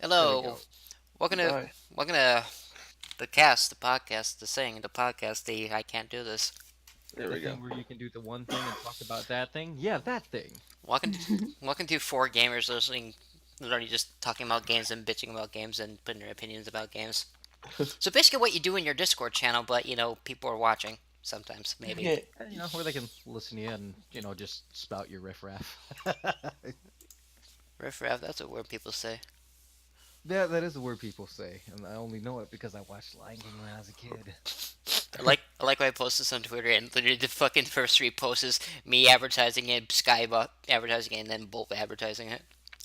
There we Hello, go. welcome to Hi. the podcast, the podcast. The I can't do this. There The we go. thing where you can do the one thing and talk about that thing? Yeah, that thing. Welcome to welcome to four gamers listening, literally just talking about games and bitching about games and putting their opinions about games. So basically, what you do in your Discord channel, but people are watching sometimes, maybe. Yeah. Where they can listen to you and, just spout your riffraff. Riff raff, that's a word people say. Yeah, that is the word people say, and I only know it because I watched Lion King when I was a kid. I like when I post this on Twitter, and literally the fucking first three posts is me advertising it, advertising it, and then Bolt advertising it.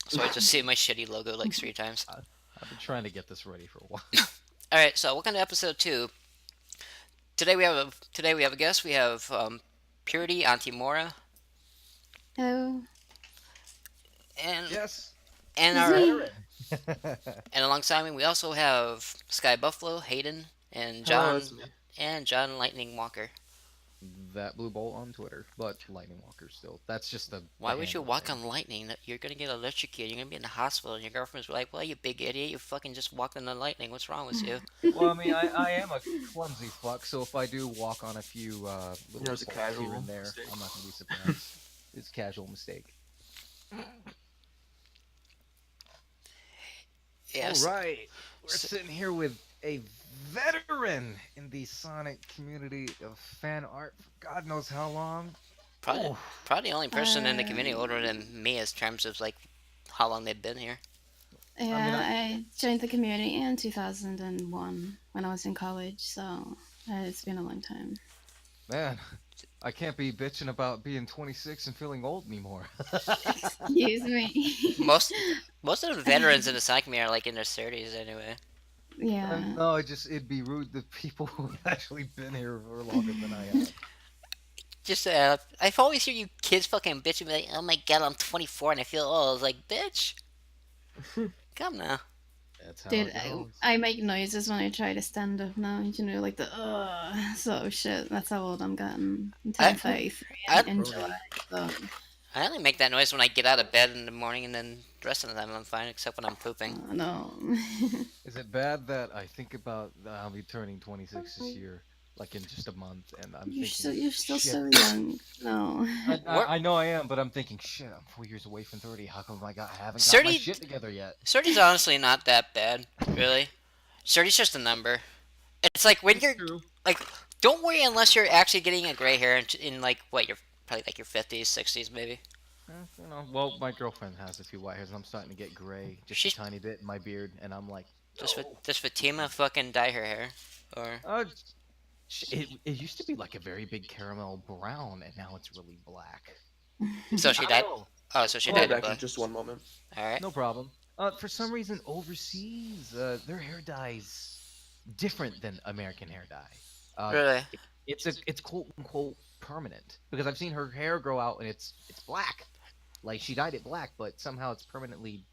So I just see my shitty logo like three times. I've been trying to get this ready for a while. All right, so welcome to episode two. Today we have a guest. We have Purity Aunty Moira, Oh, and Yes. and it's our me. and alongside me we also have Sky Buffalo, Hayden, and Hello, John it's me. and John Lightning Walker. That blue bolt on Twitter, but Lightning Walker still. That's just Why the would you handle walk thing. on lightning? You're gonna get electrocuted. You're gonna be in the hospital, and your girlfriend's like, "Well, you big idiot! You fucking just walked on the lightning. What's wrong with you?" Well, I mean, I am a clumsy fuck, so if I do walk on a few little It's a bolts casual here and there, mistake. I'm not gonna be surprised. It's a casual mistake. Yes. All right, we're So, sitting here with a veteran in the Sonic community of fan art for God knows how long. probably Oh, probably the only person in the community Um, older than me, as terms of like how long they've been here. I mean, yeah, I joined the community in 2001 when I was in college, so it's been a long time. man, I can't be bitching about being 26 and feeling old anymore. Excuse me. Most most of the veterans in the Sonic community are like in their 30s anyway. Yeah. No, it'd be rude to people who have actually been here for longer than I have. Just I've always hear you kids fucking bitching me like, "Oh my god, I'm 24 and I feel old." I was like, "Bitch, come now." That's how Dude, it I, goes. I make noises when I try to stand up now, like the sort of shit. That's how old I'm getting. I'm I turning 33 I in July, so I only make that noise when I get out of bed in the morning, and then the rest of the time I'm fine, except when I'm pooping. no. Is it bad that I think about that I'll be turning 26 this year, like in just a month, and I'm thinking, You're still shit. so young. No. What I know I am, but I'm thinking, shit, I'm 4 years away from 30. How come I haven't got my 30? shit together yet? 30's honestly not that bad, really. 30's just a number. It's like when It's you're true. like, don't worry unless you're actually getting a gray hair in like what you're probably like your 50s, 60s maybe. Well, my girlfriend has a few white hairs, and I'm starting to get gray just a She's tiny bit in my beard, and I'm like, no. just Fatima fucking dye her hair, or Uh, it used to be like a very big caramel brown, and now it's really black. so she I dyed. don't know. Oh, so she I'll be dyed it back in black. just one moment. All right. No problem. For some reason, overseas, their hair dye's different than American hair dye. Really? It's quote unquote permanent because I've seen her hair grow out and it's black. Like she dyed it black, but somehow it's permanently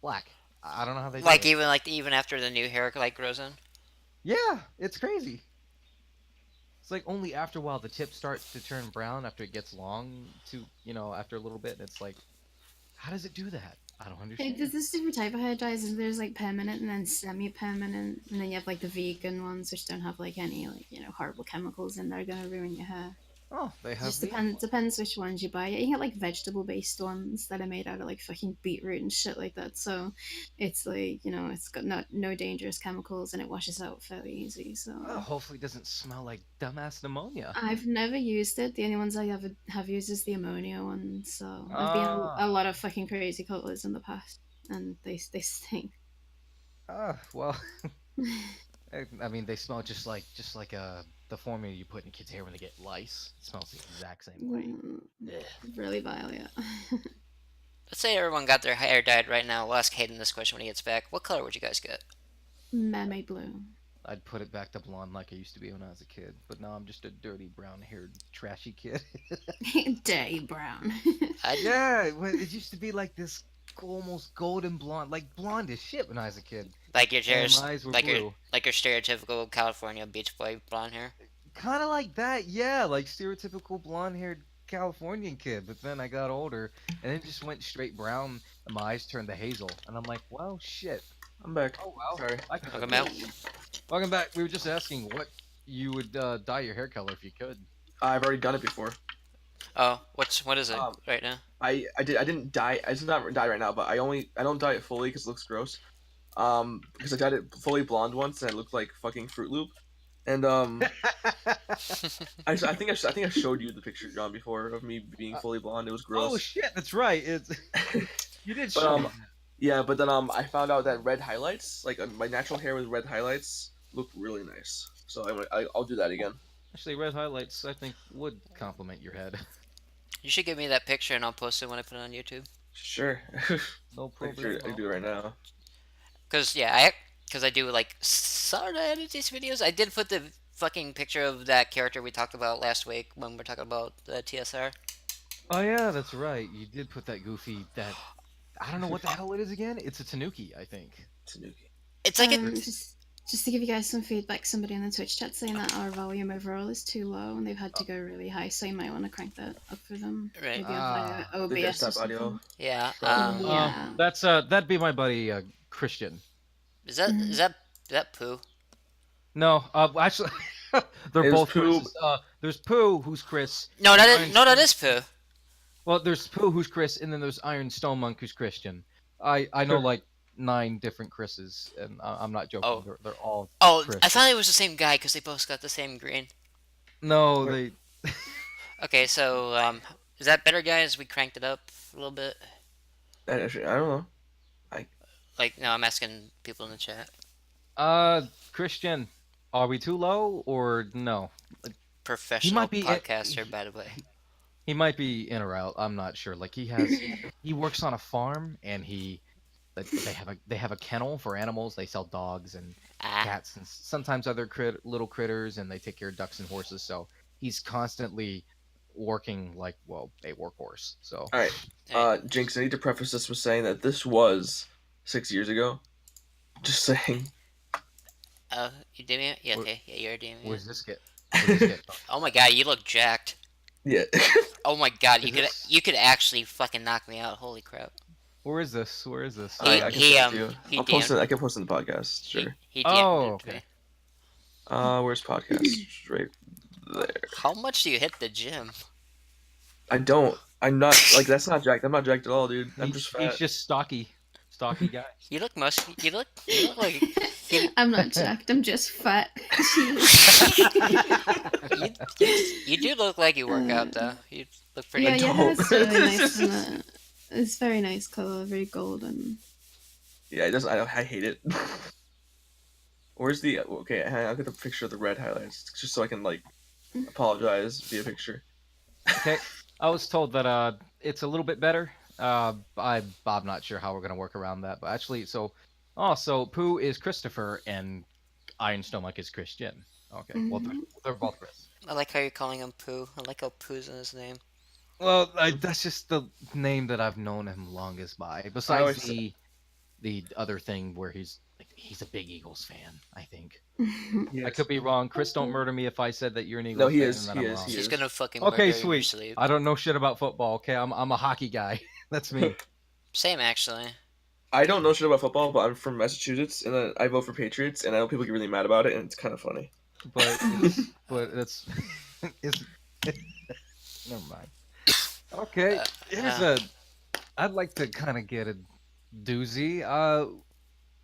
black. I don't know how they do it. Even after the new hair like grows in. Yeah, it's crazy. It's like only after a while the tip starts to turn brown after it gets long to after a little bit, and it's like, how does it do that? I don't Hey, understand. there's this different type of hair dyes, and there's like permanent and then semi-permanent, and then you have like the vegan ones, which don't have like any horrible chemicals in there gonna ruin your hair. Oh, they It have just the depends which ones you buy. You can get like vegetable-based ones that are made out of like fucking beetroot and shit like that. So it's like it's got no dangerous chemicals and it washes out fairly easy. So hopefully it doesn't smell like dumbass pneumonia. I've never used it. The only ones I ever have used is the ammonia one. So I've been a Ah, lot of fucking crazy colors in the past, and they stink. well, I mean, they smell just like the formula you put in kids' hair when they get lice. It smells the exact same way. Mm, Ugh. really vile, yeah. Let's say everyone got their hair dyed right now. We'll ask Hayden this question when he gets back. What color would you guys get? Mermaid blue. I'd put it back to blonde like I used to be when I was a kid, but now I'm just a dirty brown-haired trashy kid. Dirty brown. I'd Yeah, it used to be like this almost golden blonde, like blonde as shit when I was a kid, like your and hair's my eyes were like your blue. like your stereotypical California beach boy blonde hair. Kind of like that, yeah, like stereotypical blonde-haired Californian kid, but then I got older, and it just went straight brown, and my eyes turned to hazel, and I'm like, well, shit. I'm back. Oh well, Sorry. I can Welcome live out. with it. Welcome back. We were just asking what you would dye your hair color if you could. I've already done it before. Oh, what is it Um, right now? I didn't dye. It's not dye right now, but I don't dye it fully because it looks gross. Because I dyed it fully blonde once and it looked like fucking Fruit Loop. And I think I showed you the picture, John, before of me being fully blonde. It was Oh gross. shit, that's right. It's you did But show me that. yeah, but then I found out that red highlights, like my natural hair with red highlights, look really nice. So I'll do that again. Actually, red highlights I think would complement your head. You should give me that picture and I'll post it when I put it on YouTube. Sure. No I problem. can do it right now. Cause I do like sort of edit these videos. I did put the fucking picture of that character we talked about last week when we were talking about the TSR. Oh yeah, that's right. You did put that goofy that I don't know what the hell it is again. It's a tanuki, I think. Tanuki. It's like a Just to give you guys some feedback, somebody in the Twitch chat saying that our volume overall is too low and they've had to go really high, so you might want to crank that up for them. Right. Maybe via The OBS or desktop something. audio. yeah. Yeah. That's that'd be my buddy Christian. Is that Pooh? No, actually, they're It was both Pooh. Chris's. There's Pooh, who's Chris. No, Iron that is Pooh. Well, there's Pooh, who's Chris, and then there's Iron Stone Monk, who's Christian. I know like 9 different Chris's, and I'm not joking. Oh. They're all. Oh, Chris. I thought it was the same guy because they both got the same green. No, they. Okay, so is that better, guys? We cranked it up a little bit. Actually, I don't know. Like, no, I'm asking people in the chat. Christian, are we too low or no? Professional be- podcaster, by the way. He might be in or out. I'm not sure. Like he works on a farm, and they have a kennel for animals. They sell dogs and cats and sometimes other little critters, and they take care of ducks and horses. So he's constantly working like a workhorse. So All right. Jinx, I need to preface this with saying that this was 6 years ago. Just saying. You did me? Yeah, okay. Yeah, you're doing where's me. this get? Oh my god, you look jacked. Yeah. Oh my god, Is you could actually fucking knock me out. Holy crap. Where is this? Where is this? I can send it to you. he I'll post DM'd it. I can post it in the podcast. Sure. He Oh, DM'd me. Okay. Where's podcast? Right there. How much do you hit the gym? I don't. I'm not like that's not jacked. I'm not jacked at all, dude. I'm just fat. He's just stocky guy. You look musky. You look like I'm not jacked, I'm just fat. you do look like you work out though. You look pretty. Yeah, your don't. hair's really nice. It's very nice color, very golden. Yeah, it doesn't. I hate it. Where's the okay? I'll get the picture of the red highlights just so I can like apologize via picture. Okay, I was told that it's a little bit better. I'm not sure how we're gonna work around that, but actually, so Pooh is Christopher and Iron Stomach is Christian. Okay, well they're both Chris. I like how you're calling him Pooh. I like how Pooh's in his name. Well, that's just the name that I've known him longest by. Besides the other thing where he's a big Eagles fan, I think. Yes. I could be wrong. Chris, don't murder me if I said that you're an Eagles No, he fan. is, And he that I'm is, wrong. he She's is. gonna fucking Okay, murder you in your sweet. sleep. I don't know shit about football. Okay, I'm a hockey guy. That's me. Same actually. I don't know shit about football, but I'm from Massachusetts and I vote for Patriots, and I know people get really mad about it, and it's kind of funny. But it's never mind. Okay, I'd like to kind of get a doozy.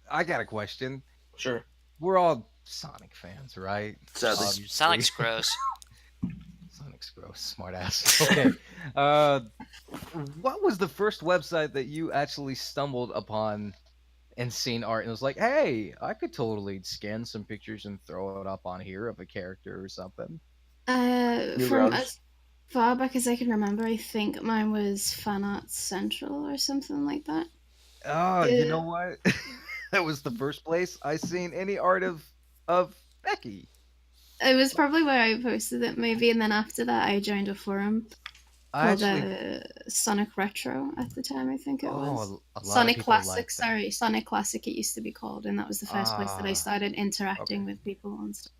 I got a question. Sure. We're all Sonic fans, right? Sadly. Obviously. Sonic's gross. Sonic's gross, smart ass. Okay. What was the first website that you actually stumbled upon and seen art and was like, hey, I could totally scan some pictures and throw it up on here of a character or something? From Newgrounds. as far back as I can remember, I think mine was Fan Arts Central or something like that. Oh, you know what? That was the first place I seen any art of Becky. It was probably where I posted it, maybe, and then after that, I joined a forum called Sonic Retro at the time. I think it was a lot of Sonic people like Classic. that. Sorry, Sonic Classic. It used to be called, and that was the first place that I started interacting okay. with people and stuff.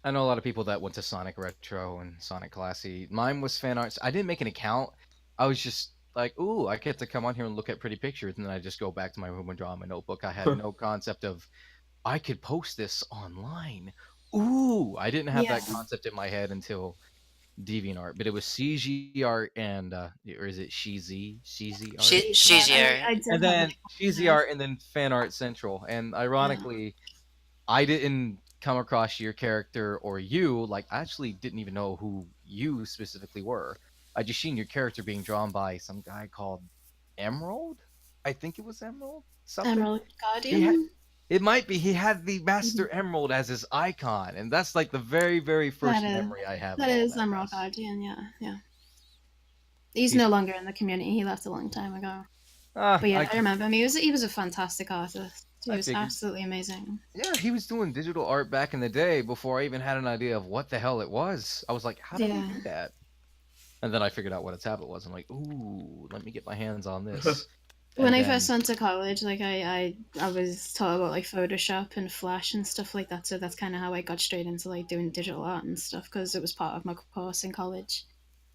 I know a lot of people that went to Sonic Retro and Sonic Classy. Mine was fan arts. I didn't make an account. I was just like, ooh, I get to come on here and look at pretty pictures, and then I just go back to my room and draw in my notebook. I had no concept of I could post this online. Ooh, I didn't have Yeah. that concept in my head until DeviantArt, but it was CG art and or is it Sheezy art? She's here. I did And have then an Sheezy art and then Fan Art Central. And ironically, I didn't come across your character or you. Like, I actually didn't even know who you specifically were. I just seen your character being drawn by some guy called Emerald. I think it was Emerald. Something. Emerald He had, Guardian. it might be. He had the Master Emerald as his icon, and that's like the very, very first memory I have. That of all is Emerald mess. Guardian. Yeah. He's no longer in the community. He left a long time ago. But yeah, I remember him. He was a fantastic artist. He was absolutely amazing. Yeah, he was doing digital art back in the day before I even had an idea of what the hell it was. I was like, how did he do that? And then I figured out what a tablet was. I'm like, ooh, let me get my hands on this. When I first went to college, like I was taught about like Photoshop and Flash and stuff like that. So that's kind of how I got straight into like doing digital art and stuff because it was part of my course in college.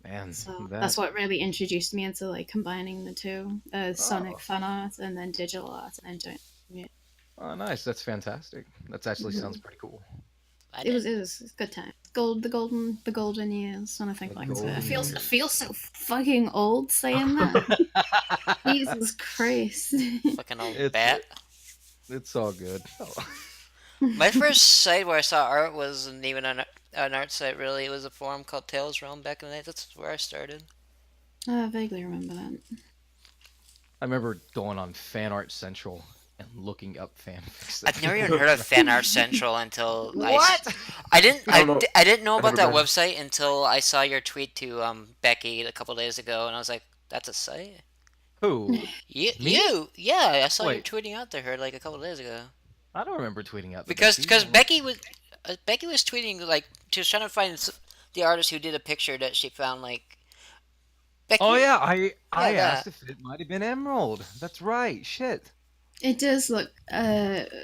Man, so that's what really introduced me into like combining the two, Sonic fan art and then digital art and doing. Yeah. Oh, nice! That's fantastic. That actually sounds pretty cool. It was a good time. The golden years. When I think back to it, I feel so fucking old saying that. Jesus Christ! Fucking old bat. It's all good. My first site where I saw art wasn't even an art site, really. It was a forum called Tales Realm back in the day. That's where I started. I vaguely remember that. I remember going on Fan Art Central and looking up fanfics. I've never even heard of Fan Art Central until what? I didn't know about that website until I saw your tweet to Becky a couple days ago, and I was like, "That's a site." Who? You? Yeah, I saw you tweeting out to her like a couple days ago. I don't remember tweeting out. Because Becky was tweeting like she was trying to find the artist who did a picture that she found like. Becky, oh yeah, I asked if it might have been Emerald. That's right. Shit. It does look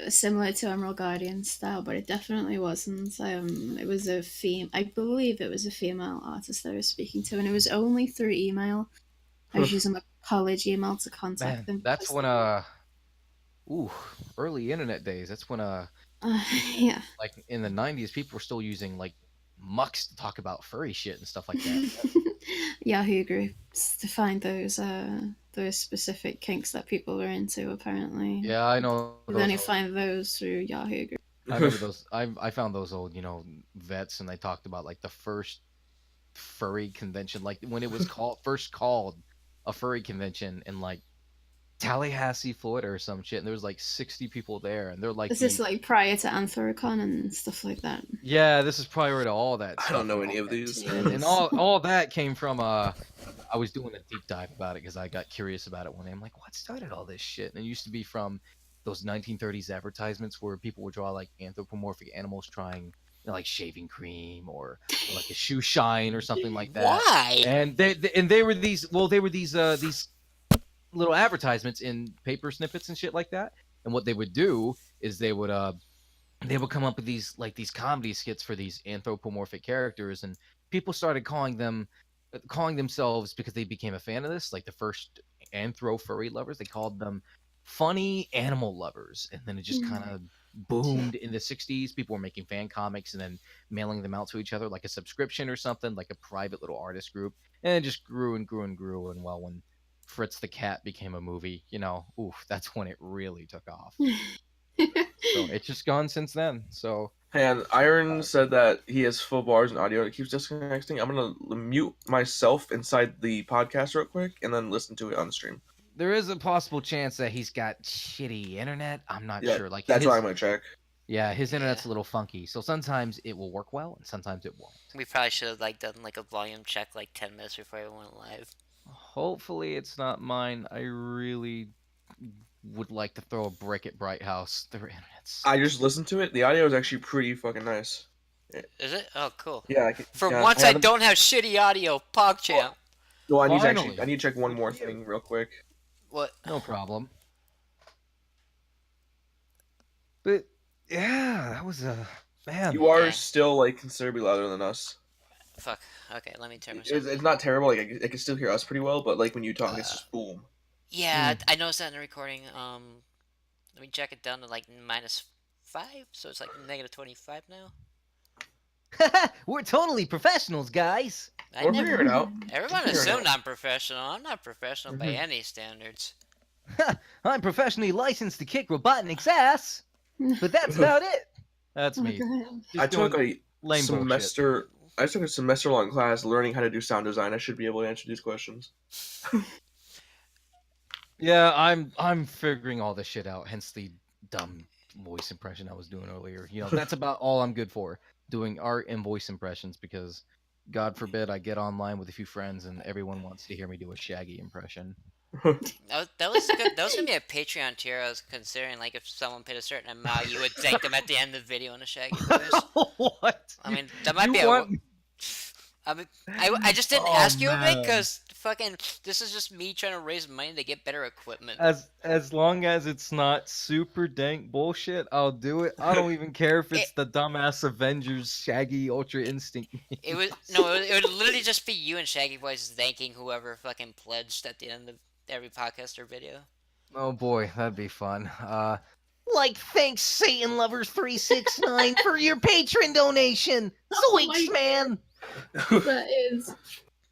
similar to Emerald Guardian style, but it definitely wasn't. It was I believe it was a female artist I was speaking to, and it was only through email. I was using my college email to contact them. That's when early internet days. That's when yeah. Like in the 90s, people were still using like mucks to talk about furry shit and stuff like that. Yahoo groups to find those specific kinks that people were into, apparently. Yeah, I know. You only find those through Yahoo groups. I remember those. I found those old, vets, and they talked about like the first furry convention, like when it was first called a furry convention in like Tallahassee, Florida, or some shit, and there was like 60 people there, and they're like, "Is this like prior to Anthrocon and stuff like that?" Yeah, this is prior to all that. I don't know any of these, and all that came from I was doing a deep dive about it because I got curious about it one day. I'm like, what started all this shit? And it used to be from those 1930s advertisements where people would draw like anthropomorphic animals trying like shaving cream or like a shoe shine or something like that. Why? And they were these little advertisements in paper snippets and shit like that. And what they would do is they would come up with these comedy skits for these anthropomorphic characters, and people started calling themselves, because they became a fan of this, like the first anthro furry lovers, they called them funny animal lovers. And then it just kind of boomed in the 60s. People were making fan comics and then mailing them out to each other like a subscription or something, like a private little artist group. And it just grew and grew and grew. And well, when Fritz the Cat became a movie, that's when it really took off. So it's just gone since then. So and Iron said that he has full bars and audio and it keeps disconnecting. I'm gonna mute myself inside the podcast real quick and then listen to it on the stream. There is a possible chance that he's got shitty internet. I'm not sure. Like that's why I'm gonna check. Yeah, his internet's a little funky, so sometimes it will work well and sometimes it won't. We probably should have done a volume check 10 minutes before we went live. Hopefully it's not mine. I really would like to throw a brick at Bright House. Their internet's... I just listened to it. The audio is actually pretty fucking nice. Is it? Oh, cool. Yeah. Once I don't have shitty audio, PogChamp. Well, I need to check one more thing real quick. What? No problem. But yeah, that was Man, You are Yeah. still like considerably louder than us. Fuck. Okay, let me turn myself. It's not terrible. Like I can still hear us pretty well, but like when you talk, it's just boom. Yeah, I noticed that in the recording. Let me jack it down to like -5, so it's like -25 now. we're totally professionals, guys. I We're never. figuring it out. Everyone Figure it assumed out. I'm professional. I'm not professional by any standards. I'm professionally licensed to kick Robotnik's ass, but that's about it. That's me. I took a lame semester. I took a semester-long class learning how to do sound design. I should be able to answer these questions. Yeah, I'm figuring all this shit out. Hence the dumb voice impression I was doing earlier. You know, that's about all I'm good for, doing art and voice impressions. Because, God forbid, I get online with a few friends and everyone wants to hear me do a Shaggy impression. That was good. That was gonna be a Patreon tier. I was considering, like, if someone paid a certain amount, you would thank them at the end of the video in a Shaggy voice. What? I mean, that might be I just didn't Oh, ask you of it man. because fucking this is just me trying to raise money to get better equipment. As long as it's not super dank bullshit, I'll do it. I don't even care if it's the dumbass Avengers Shaggy Ultra Instinct. It would literally just be you and Shaggy Boys thanking whoever fucking pledged at the end of every podcast or video. Oh boy, that'd be fun. Like, thanks, Satan Lovers 369 for your patron donation. Zoinks, man. That is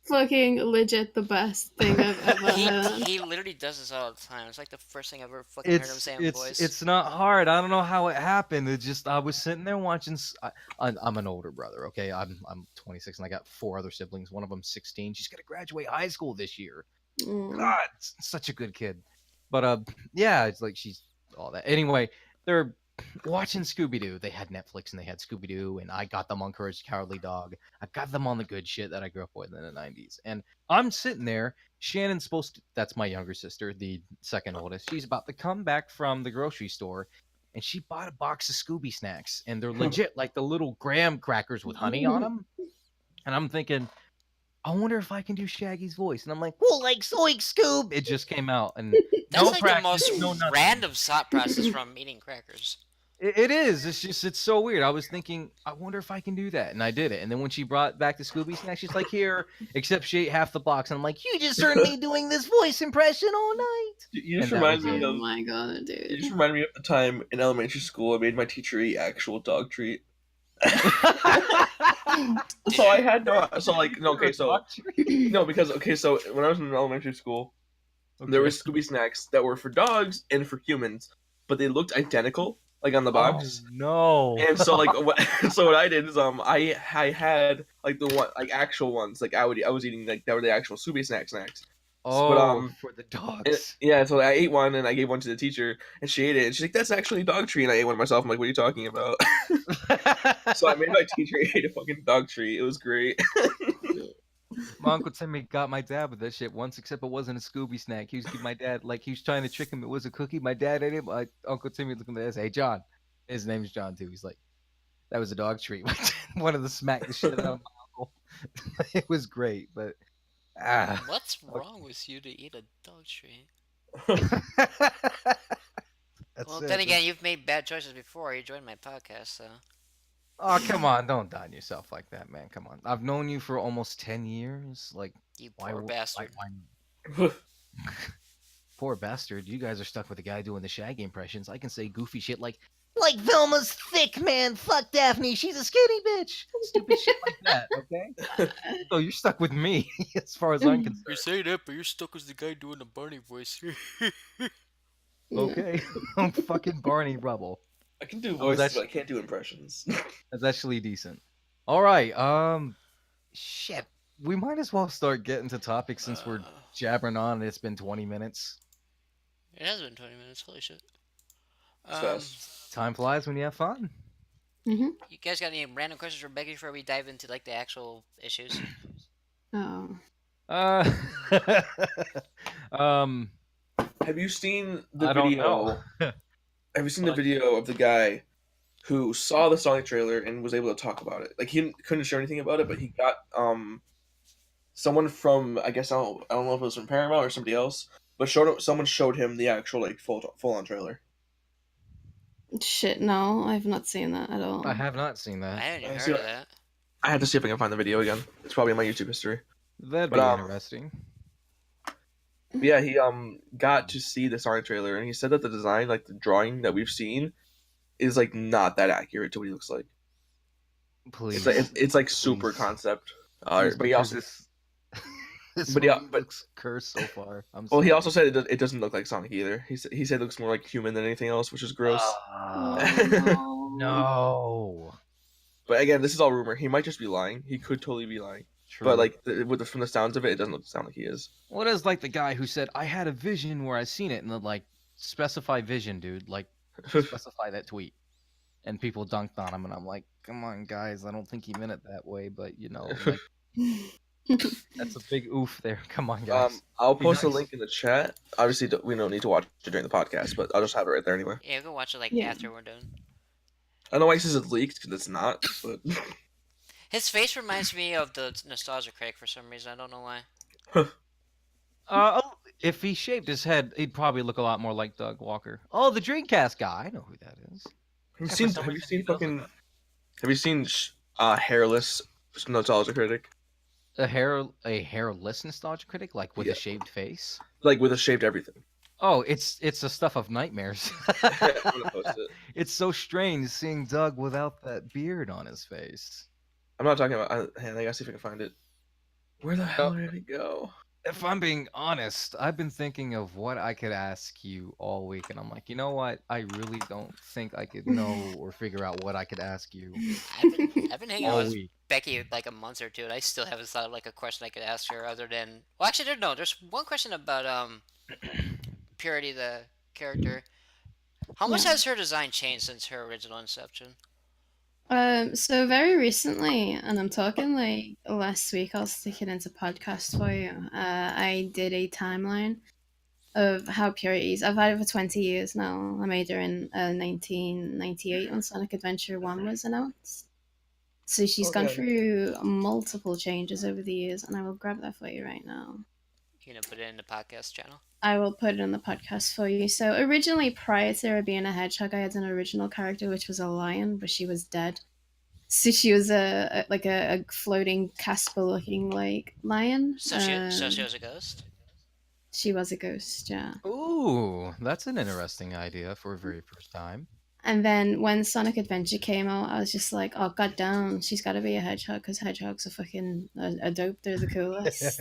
fucking legit the best thing I've ever heard. He literally does this all the time. It's like the first thing I've ever fucking heard him say in voice. It's not hard. I don't know how it happened. It just I was sitting there watching. I'm an older brother. Okay, I'm 26 and I got 4 other siblings. One of them's 16. She's gonna graduate high school this year. God, such a good kid. But yeah, it's like she's all that. Anyway, they're watching Scooby-Doo. They had Netflix and they had Scooby-Doo, and I got them on Courage the Cowardly Dog. I got them on the good shit that I grew up with in the 90s. And I'm sitting there. Shannon's supposed to, that's my younger sister, the second oldest. She's about to come back from the grocery store, and she bought a box of Scooby snacks, and they're legit like the little graham crackers with honey on them. And I'm thinking, I wonder if I can do Shaggy's voice. And I'm like, well, like, Zoink Scoob. It just came out. And that's no like practice, the most random thought process from eating crackers. It is. It's just, it's so weird. I was thinking, I wonder if I can do that. And I did it. And then when she brought back the Scooby snack, she's like, here, except she ate half the box. And I'm like, you just heard me doing this voice impression all night. You just And that remind was me it. Oh of. my god, dude. You just remind me of the time in elementary school I made my teacher eat actual dog treat. So I had no. So like no. Okay. So no, because okay. So when I was in elementary school, there were Scooby snacks that were for dogs and for humans, but they looked identical, like on the box. Oh, no. And so like what I did is I had like the one like actual ones like I was eating like that were the actual Scooby snacks. Oh, but, for the dogs. Yeah, so I ate one and I gave one to the teacher and she ate it and she's like, that's actually a dog treat, and I ate one myself. I'm like, what are you talking about? So I made my teacher eat a fucking dog treat. It was great. My Uncle Timmy got my dad with that shit once, except it wasn't a Scooby snack. He was giving my dad, like, he was trying to trick him. It was a cookie. My dad ate it. My Uncle Timmy looked at me and said, hey, John. His name's John, too. He's like, that was a dog treat. One of the smack the shit out of my uncle. It was great, but... What's wrong with you to eat a dog treat? Well, then again, you've made bad choices before. You joined my podcast, so... Oh, come on. Don't down yourself like that, man. Come on. I've known you for almost 10 years. Like, you poor bastard. Poor bastard. You guys are stuck with the guy doing the Shaggy impressions. I can say goofy shit like Velma's thick, man. Fuck Daphne. She's a skinny bitch. Stupid shit like that, okay? So you're stuck with me, as far as I'm concerned. You say that, but you're stuck with the guy doing the Barney voice. Okay? I'm fucking Barney Rubble. I can do voices, but I can't do impressions. That's actually decent. Alright, shit. We might as well start getting to topics since we're jabbering on and it's been 20 minutes. It has been 20 minutes, holy shit. Time flies when you have fun. Mm-hmm. You guys got any random questions for Becky before we dive into, like, the actual issues? Oh. Have you seen the I video? don't know. Have you seen the video of the guy who saw the Sonic trailer and was able to talk about it? Like he couldn't share anything about it, but he got someone from, I guess I don't know if it was from Paramount or somebody else, but someone showed him the actual like full on trailer Shit, no, I've not seen that at all. I have not seen I that. hadn't even I heard see of what- that. I have to see if I can find the video again. It's probably in my YouTube history. That'd But, be interesting. Yeah, he got to see the Sonic trailer, and he said that the design, like the drawing that we've seen, is like not that accurate to what he looks like. Please. It's like super Please. concept. Please, But he because also, this but movie yeah, but looks cursed so far. I'm well, he sorry. also said it doesn't look like Sonic either. He said it looks more like human than anything else, which is gross. Oh, No. But again, this is all rumor. He might just be lying. He could totally be lying. True. But like from the sounds of it, it doesn't sound like he is. What is like the guy who said, I had a vision where I seen it, and then like, specify vision, dude. Like, specify that tweet. And people dunked on him, and I'm like, come on, guys, I don't think he meant it that way, but you know, like, that's a big oof there. Come on, guys. I'll Be post a nice. link in the chat. Obviously, we don't need to watch it during the podcast, but I'll just have it right there anyway. Yeah, go watch it like Yeah. after we're done. I know why he says it's leaked because it's not, but His face reminds me of the Nostalgia Critic for some reason. I don't know why. If he shaved his head, he'd probably look a lot more like Doug Walker. Oh, the Dreamcast guy. I know who that is. Have you seen hairless Nostalgia Critic? A hairless nostalgia critic, like with Yeah. a shaved face. Like with a shaved everything. Oh, it's the stuff of nightmares. I'm gonna post it. It's so strange seeing Doug without that beard on his face. I'm not talking about. I gotta see if I can find it. Where the hell did it go? If I'm being honest, I've been thinking of what I could ask you all week, and I'm like, you know what? I really don't think I could know or figure out what I could ask you I've been hanging out all with week. Becky like a month or two, and I still haven't thought of like a question I could ask her other than. Well, actually, no. There's one question about Purity, the character. How much Yeah. has her design changed since her original inception? So very recently, and I'm talking like last week, I'll stick it into podcast for you. I did a timeline of how Purities. I've had it for 20 years now. I made her in 1998 when Sonic Adventure 1 was announced. So she's gone Okay. through multiple changes over the years, and I will grab that for you right now. You know, put it in the podcast channel. I will put it in the podcast for you. So originally, prior to her being a hedgehog, I had an original character which was a lion, but she was dead. So she was a floating Casper-looking like lion. So she was a ghost. She was a ghost, yeah. Ooh, that's an interesting idea for a very first time. And then when Sonic Adventure came out, I was just like, oh goddamn, she's got to be a hedgehog because hedgehogs are fucking a dope. They're the coolest.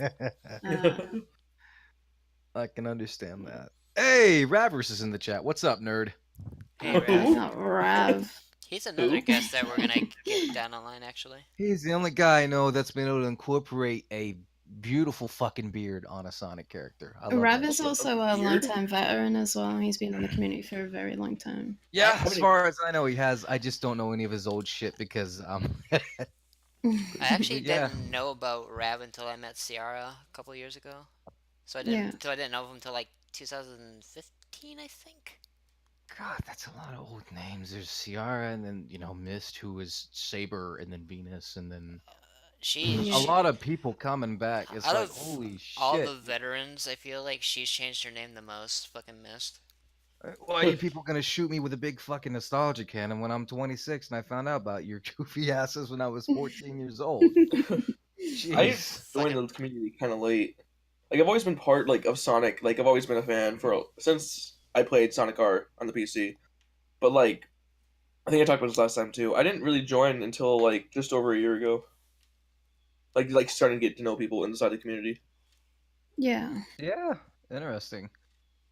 I can understand that. Hey, Ravers is in the chat. What's up, nerd? Hey, Rav. Not Rav. He's another guest that we're gonna get down the line. Actually, He's the only guy I know that's been able to incorporate a beautiful fucking beard on a Sonic character. I love Rav that is shit. also a long-time veteran as well. He's been in the community for a very long time. Yeah, How as many- far as I know, he has. I just don't know any of his old shit because I actually Yeah. didn't know about Rav until I met Ciara a couple years ago. So I didn't know him until like 2015, I think. God, that's a lot of old names. There's Ciara, and then Mist, who was Saber, and then Venus, and then She a lot of people coming back. It's out like, of holy shit! all the veterans, I feel like she's changed her name the most. Fucking Mist. Why are you people gonna shoot me with a big fucking nostalgia cannon when I'm 26 and I found out about your goofy asses when I was 14 years old? I Jeez. joined the community kind of late. Like I've always been part of Sonic. Like I've always been a fan since I played Sonic R on the PC. But like, I think I talked about this last time too. I didn't really join until like just over a year ago. Like starting to get to know people inside the community. Yeah. Yeah, interesting.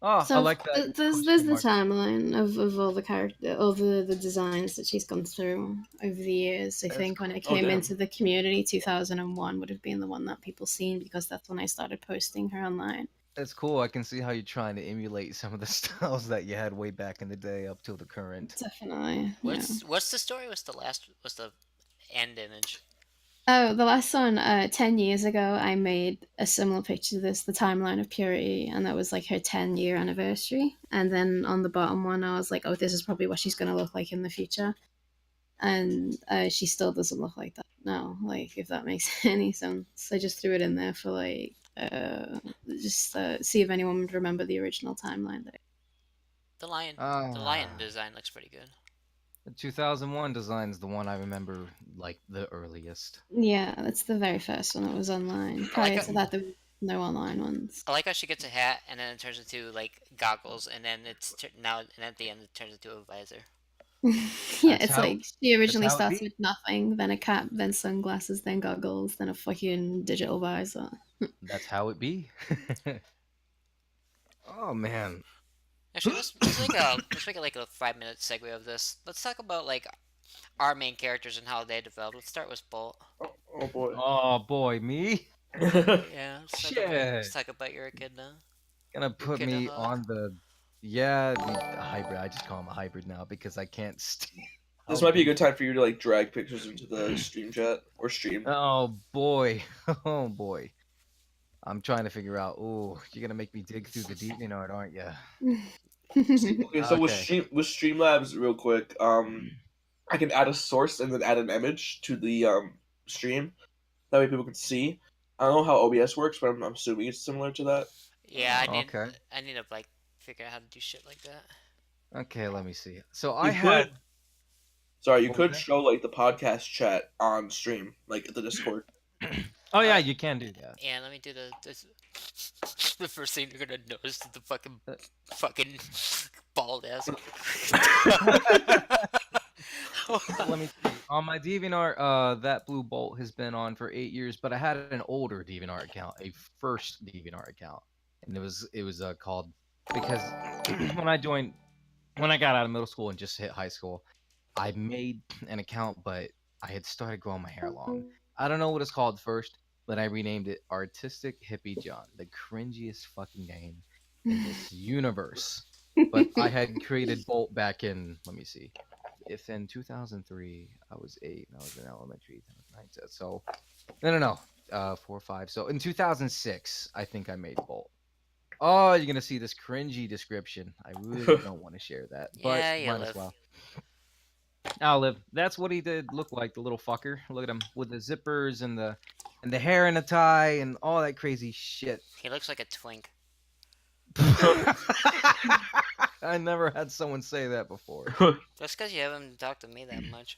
Oh, So I like that. there's question the mark. timeline of all the character, all the designs that she's gone through over the years. I That's think when it cool. Oh, came damn. into the community, 2001 would have been the one that people seen because that's when I started posting her online. That's cool. I can see how you're trying to emulate some of the styles that you had way back in the day up till the current. Definitely. Yeah. What's the story? What's the end image? Oh, the last one, 10 years ago, I made a similar picture to this, the timeline of Purity, and that was like her 10-year anniversary. And then on the bottom one, I was like, oh, this is probably what she's going to look like in the future. And she still doesn't look like that now, like, if that makes any sense. I just threw it in there for, like, see if anyone would remember the original timeline. The lion design looks pretty good. The 2001 design's the one I remember like the earliest. Yeah, that's the very first one that was online. Prior to that, there were no online ones. I like how she gets a hat and then it turns into like goggles, and then it's now and at the end it turns into a visor. Yeah, it's like she originally starts with nothing, then a cap, then sunglasses, then goggles, then a fucking digital visor. That's how it be. Oh man. Actually, let's make it like a 5-minute segue of this. Let's talk about like our main characters and how they developed. Let's start with Bolt. Oh boy. Oh boy, me? Yeah. Shit. Let's talk about you're a kid now. Gonna put me on the hybrid. I just call him a hybrid now because I can't stand. This might be a good time for you to like drag pictures into the stream chat or stream. Oh boy. Oh boy. I'm trying to figure out. Oh, you're gonna make me dig through the DeviantArt, aren't you? Okay, so with Streamlabs, real quick, I can add a source and then add an image to the stream. That way people can see. I don't know how OBS works, but I'm assuming it's similar to that. Yeah, I need to like figure out how to do shit like that. Okay, let me see. So you could show like the podcast chat on stream, like the Discord. Oh yeah, you can do that. Yeah, let me do the first thing you're gonna notice is the fucking bald ass. Let me see. On my DeviantArt, that blue bolt has been on for 8 years, but I had an older DeviantArt account, a first DeviantArt account, and it was called because when I got out of middle school and just hit high school, I made an account, but I had started growing my hair long. I don't know what it's called first, but I renamed it Artistic Hippie John, the cringiest fucking name in this universe. But I had created Bolt back in, let me see, if in 2003 I was 8 and I was in elementary, 9, so no, 4 or 5. So in 2006, I think I made Bolt. Oh, you're gonna see this cringy description. I really don't want to share that, but might as well. Olive, that's what he did look like, the little fucker. Look at him with the zippers and the hair in a tie and all that crazy shit. He looks like a twink. I never had someone say that before. That's because you haven't talked to me that much.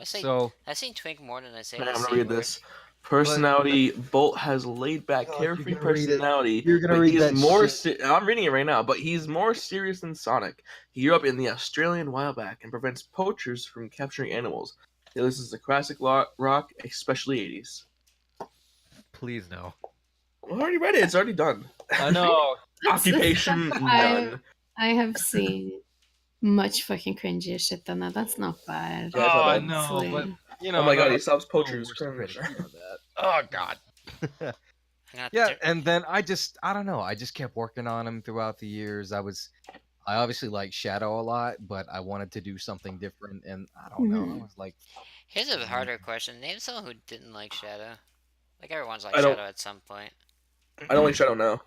I seen twink more than I say. I'm gonna read this. Personality: Bolt has laid back, carefree personality. You're gonna read that more. shit. I'm reading it right now, but he's more serious than Sonic. He grew up in the Australian wildback and prevents poachers from capturing animals. He listens to classic rock, especially 80s. Please no. I already read it. It's already done. I know. Occupation none. I have seen much fucking cringier shit than that. That's not bad. Yeah, I know, but you know. Oh my god, he stops poachers. Oh god. Yeah, and then I don't know. I just kept working on him throughout the years. I obviously like Shadow a lot, but I wanted to do something different, and I don't know. I was like, here's a harder question. Name someone who didn't like Shadow. Like everyone's like Shadow at some point. I don't like Shadow now.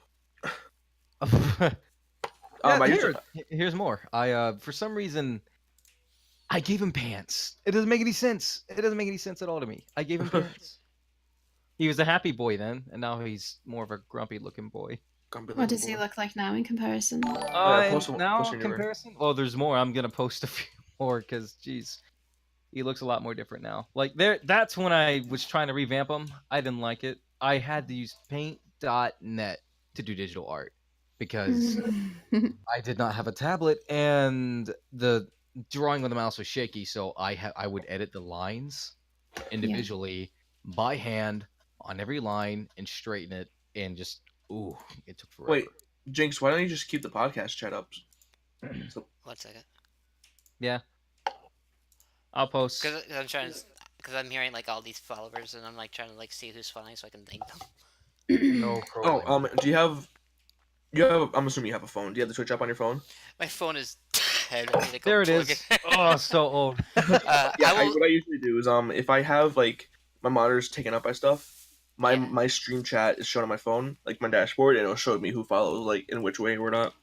Here's more. I for some reason I gave him pants. It doesn't make any sense. It doesn't make any sense at all to me. I gave him pants. He was a happy boy then, and now he's more of a grumpy looking boy. What does he look like now in comparison? Comparison? Well, there's more. I'm gonna post a few more because, geez, he looks a lot more different now. Like that's when I was trying to revamp him. I didn't like it. I had to use Paint.net to do digital art because I did not have a tablet and the drawing with the mouse was shaky. So I would edit the lines individually by hand on every line and straighten it and just it took forever. Wait, Jinx, why don't you just keep the podcast chat up? 1 second. Yeah, I'll post. Because I'm hearing like all these followers and I'm like trying to like see who's following so I can thank them. No problem. Do you have? I'm assuming you have a phone. Do you have the Twitch app on your phone? My phone is dead. There it is. Oh, so old. What I usually do is if I have like my monitor's taken up by stuff, my stream chat is shown on my phone, like my dashboard, and it'll show me who follows, like in which way or not.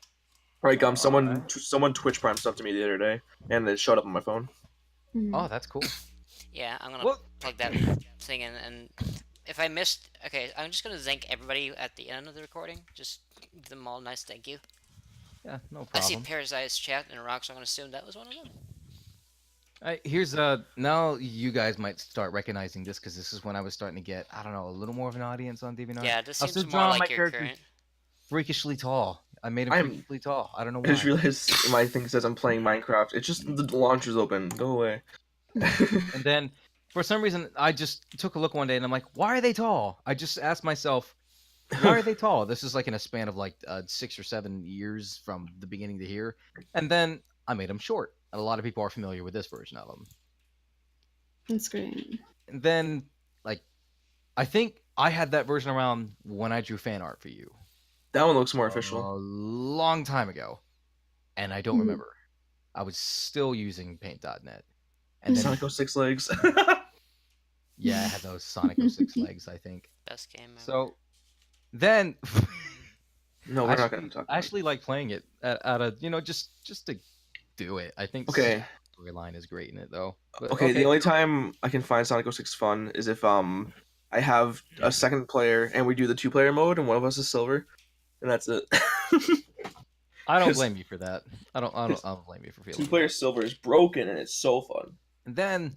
Like someone Twitch Prime stuff to me the other day, and it showed up on my phone. Oh, that's cool. Yeah, I'm gonna plug that thing in, and if I missed, okay, I'm just gonna thank everybody at the end of the recording. Just give them all a nice thank you. Yeah, no I see problem. Parasite's chat and rocks. So I'm gonna assume that was one of them. Here's now you guys might start recognizing this because this is when I was starting to get, I don't know, a little more of an audience on DeviantArt. Yeah, this I was seems still more drawing my like your character current. freakishly tall. I made him I'm- freakishly tall. I don't know I just why. realized my thing says I'm playing Minecraft. It's just the launcher's open. Go away. And then for some reason I just took a look one day and I'm like, why are they tall? I just asked myself, why are they tall? This is like in a span of like 6 or 7 years from the beginning to here. And then I made them short. And a lot of people are familiar with this version of them. That's great. And then, like, I think I had that version around when I drew fan art for you. That one looks more A official. long time ago. And I don't Mhm. remember. I was still using paint.net. And then, Sonic 06 legs. yeah, it had those Sonic 06 legs, I think. Best game ever. So then, No, we're not going to talk I about actually like playing it at a, just to do it. I think Okay. storyline is great in it though. But, Okay, the only time I can find Sonic 06 fun is if I have a second player and we do the 2-player mode and one of us is silver, and that's it. I don't 'cause- blame you for that. I don't blame you for feeling 2-player that. silver is broken and it's so fun. And then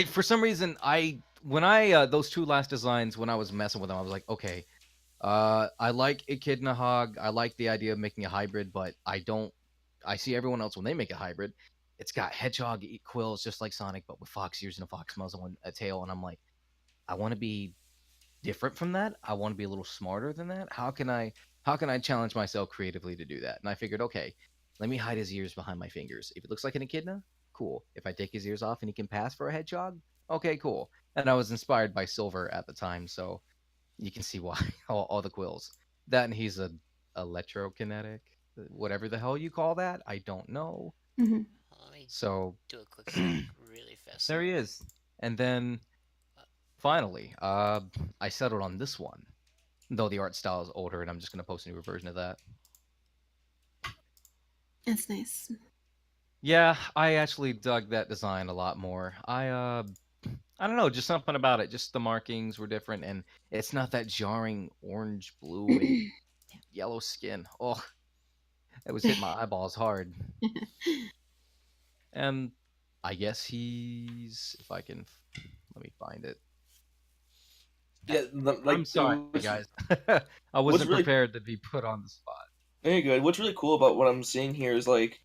for some reason when those two last designs, when I was messing with them, I was like, okay, I like Echidna Hog. I like the idea of making a hybrid, but I see everyone else when they make a hybrid, it's got hedgehog quills just like Sonic, but with fox ears and a fox muzzle and a tail. And I'm like, I want to be different from that. I want to be a little smarter than that. How can I challenge myself creatively to do that? And I figured, okay, let me hide his ears behind my fingers. If it looks like an echidna, cool. If I take his ears off and he can pass for a hedgehog, okay, cool. And I was inspired by Silver at the time, so you can see why all the quills. That, and he's a electrokinetic, whatever the hell you call that. I don't know. Mhm. Let me So do a quick check really fast. there he is. And then finally, I settled on this one. Though the art style is older, and I'm just gonna post a newer version of that. That's nice. Yeah, I actually dug that design a lot more. I don't know, just something about it. Just the markings were different, and it's not that jarring orange, blue, and yellow skin. Oh, it was hitting my eyeballs hard. And I guess if I can, let me find it. Yeah, I'm sorry, guys. I wasn't really- prepared to be put on the spot. Very good. What's really cool about what I'm seeing here is like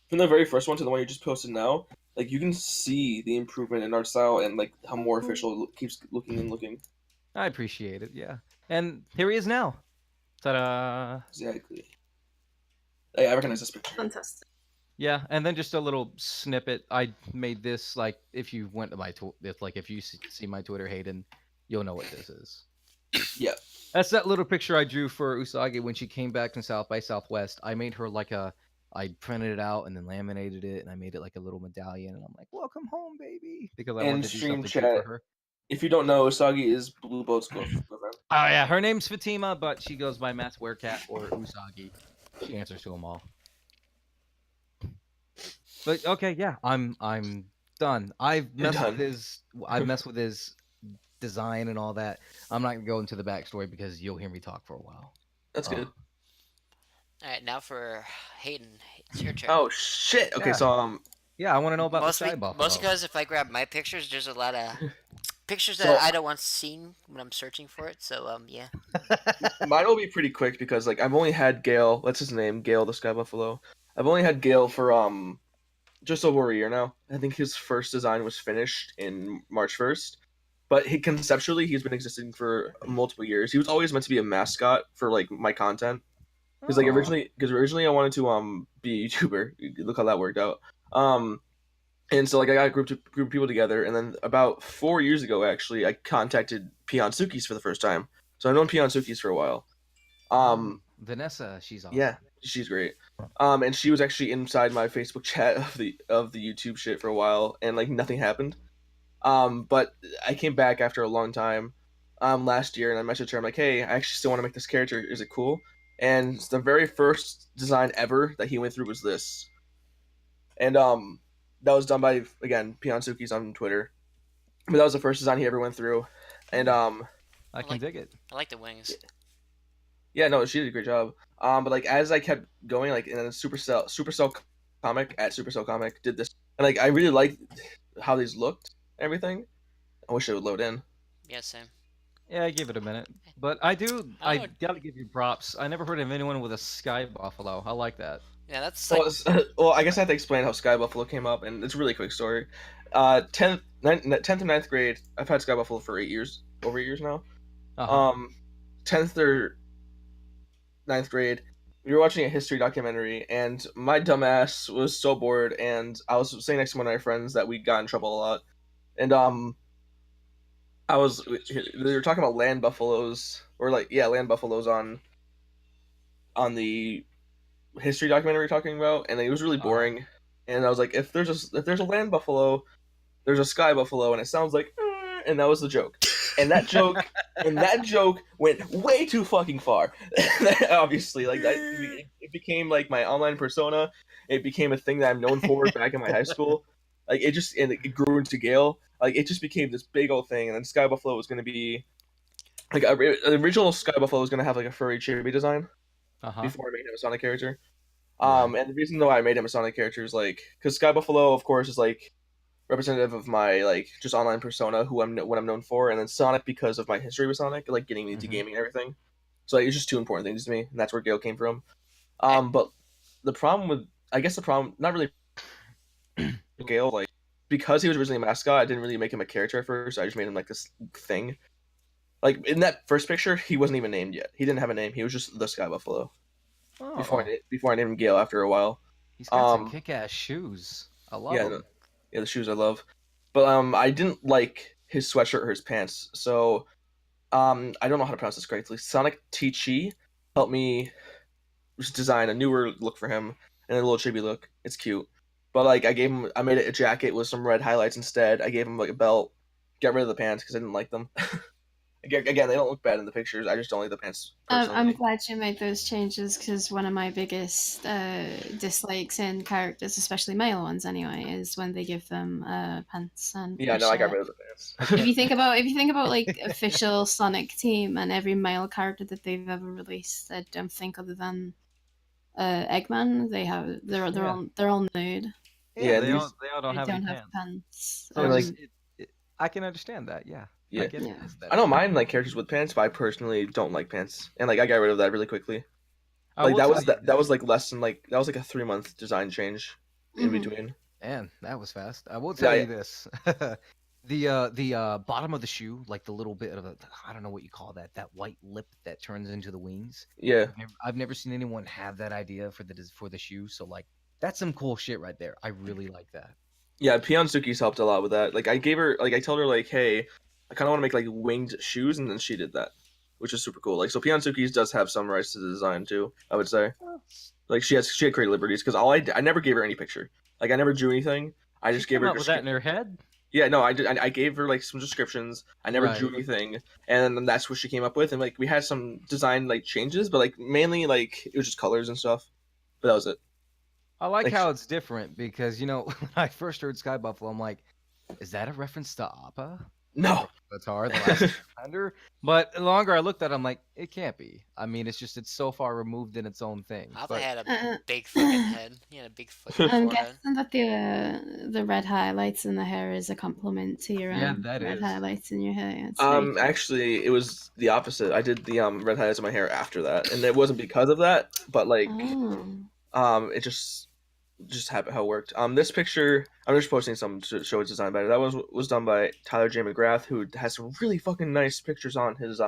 from the very first one to the one you just posted now, like you can see the improvement in art style and like how more official it keeps looking and looking. I appreciate it, yeah. And here he is now. Ta-da! Exactly. Hey, I recognize this picture. Fantastic. Yeah, and then just a little snippet. I made this like if you went to my if you see my Twitter, Hayden, you'll know what this is. Yeah. That's that little picture I drew for Usagi when she came back from South by Southwest. I made her I printed it out and then laminated it, and I made it like a little medallion. And I'm like, "Welcome home, baby," because I And wanted to do stream something cute chat. for her. If you don't know, Usagi is Blue Boat's girlfriend. Oh yeah, her name's Fatima, but she goes by Matt's Werecat or Usagi. She answers to them all. But okay, yeah, I'm done. I've messed with his design and all that. I'm not gonna go into the backstory because you'll hear me talk for a while. That's good. All right, now for Hayden, it's your turn. Oh shit! Okay, Yeah. so Yeah, I want to know about mostly, the sky buffalo. mostly because if I grab my pictures, there's a lot of pictures that So- I don't want seen when I'm searching for it. So yeah. mine will be pretty quick because like I've only had Gale. That's his name, Gale the Sky Buffalo. I've only had Gale for just over a year now. I think his first design was finished in March 1st. But conceptually, he's been existing for multiple years. He was always meant to be a mascot for like my content. Because like Aw. originally I wanted to be a YouTuber. Look how that worked out. And so like I got a group of people together, and then about 4 years ago actually I contacted Pionsukis for the first time. So I've known Pionsukis for a while. Vanessa, she's awesome. Yeah, she's great. And she was actually inside my Facebook chat of the YouTube shit for a while, and like nothing happened. But I came back after a long time, last year, and I messaged her. I'm like, hey, I actually still want to make this character. Is it cool? And the very first design ever that he went through was this. And that was done by again Pionsukis on Twitter. But that was the first design he ever went through. And I can dig it. I like the wings. yeah, no, she did a great job. But like as I kept going, like and then Supercell comic at Supercell comic did this, and like I really liked how these looked and everything. I wish it would load in. Yeah, same. Yeah, I give it a minute. But I I don't gotta give you props. I never heard of anyone with a sky buffalo. I like that. Yeah, that's like Well, I guess I have to explain how Sky Buffalo came up, and it's a really quick story. 10th and 9th grade, I've had Sky Buffalo for 8 years, over 8 years now. Uh-huh. 10th or 9th grade, we were watching a history documentary, and my dumbass was so bored, and I was sitting next to one of my friends that we got in trouble a lot, and they were talking about land buffaloes, or like land buffaloes on the history documentary we were talking about, and it was really boring. And I was like, if there's a land buffalo, there's a sky buffalo, and it sounds like, and that was the joke. And that joke went way too fucking far. Obviously, like that, it became like my online persona. It became a thing that I'm known for back in my high school. Like it grew into Gale. Like it just became this big old thing. And then Sky Buffalo was going to be like the original Sky Buffalo was going to have like a furry chibi design before I made him a Sonic character. And the reason though I made him a Sonic character is like because Sky Buffalo, of course, is like representative of my like just online persona, what I'm known for, and then Sonic because of my history with Sonic, like getting me into gaming and everything. So like, it's just two important things to me, and that's where Gale came from. But the problem, not really Gale, like because he was originally a mascot, I didn't really make him a character at first. I just made him like this thing. Like in that first picture, he wasn't even named yet. He didn't have a name. He was just the Sky Buffalo. Oh. Before I named him Gale after a while. He's got some kick-ass shoes. I love them. The shoes I love. But I didn't like his sweatshirt or his pants. So I don't know how to pronounce this correctly. Sonic T-Chi helped me just design a newer look for him and a little chibi look. It's cute. But like I made it a jacket with some red highlights instead. I gave him like a belt. Got rid of the pants because I didn't like them. Again, they don't look bad in the pictures. I just don't like the pants. I'm glad you made those changes because one of my biggest dislikes in characters, especially male ones anyway, is when they give them pants and. Yeah, no, I got rid of the pants. if you think about like official Sonic team and every male character that they've ever released, I don't think other than Eggman, they're all nude. Yeah, they all don't have pants. So like, I can understand that. Yeah. Yeah, I don't mind like characters with pants, but I personally don't like pants, and like I got rid of that really quickly. Like that was like less than like that was like a 3-month design change in between. Man, that was fast. I will tell you this: the bottom of the shoe, like the little bit of I don't know what you call that white lip that turns into the wings. Yeah, I've never seen anyone have that idea for the shoe. So like that's some cool shit right there. I really like that. Yeah, Peon Suki's helped a lot with that. Like I told her like, hey, I kind of want to make like winged shoes, and then she did that, which is super cool. Like so, Peon Suki's does have some rights to the design too. I would say, like she had creative liberties because I never gave her any picture. Like I never drew anything. I just gave her. Was that in her head? Yeah, no, I did. I gave her like some descriptions. I never drew anything, and then that's what she came up with. And like we had some design like changes, but like mainly like it was just colors and stuff. But that was it. I like how it's different because when I first heard Sky Buffalo, I'm like, is that a reference to Appa? No, that's hard. The last defender. But the longer I looked at it, I'm like, it can't be. I mean, it's so far removed in its own thing. Appa had a big fucking head. He had a big fucking I'm forehead. guessing that the red highlights in the hair is a compliment to your red highlights in your hair. Actually, it was the opposite. I did the red highlights in my hair after that, and it wasn't because of that, but like, it just happened how it worked. This picture, I'm just posting some to show its design better. That was done by Tyler J. McGrath, who has some really fucking nice pictures on his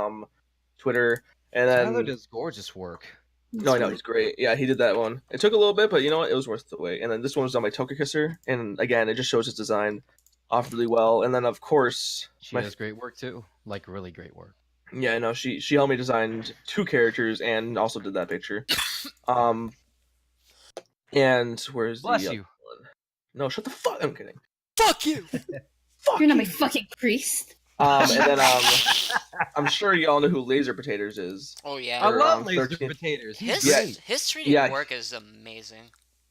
Twitter. And then Tyler does gorgeous work. No, I know he's great. Yeah, he did that one. It took a little bit, but you know what? It was worth the wait. And then this one was done by Tokakisser, and again, it just shows his design off really well. And then of course, she does great work too, like really great work. Yeah, no, she helped me design 2 characters and also did that picture. And where's Bless the you. one? No, shut the fuck. I'm kidding. Fuck you. Fuck You're not my fucking priest. And then I'm sure y'all know who Laser Potatoes is. Oh yeah, I love Laser Potatoes. His 3D work is amazing.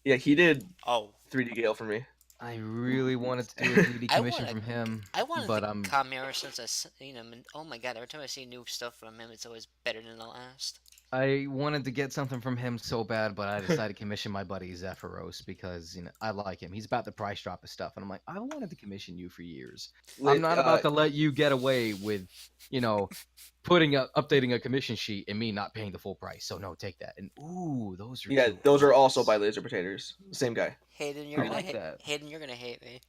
Yeah, he did 3D Gale for me. I really wanted to do a 3D commission from him. I wanted to come here since I seen him, and oh my god, every time I see new stuff from him, it's always better than the last. I wanted to get something from him so bad, but I decided to commission my buddy Zephyros because I like him. He's about to price drop his stuff, and I'm like, I wanted to commission you for years. I'm not about to let you get away with, updating a commission sheet and me not paying the full price. So no, take that. And ooh, those are those are also by Laser Potatoes. Same guy. Hayden, you're gonna like that. Hayden, you're gonna hate me.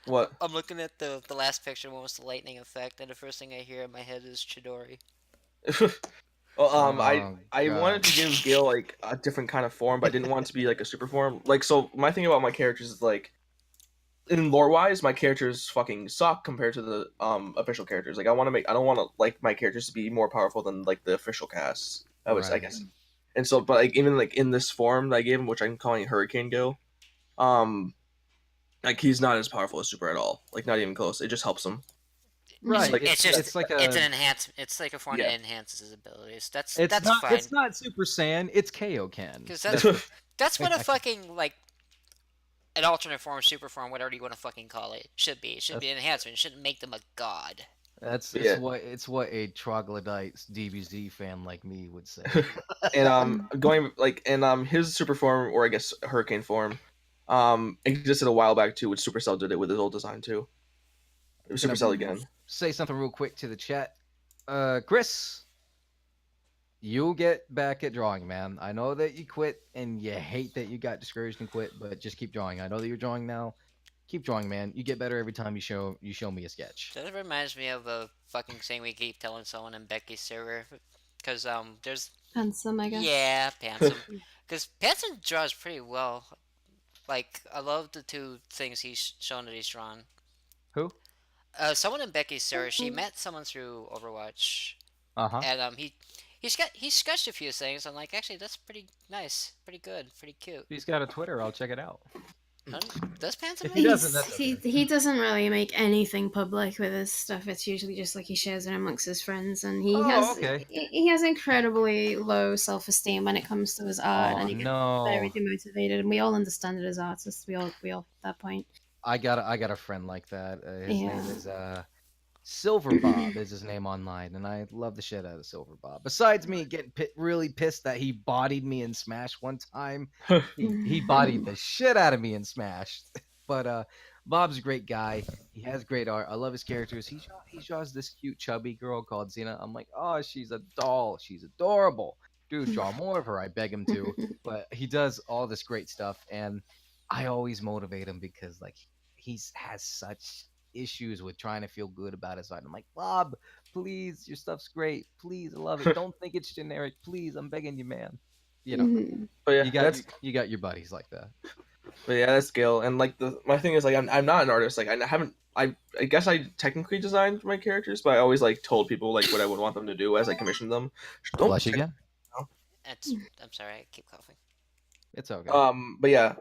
What? I'm looking at the last picture. What was the lightning effect? And the first thing I hear in my head is Chidori. Well, I wanted to give Gale like a different kind of form, but I didn't want it to be like a super form. Like, so my thing about my characters is like, in lore wise, my characters fucking suck compared to the official characters. Like, I don't want to like my characters to be more powerful than like the official casts. I guess. And so, but like even like in this form that I gave him, which I'm calling Hurricane Gale, like he's not as powerful as Super at all. Like, not even close. It just helps him. Right. It's an enhancement. It's like a form that enhances his abilities. That's fine. It's not Super Saiyan. It's Kaioken. Because that's what a fucking like an alternate form, super form, whatever you want to fucking call it, should be. It should be an enhancement. It shouldn't make them a god. It's what a troglodyte DBZ fan like me would say. And his super form, or I guess Hurricane form, existed a while back too. Which Supercell did it with his old design too. It was Supercell again. Say something real quick to the chat. Chris, you'll get back at drawing, man. I know that you quit and you hate that you got discouraged and quit, but just keep drawing. I know that you're drawing now. Keep drawing, man. You get better every time you show me a sketch. That reminds me of a fucking thing we keep telling someone in Becky's server, because there's Handsome, I guess. Yeah, Pansum. Because Pansum draws pretty well. Like, I love the two things he's shown that he's drawn. Who? Someone in Becky's server. She met someone through Overwatch. And he sketched a few things. I'm like, actually, that's pretty nice, pretty good, pretty cute. He's got a Twitter. I'll check it out. Does Pansum? He doesn't really make anything public with his stuff. It's usually just like he shares it amongst his friends, and he has incredibly low self-esteem when it comes to his art, and he gets very demotivated. And we all understand it as artists. We all at that point. I got a friend like that. His name is Silver Bob is his name online, and I love the shit out of Silver Bob. Besides me getting really pissed that he bodied me in Smash one time, he bodied the shit out of me in Smash. But Bob's a great guy. He has great art. I love his characters. He draws this cute chubby girl called Xena. I'm like, oh, she's a doll. She's adorable. Dude, draw more of her. I beg him to. But he does all this great stuff, and I always motivate him because like he has such issues with trying to feel good about his art. I'm like, Bob, please, your stuff's great. Please, I love it. Don't think it's generic. Please, I'm begging you, man. You know, but yeah, you got your buddies like that. But yeah, that's Gale. And like my thing is like I'm not an artist. Like I guess I technically designed my characters, but I always like told people like what I would want them to do as I commissioned them. Bless you again. I'm sorry, I keep coughing. It's okay. But yeah.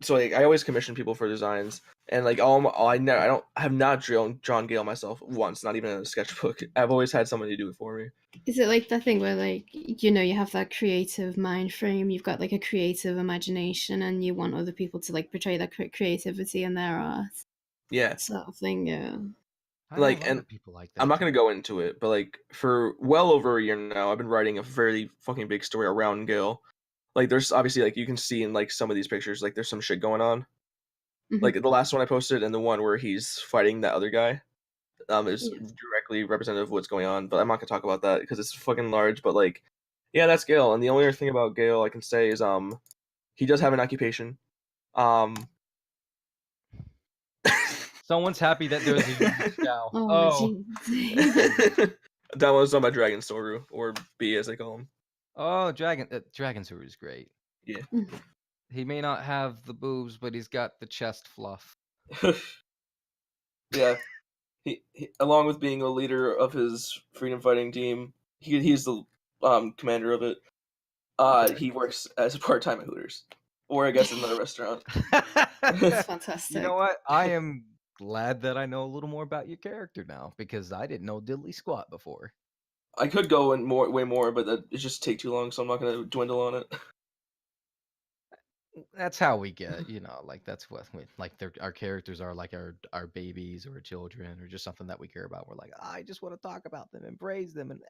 So like I always commission people for designs, and like I have not drawn Gale myself once, not even in a sketchbook. I've always had somebody do it for me. Is it like that thing where like you have that creative mind frame, you've got like a creative imagination, and you want other people to like portray that creativity in their art? Yeah, sort of thing. Yeah. Like, and people like that. I'm not gonna go into it, but like for well over a year now, I've been writing a very fucking big story around Gale. Like, there's obviously, like, you can see in, like, some of these pictures, like, there's some shit going on. Mm-hmm. Like, the last one I posted and the one where he's fighting that other guy is directly representative of what's going on. But I'm not going to talk about that because it's fucking large. But, like, yeah, that's Gale. And the only other thing about Gale I can say is he does have an occupation. Someone's happy that there's a cow. That was on my Dragon Soru, or B as they call him. Oh, Dragon Soru is great. Yeah. He may not have the boobs, but he's got the chest fluff. Yeah. He along with being a leader of his freedom fighting team, he's the commander of it. He works as a part-time at Hooters, or I guess another restaurant. That's fantastic. You know what? I am glad that I know a little more about your character now, because I didn't know diddly squat before. I could go in way more, but it just take too long, so I'm not going to dwindle on it. That's how we get, like that's what our characters are like our babies or our children or just something that we care about. We're like, I just want to talk about them and praise them and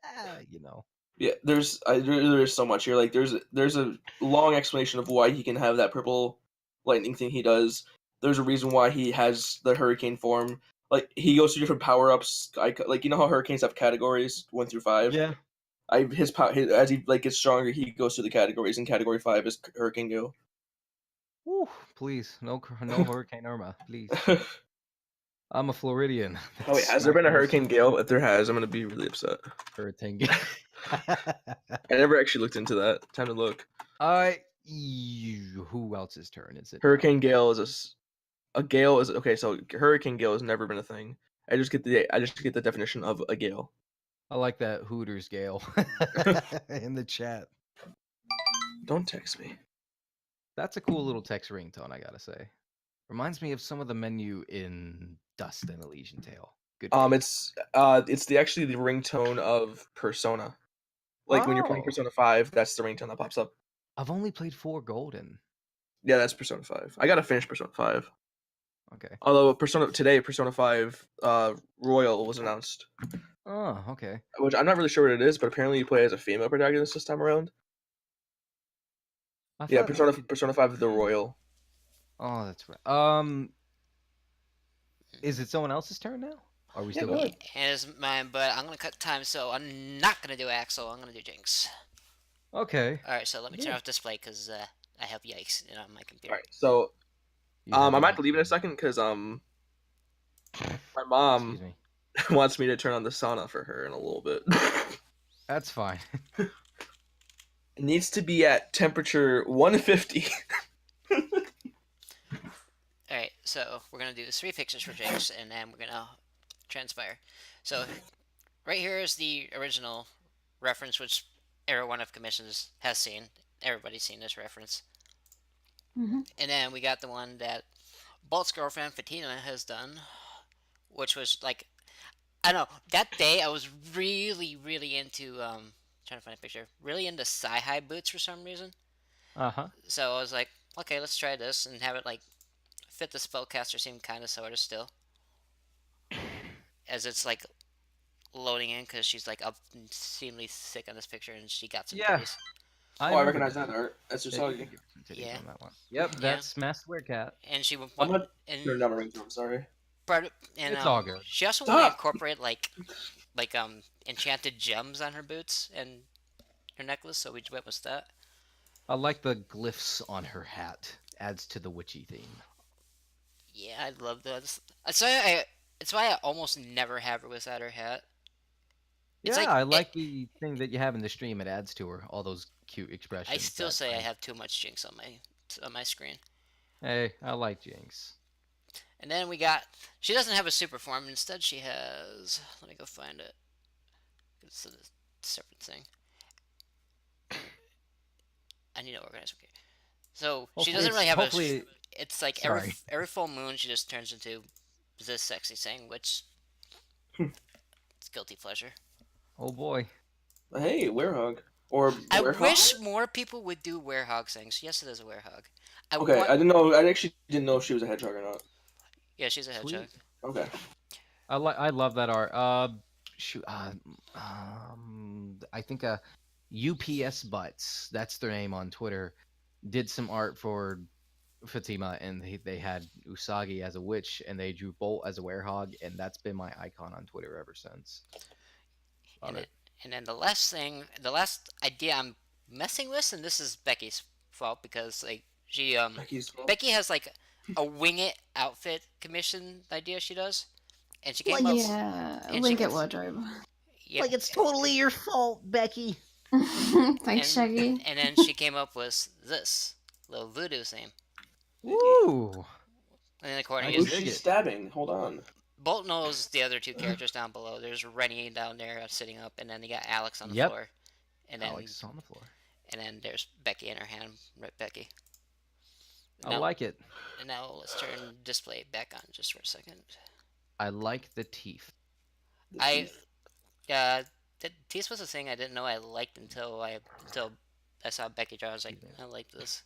Yeah, there is so much here. Like there's a long explanation of why he can have that purple lightning thing he does. There's a reason why he has the hurricane form. Like he goes through different power ups. Like you know how hurricanes have categories 1 through 5. Yeah. As he like gets stronger, he goes through the categories. And category 5 is Hurricane Gale. Woo, please, no Hurricane Irma, please. I'm a Floridian. Oh wait, has there been a Hurricane Gale? If there has, I'm gonna be really upset. Hurricane Gale? I never actually looked into that. Time to look. Who else's turn is it? Hurricane Gale is a gale is okay. So Hurricane Gale has never been a thing. I just get the definition of a gale. I like that Hooters Gale in the chat. Don't text me. That's a cool little text ringtone, I gotta say. Reminds me of some of the menu in Dust and Elysian Tale. Good. It's actually the ringtone of Persona. Like when you're playing Persona 5, that's the ringtone that pops up. I've only played 4 Golden. Yeah, that's Persona 5. I gotta finish Persona 5. Okay. Although Persona 5 Royal was announced. Oh, okay. Which I'm not really sure what it is, but apparently you play as a female protagonist this time around. Yeah, Persona 5 The Royal. Oh, that's right. Is it someone else's turn now? Are we still going? It is mine, but I'm gonna cut time, so I'm not gonna do Axel. I'm gonna do Jinx. Okay. All right, so let me turn off display because I have yikes on my computer. All right, so I might have to leave in a second because my mom wants me to turn on the sauna for her in a little bit. That's fine. It needs to be at temperature 150. Alright, so we're going to do 3 pictures for Jinx, and then we're going to transpire. So, right here is the original reference, which everyone of commissions has seen. Everybody's seen this reference. Mm-hmm. And then we got the one that Bolt's girlfriend, Fatina, has done, which was like, I don't know, that day I was really, really into, trying to find a picture, really into Sci-Hi boots for some reason. Uh-huh. So I was like, okay, let's try this and have it, like, fit the spellcaster seem kind of sort of still. As it's, like, loading in because she's, like, obscenely sick on this picture and she got some goodies. I recognize that art. That's just how you... Yeah. Yep, that's Masked Werecat. And she... I'm not... You're not a ringtone, sorry. It's all good. She also wanted to incorporate, like, enchanted gems on her boots and her necklace, so we went with that. I like the glyphs on her hat. Adds to the witchy theme. Yeah, I love those. It's why I almost never have her without her hat. It's I like the thing that you have in the stream. It adds to her all those cute expressions. I still say I have too much Jinx on my screen. Hey, I like Jinx. And then we got... She doesn't have a super form. Instead, she has... Let me go find it. It's a separate thing. I need to organize. Okay. So, she doesn't really have a... It's like every full moon, she just turns into this sexy thing, which... It's guilty pleasure. Oh, boy. Hey, werehog. Or I wish more people would do werehog things. Yes, it is a werehog. I actually didn't know if she was a hedgehog or not. Yeah, she's a hedgehog. Okay. I love that art. I think UPS Butts, that's their name on Twitter, did some art for Fatima, and they had Usagi as a witch, and they drew Bolt as a werehog, and that's been my icon on Twitter ever since. And then the last idea I'm messing with, and this is Becky's fault because like Becky has like a wing it outfit commission idea she does, and she came up. Wing it wardrobe. Yep. Like it's totally your fault, Becky. Thanks, Shaggy. And then she came up with this little voodoo theme. Ooh. And then according to she's stabbing. Hold on. Bolt knows the other 2 characters down below. There's Rennie down there sitting up, and then you got Alex on the floor. And then Alex is on the floor. And then there's Becky in her hand. Right, Becky. I like it. And now let's turn display back on just for a second. I like the teeth. The teeth was a thing I didn't know I liked until I saw Becky draw. I was like, I like this.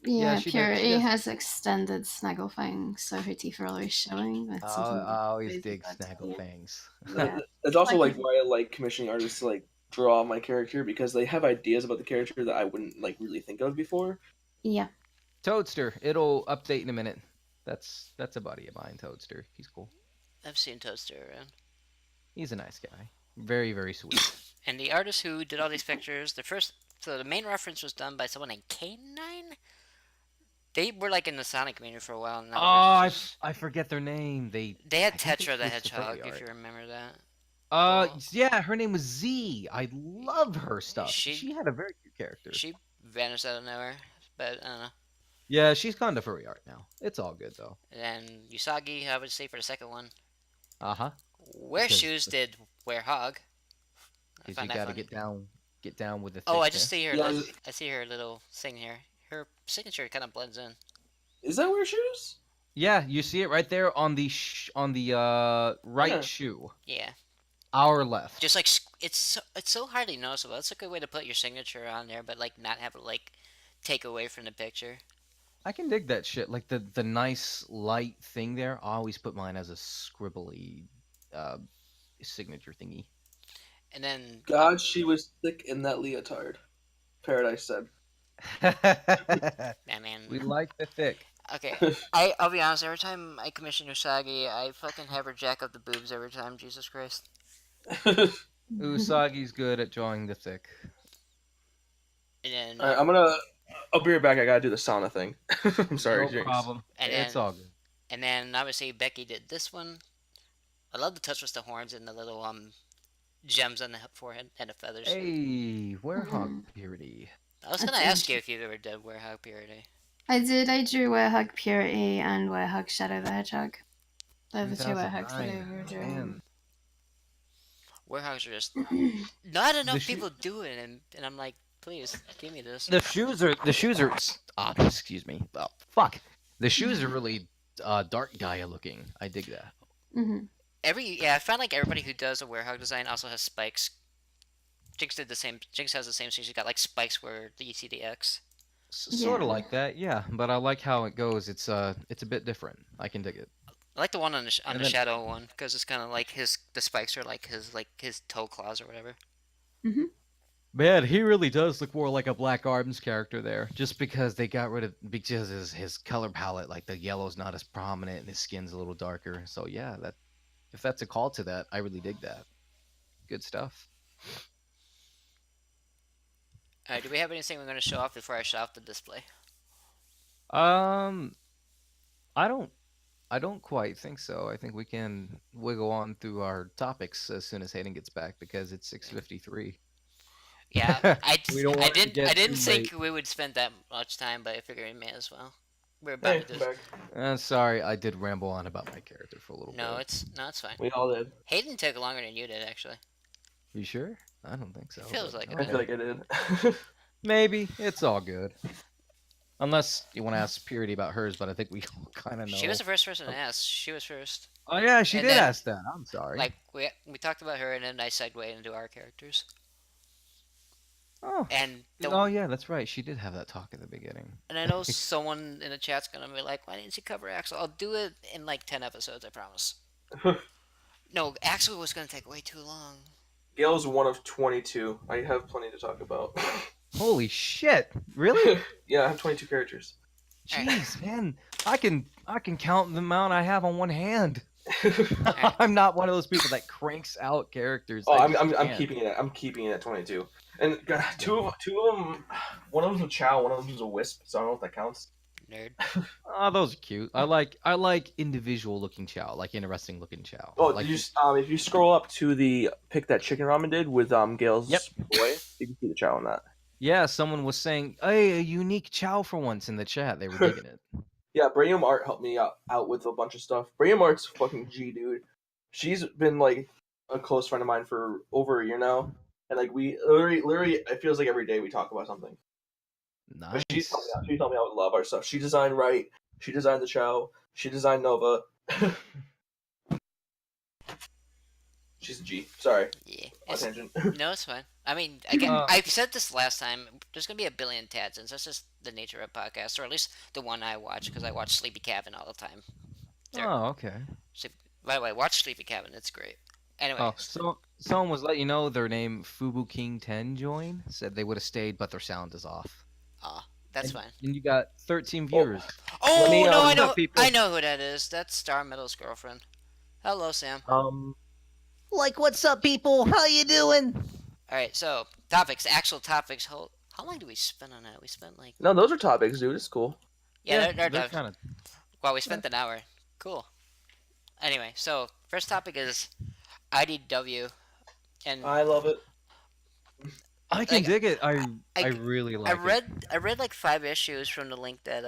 Yeah, Purity has extended snaggle fangs, so her teeth are always showing. I always dig snaggle fangs. That's also like why I like commissioning artists to like draw my character because they have ideas about the character that I wouldn't like really think of before. Yeah. Toadster, it'll update in a minute. That's a buddy of mine, Toadster. He's cool. I've seen Toaster around. He's a nice guy. Very, very sweet. And the artist who did all these pictures, so the main reference was done by someone named K9. They were like in the Sonic community for a while. And I forget their name. They I had think Tetra the switched to Hedgehog, furry if you art. remember that. Yeah, her name was Z. I love her stuff. She had a very cute character. She vanished out of nowhere, but I don't know. Yeah, she's gone to furry art now. It's all good though. And then Usagi, I would say for the second one. Uh-huh. Wear Because Shoes did Wear Hog. Because you gotta get down with the Oh, I thickness. just see her. Yeah, I see her little thing here. Her signature kind of blends in. Is that Wear Shoes? Yeah, you see it right there on the right Yeah. shoe. Yeah, Our left. just like it's so hardly noticeable. That's a good way to put your signature on there, but like not have it like take away from the picture. I can dig that shit. Like the nice light thing there. I always put mine as a scribbly signature thingy. And then God, she was thick in that leotard. Paradise said. man. We like the thick. Okay, I'll be honest. Every time I commission Usagi, I fucking have her jack up the boobs every time. Jesus Christ. Usagi's good at drawing the thick. And then Alright, I'll be right back. I gotta do the sauna thing. I'm sorry, No Jinx. problem. And It's then- all good. And then obviously Becky did this one. I love the touch with the horns and the little gems on the forehead and the feathers. Hey, Werehog Purity. I was gonna That's ask you if you ever did Werehog Purity. I did. I drew Werehog Purity and Werehog Shadow the Hedgehog. They're the two Werehogs that I 2009. ever drew. Man. Werehogs are just not enough shoe- people do it, and I'm like, please give me this. The shoes are excuse me. Oh, fuck. The shoes are really dark Gaia looking. I dig that. Hmm. I found like everybody who does a Werehog design also has spikes. Jinx did the same. Jinx has the same thing. She got like spikes where you see the X. Sort of Yeah. like that, yeah. But I like how it goes. It's a bit different. I can dig it. I like the one on the And the then- shadow one because it's kind of like the spikes are like his toe claws or whatever. Man, he really does look more like a Black Arms character there. Just because they got rid of because his color palette, like the yellow's not as prominent and his skin's a little darker. So yeah, if that's a call to that, I really dig that. Good stuff. All right, do we have anything we're going to show off before I show off the display? I don't quite think so. I think we can wiggle on through our topics as soon as Hayden gets back because it's 6:53. Yeah, We don't want it to get I didn't too think late. we would spend that much time, but I figured we may as well. We're about Hey, to I'm do. back. Sorry, I did ramble on about my character for a little No, bit. it's fine. We all did. Hayden took longer than you did actually. You sure? I don't think so. Feels but like it. I feel like I did. Maybe. It's all good. Unless you want to ask Purity about hers, but I think we all kind of know. She was the first person to ask. She was first. Oh yeah, she And did then- ask that. I'm sorry. Like we talked about her, and then I segued into our characters. oh. And Oh yeah, that's right. She did have that talk at the beginning. and I know someone in the chat's gonna be like, "Why didn't you cover Axel?" I'll do it in like 10 episodes, I promise. No, Axel was gonna take way too long. Gail's one of 22. I have plenty to talk about. Holy shit! Really? Yeah, I have 22 characters. Jeez, man, I can count the amount I have on one hand. Alright. I'm not one of those people that cranks out characters. Oh, I I'm just I'm can't. keeping it. I'm keeping it at 22. And God, two of them, one of them's a Chow, one of them's a Wisp. So I don't know if that counts. Nerd. Oh, those are cute. I like individual looking chow, like interesting looking chow. Oh, like, did you, if you scroll up to the pic that Chicken Ramen did with Gail's Yep. boy, you can see the Chow in that. yeah, someone was saying, "Hey, a unique chow for once" in the chat. They were digging it. Yeah, Brayum Art helped me out with a bunch of stuff. Brayum Art's fucking G, dude. She's been like a close friend of mine for over a year now, and like we literally, it feels like every day we talk about something. But Nice. she told me I would love our stuff. She designed Right. She designed the Chow. She designed Nova. She's a G. Sorry, Yeah. on tangent. No, it's fine. I mean, again, Uh, I've said this last time. There's gonna be a billion Tadsons. That's just the nature of podcasts, or at least the one I watch, because I watch Sleepy Cabin all the time. There. Oh, okay. By the way, watch Sleepy Cabin. It's great. Anyway, Oh, so someone was letting you know their name Fubu King 10 joined. Said they would have stayed, but their sound is off. that's And, fine. and you got 13 Oh, viewers. let me Oh no, What's up, people? I know who that is. That's Star Metal's girlfriend. Hello, Sam. Like, what's up, people? How you doing? All right, so topics, actual topics. How long do we spend on that? We spent like no, those are topics, dude. It's cool. yeah, They're they're kind of. well, we spent an hour. Cool. Anyway, so first topic is IDW, and I love it. I can like, dig it. I I really like it. I read like 5 issues from the link that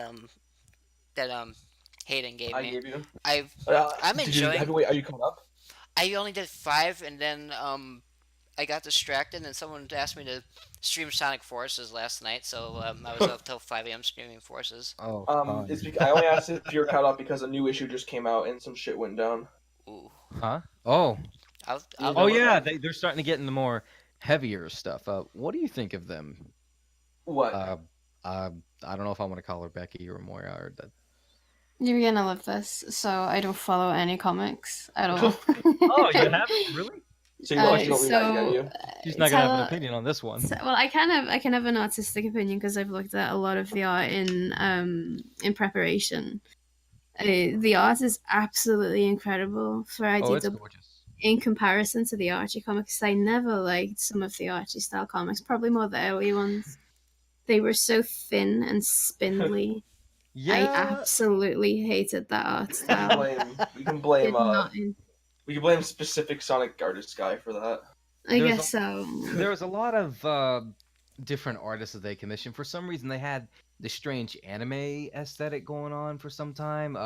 Hayden gave I me. gave you. I'm enjoying. Are you caught up? I only did 5, and then I got distracted, and someone asked me to stream Sonic Forces last night, so I was up till 5 a.m. streaming Forces. Oh, It's because I only asked if you're caught up because a new issue just came out and some shit went down. Ooh. huh? Oh, I'll oh yeah. They're starting to get into more heavier stuff. What do you think of them? What? I don't know if I want to call her Becky or Moira or that. You're gonna love this. So I don't follow any comics at all. Oh, you haven't really? So you don't really like it, you? She's not gonna have an tell- opinion on this one. well, I can have an artistic opinion because I've looked at a lot of the art in preparation. The art is absolutely incredible for Oh, it's IDW gorgeous. in comparison to the Archie comics. I never liked some of the Archie style comics, probably more the early ones. They were so thin and spindly. I Yeah. absolutely hated that art style. We can blame Did not we can blame specific Sonic artist guy for that. I There's guess so. There was a lot of different artists that they commissioned. For some reason, they had the strange anime aesthetic going on for some time.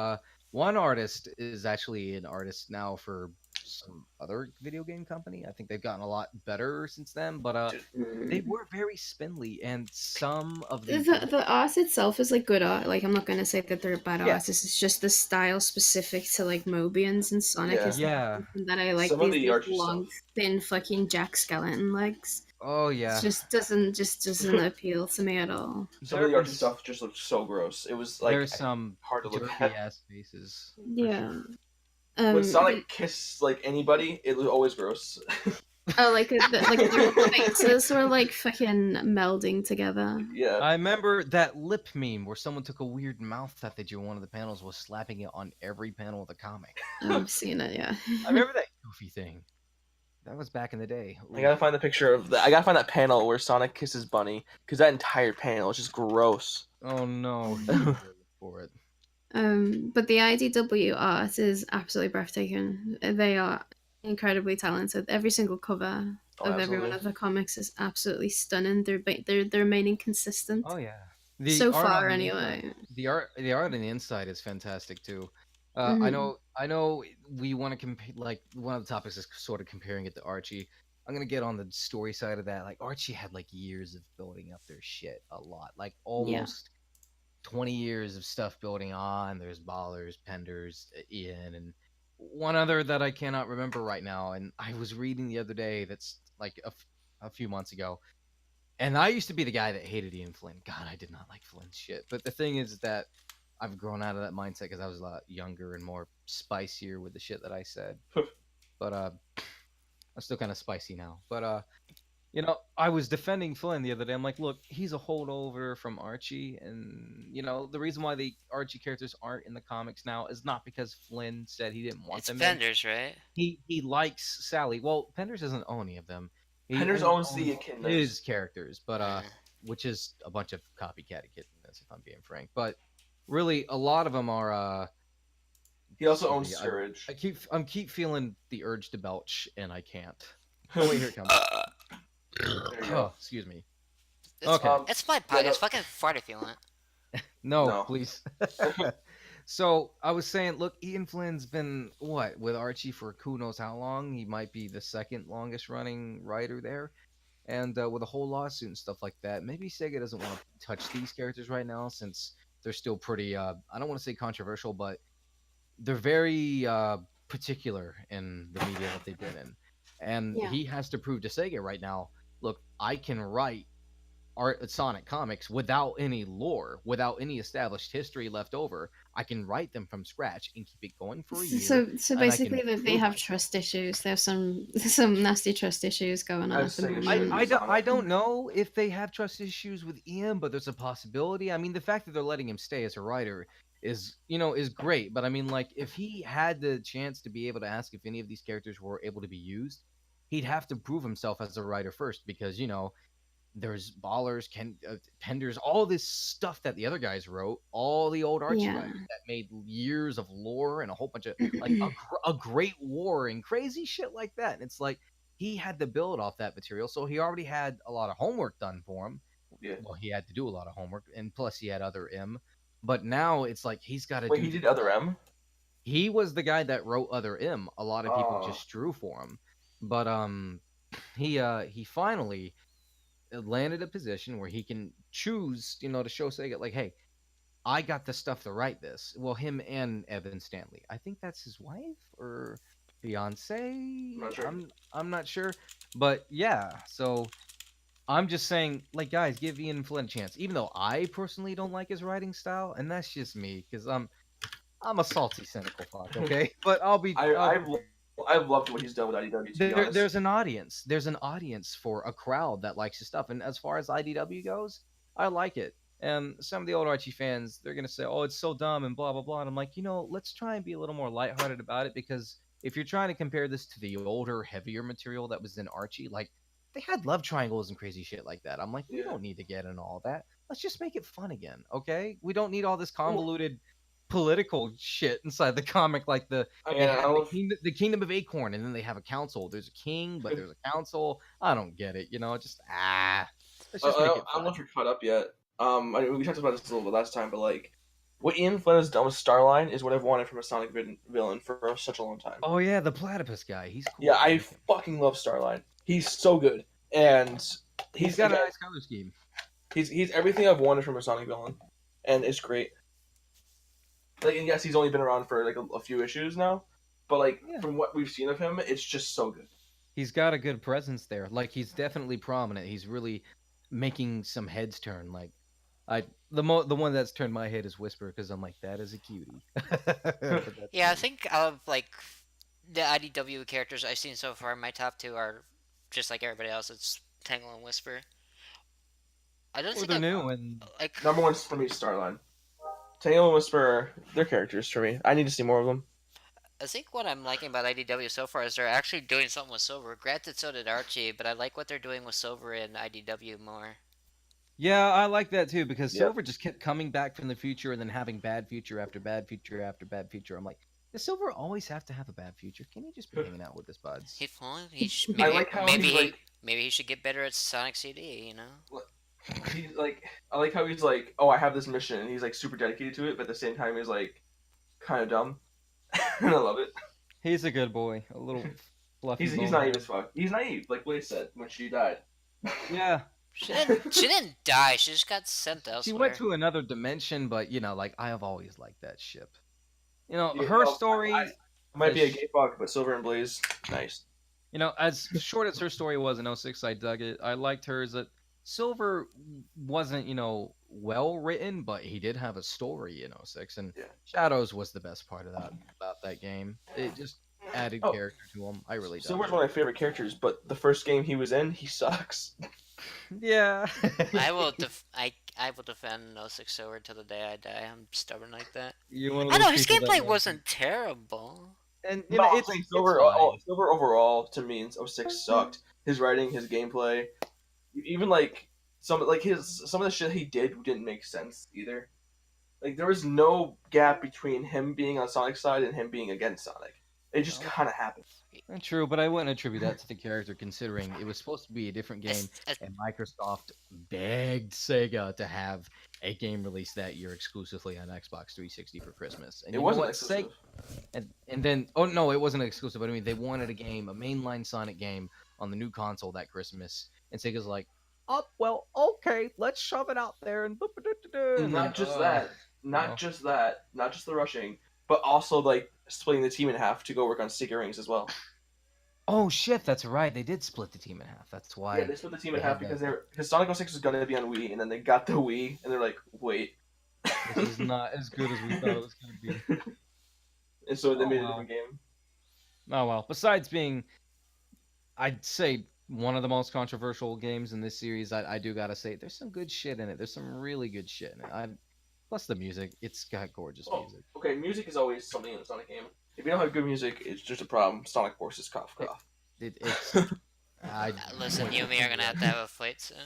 One artist is actually an artist now for some other video game company. I think they've gotten a lot better since then, but they were very spindly, and some of The art itself is like good art. Like I'm not gonna say that they're bad Yeah. artists. It's just the style specific to like Mobians and Sonic Yeah. is Yeah. something that I like. Some of These the Archie long, stuff. thin, fucking Jack Skeleton legs. Oh yeah. It just doesn't appeal to me at all. Some of the Archie stuff just looked so gross. It was like There's some hard to look dirty at. ass faces. for Yeah. sure. When Sonic kissed like anybody, it was always gross. Oh, like their faces were like fucking melding together. Yeah. I remember that lip meme where someone took a weird mouth that they drew on one of the panels, was slapping it on every panel of the comic. I've seen it, yeah. I remember that goofy thing. That was back in the day. I gotta find the picture of I gotta find that panel where Sonic kisses Bunny because that entire panel is just gross. Oh no, for it. But the IDW art is absolutely breathtaking. They are incredibly talented. Every single cover of every one of the comics is absolutely stunning. They're remaining consistent. Oh yeah. So art far, on the anyway. inside- the art on the inside is fantastic too. Mhm. I know. We want to compare. Like one of the topics is sort of comparing it to Archie. I'm gonna get on the story side of that. Like Archie had like years of building up their shit, a lot, like almost 20 years of stuff building on. There's Ballers, Penders, Ian, and one other that I cannot remember right now. And I was reading the other day that's like a few months ago. And I used to be the guy that hated Ian Flynn. God, I did not like Flynn's shit. But the thing is that I've grown out of that mindset because I was a lot younger and more spicier with the shit that I said. But I'm still kind of spicy now. But you know, I was defending Flynn the other day. I'm like, look, he's a holdover from Archie, and you know, the reason why the Archie characters aren't in the comics now is not because Flynn said he didn't want It's them. Penders, right? He likes Sally. Well, Penders doesn't own any of them. Penders owns the Echidnas. his characters, but which is a bunch of copycat Echidnas, if I'm being frank. But really, a lot of them are. He also owns sorry, Scourge. I keep feeling the urge to belch, and I can't. Oh wait, here it comes. There you Oh, go. excuse me. It's, Okay. It's my podcast. Fucking fart if you want. No, No. please. So I was saying, look, Ian Flynn's been what with Archie for who knows how long. He might be the second longest running writer there, and with a whole lawsuit and stuff like that, maybe Sega doesn't want to touch these characters right now since they're still pretty. I don't want to say controversial, but they're very particular in the media that they've been in, and Yeah. he has to prove to Sega right now. Look, I can write Sonic comics without any lore, without any established history left over. I can write them from scratch and keep it going for a year. So basically, they have trust issues. There's some nasty trust issues going on at the moment. I don't know if they have trust issues with Ian, but there's a possibility. I mean, the fact that they're letting him stay as a writer is great. But I mean, like, if he had the chance to be able to ask if any of these characters were able to be used, he'd have to prove himself as a writer first, because there's Ballers, Penders, all this stuff that the other guys wrote, all the old Archie writers that made years of lore and a whole bunch of like a great war and crazy shit like that. And it's like he had to build off that material, so he already had a lot of homework done for him. Yeah. Well, he had to do a lot of homework, and plus he had Other M. But now it's like he's got to. Wait, he did Other M? He was the guy that wrote Other M. A lot of people just drew for him, but he finally landed a position where he can choose, to show Sega, like, hey, I got the stuff to write this. Well, him and Evan Stanley. I think that's his wife or fiance. I'm not sure. I'm not sure, but yeah. So I'm just saying, like, guys, give Ian Flynn a chance. Even though I personally don't like his writing style, and that's just me, because I'm a salty, cynical fuck. Okay, but I've loved what he's done with IDW. There's an audience. There's an audience for a crowd that likes his stuff. And as far as IDW goes, I like it. And some of the old Archie fans, they're gonna say, "Oh, it's so dumb," and blah blah blah. And I'm like, let's try and be a little more lighthearted about it, because if you're trying to compare this to the older, heavier material that was in Archie, like they had love triangles and crazy shit like that. I'm like, we don't need to get into all that. Let's just make it fun again, okay? We don't need all this convoluted political shit inside the comic, like the Kingdom of Acorn, and then they have a council. There's a king, but there's a council. I don't get it. Let's just make it fun. I don't know if you're caught up yet. We talked about this a little bit last time, but like what Ian Flynn has done with Starline is what I've wanted from a Sonic villain for such a long time. Oh yeah, the platypus guy. He's cool. Yeah, I fucking love Starline. He's so good, and he's got a nice color scheme. He's everything I've wanted from a Sonic villain, and it's great. Like, and yes, he's only been around for like a few issues now, but like from what we've seen of him, it's just so good. He's got a good presence there. Like, he's definitely prominent. He's really making some heads turn. Like, the one that's turned my head is Whisper, because I'm like, that is a cutie. Yeah, I think of like the IDW characters I've seen so far, my top two are just like everybody else. It's Tangle and Whisper. I don't think they're new, and like number one for me is Starline. Tangle and Whisper, they're characters for me. I need to see more of them. I think what I'm liking about IDW so far is they're actually doing something with Silver. Granted, so did Archie, but I like what they're doing with Silver in IDW more. Yeah, I like that too, because Silver just kept coming back from the future and then having bad future after bad future after bad future. I'm like, does Silver always have to have a bad future? Can he just be hanging out with his buds? Maybe he should get better at Sonic CD, He's like, I like how he's like, oh, I have this mission, and he's like super dedicated to it, but at the same time he's like kind of dumb, and I love it. He's a good boy, a little fluffy. He's naive as fuck. He's naive, like Blaze said when she died. Yeah, she didn't die. She just got sent elsewhere. She went to another dimension, but like I have always liked that ship. Her story might be a gay fuck, but Silver and Blaze, nice. As short as her story was in 06, I dug it. I liked hers. That Silver wasn't, well written, but he did have a story in 06, and Shadows was the best part of that about that game. It just added character to him. I really dug Silver's one of my favorite characters, but the first game he was in, he sucks. Yeah. I will defend 06 Silver till the day I die. I'm stubborn like that. I know his gameplay wasn't terrible. And it's Silver overall to me in 06 sucked. His writing, his gameplay, even like some of the shit he didn't make sense either. Like there was no gap between him being on Sonic's side and him being against Sonic. It just kind of happened. True, but I wouldn't attribute that to the character, considering it was supposed to be a different game, and Microsoft begged Sega to have a game released that year exclusively on Xbox 360 for Christmas. And it wasn't exclusive. And then, oh no, it wasn't exclusive. But I mean, they wanted a mainline Sonic game on the new console that Christmas, and Sega's like, "Oh, well, okay, let's shove it out there." And not just the rushing, but also like splitting the team in half to go work on Secret Rings as well. Oh shit, that's right. They did split the team in half. That's why. Yeah, they split the team in they half had because Sonic 06 was gonna be on Wii, and then they got the Wii, and they're like, wait. This is not as good as we thought it was going to be. And so they Oh, made a wow. different game. Oh well. Besides being, I'd say one of the most controversial games in this series, I do gotta say there's some good shit in it. There's some really good shit in it. Plus the music, it's got gorgeous music. Okay, music is always something in a Sonic game. If you don't have good music, it's just a problem. Sonic Forces cough cough. It's. Listen, you and me are gonna have to have a fight soon.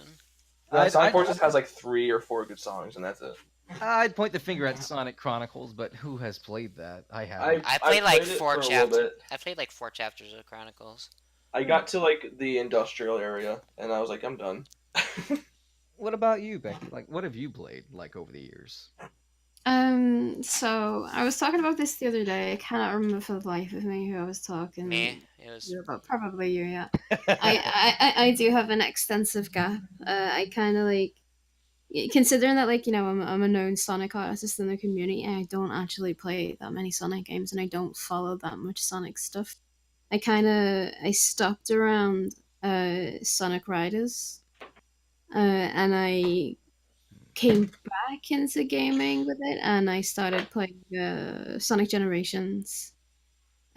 Sonic Forces has like 3 or 4 good songs, and that's it. I'd point the finger at Sonic Chronicles, but who has played that? I haven't. I played like it 4 for a little chapters. bit. I played like 4 chapters of Chronicles. I got to like the industrial area, and I was like, I'm done. What about you, Becky? Like, what have you played like over the years? So I was talking about this the other day. I cannot remember for the life of me who I was talking. Me, it was. Probably you, yeah. I do have an extensive gap. I kind of like, considering that, like, you know, I'm a known Sonic artist in the community, and I don't actually play that many Sonic games, and I don't follow that much Sonic stuff. I stopped around Sonic Riders, and I came back into gaming with it, and I started playing Sonic Generations.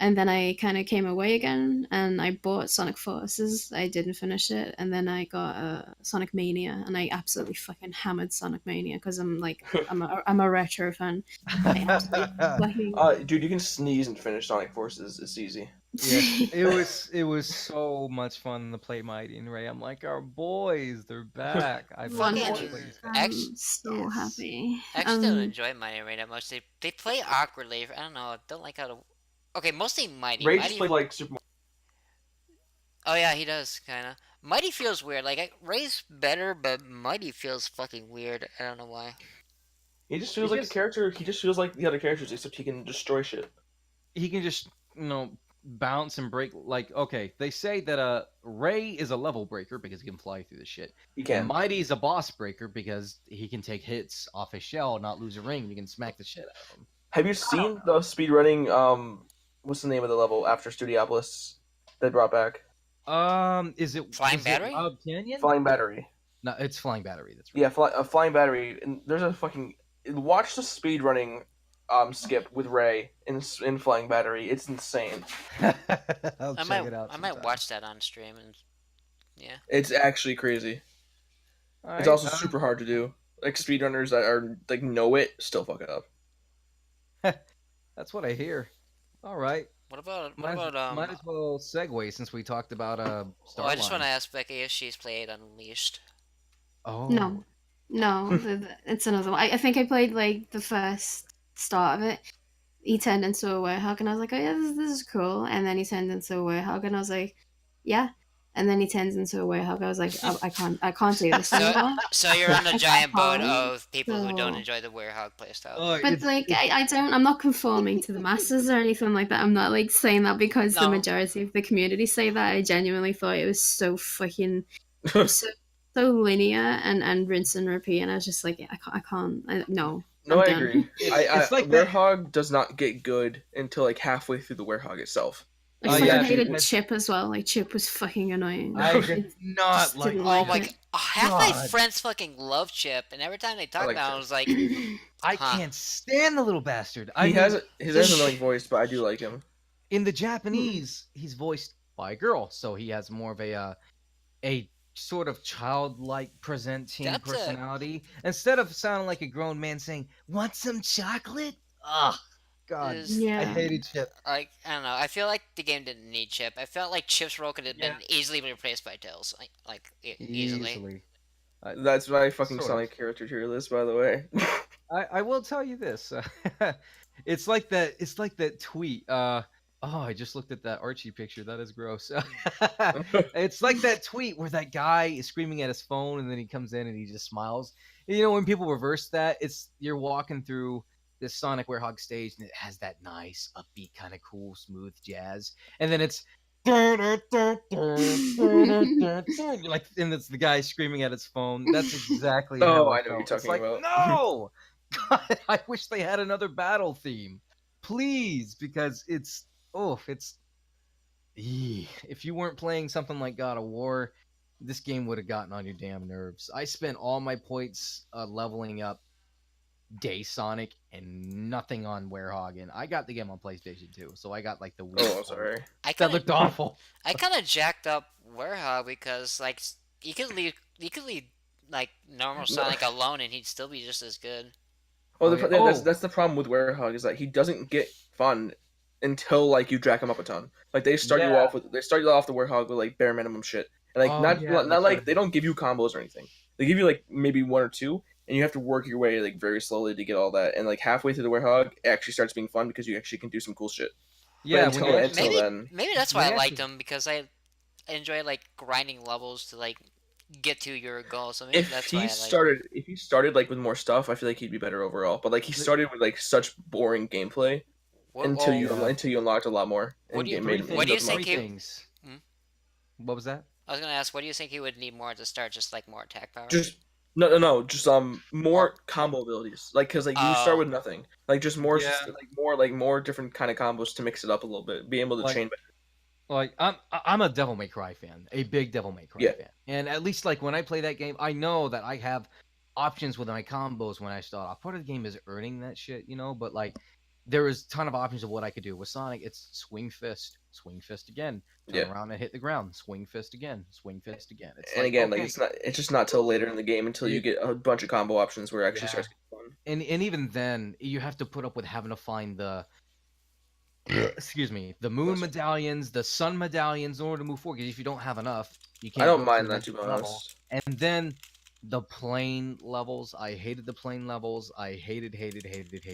And then I kind of came away again, and I bought Sonic Forces. I didn't finish it, and then I got Sonic Mania, and I absolutely fucking hammered Sonic Mania because I'm like, I'm a retro fan. I absolutely fucking... Dude, you can sneeze and finish Sonic Forces. It's easy. Yeah, it was so much fun to play Mighty and Ray. I'm like, our boys, they're back. I'm so happy. I actually don't enjoy Mighty and Ray that much. They play awkwardly. I don't know. I don't like how to. Okay, mostly Mighty. Ray just played like Super Mario. Oh yeah, he does kind of. Mighty feels weird. Like Ray's better, but Mighty feels fucking weird. I don't know why. He just feels like a character. He just feels like the other characters, except he can destroy shit. He can just, bounce and break. Like, okay, they say that Ray is a level breaker because he can fly through the shit. He can. And Mighty's a boss breaker because he can take hits off his shell, not lose a ring, and you can smack the shit out of him. Have you seen the speedrunning? What's the name of the level after Studiopolis they brought back? Is it Flying Battery? Canyon? Flying Battery. No, it's Flying Battery. That's right. Yeah, Flying Battery. And there's a fucking watch the speedrunning skip with Ray in Flying Battery. It's insane. I'll check it out. I might watch that on stream and yeah. It's actually crazy. Right, it's also super hard to do. Like speedrunners that are like know it still fuck it up. That's what I hear. All right. What about might as well segue since we talked about Starline. I just want to ask Becky if she's played Unleashed. Oh no, it's another one. I think I played like the first start of it. He turned into a werehog, and I was like, oh yeah, this is cool. And then he turned into a werehog, and I was like, yeah. And then he turns into a werehog. I was like, I can't do this anymore. So you're on the giant boat of people who don't enjoy the werehog playstyle. But like, I'm not conforming to the masses or anything like that. I'm not like saying that because the majority of the community say that. I genuinely thought it was so fucking so linear and rinse and repeat, and I was just like, I can't. No, I agree. It's like werehog does not get good until like halfway through the werehog itself. I hated Chip as well. Like Chip was fucking annoying. I did not like. Oh my! Half my friends fucking love Chip, and every time they talk about it, I was like, I can't stand the little bastard. He has an annoying voice, but I do like him. In the Japanese, he's voiced by a girl, so he has more of a sort of childlike presenting personality. Instead of sounding like a grown man saying, "Want some chocolate?" Ugh. God, I hated Chip. I don't know. I feel like the game didn't need Chip. I felt like Chip's role could have been easily replaced by Tails, easily. That's my fucking Sonic character tier list, by the way. I will tell you this. It's like that. It's like that tweet. Oh, I just looked at that Archie picture. That is gross. It's like that tweet where that guy is screaming at his phone, and then he comes in and he just smiles. You know, when people reverse that, it's you're walking through this Sonic Werehog stage, and it has that nice, upbeat, kind of cool, smooth jazz, and then it's like, and it's the guy screaming at his phone. That's exactly. Oh, I know what you're talking about. No, God, I wish they had another battle theme, please, because it's if you weren't playing something like God of War, this game would have gotten on your damn nerves. I spent all my points leveling up Day Sonic and nothing on Werehog, and I got the game on PlayStation 2, so I got like the Wii. Oh, sorry. That looked awful. I kind of jacked up Werehog because like you could leave like normal Sonic alone and he'd still be just as good. Oh, that's the problem with Werehog is that he doesn't get fun until like you jack him up a ton. Like they start you off the Werehog with like bare minimum shit, and like not like they don't give you combos or anything. They give you like maybe one or two, and you have to work your way like very slowly to get all that. And like halfway through the Werehog, it actually starts being fun because you actually can do some cool shit. Yeah, until then, maybe that's why I liked him, because I enjoy like grinding levels to like get to your goal. So maybe that's why I like if he started like with more stuff, I feel like he'd be better overall. But like he started with like such boring gameplay until you unlocked a lot more. What do you think things? What was that? I was gonna ask, what do you think he would need more to start? Just like more attack power? Just more combo abilities. Like because like you start with nothing. Like just more more different kind of combos to mix it up a little bit. Be able to chain better. Like I'm a Devil May Cry fan, a big Devil May Cry fan, and at least like when I play that game, I know that I have options with my combos when I start off. Part of the game is earning that shit, you know. But like there is a ton of options of what I could do with Sonic. It's swing fist again, turn around and hit the ground, swing fist again. It's it's just not till later in the game until you get a bunch of combo options where it actually starts getting fun. And even then, you have to put up with having to find the the moon medallions, the sun medallions in order to move forward. Because if you don't have enough, you can't. I don't mind that, to be honest. And then the plane levels. I hated the plane levels. I hated.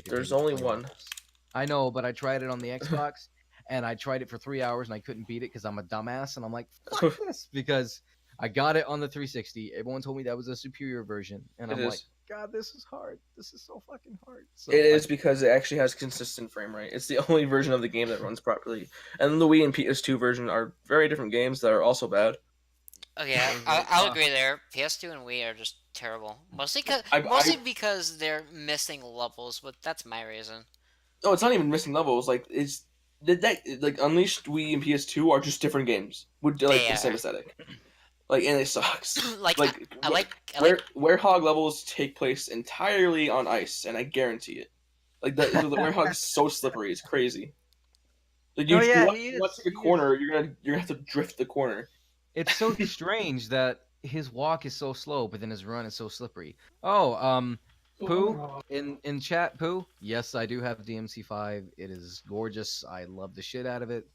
There's only one. Levels. I know, but I tried it on the Xbox, and I tried it for 3 hours, and I couldn't beat it because I'm a dumbass, and I'm like, fuck this, because I got it on the 360. Everyone told me that was a superior version, and I'm like, God, this is hard. This is so fucking hard. So it is because it actually has consistent frame rate. It's the only version of the game that runs properly. And the Wii and PS2 version are very different games that are also bad. Oh yeah, I'll agree there. PS2 and Wii are just terrible. Mostly because they're missing levels, but that's my reason. No, it's not even missing levels. Like Unleashed Wii and PS2 are just different games with like the same aesthetic. Like, and it sucks. Werehog levels take place entirely on ice, and I guarantee it. Like the Werehog is so slippery, it's crazy. Like you want to take a corner, you're gonna have to drift the corner. It's so strange that his walk is so slow, but then his run is so slippery. Oh, Pooh in chat, Pooh. Yes, I do have DMC5. It is gorgeous. I love the shit out of it,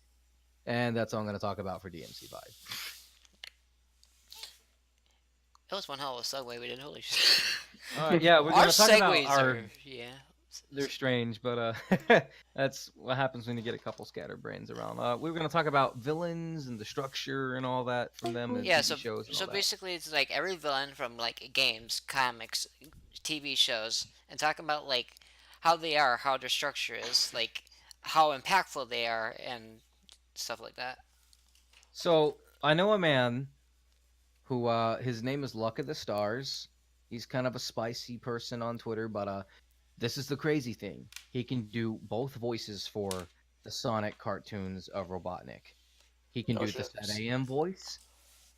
and that's all I'm gonna talk about for DMC5. That was one hell of a segue we did. Holy shit. Yeah, we're gonna talk about our They're strange, but that's what happens when you get a couple scatterbrains around. We were gonna talk about villains and the structure and all that from them. And TV shows and so all basically, it's like every villain from like games, comics, TV shows, and talking about like how they are, how their structure is, like how impactful they are, and stuff like that. So I know a man who his name is Luck of the Stars. He's kind of a spicy person on Twitter, but this is the crazy thing. He can do both voices for the Sonic cartoons of Robotnik. He can do the Set AM voice,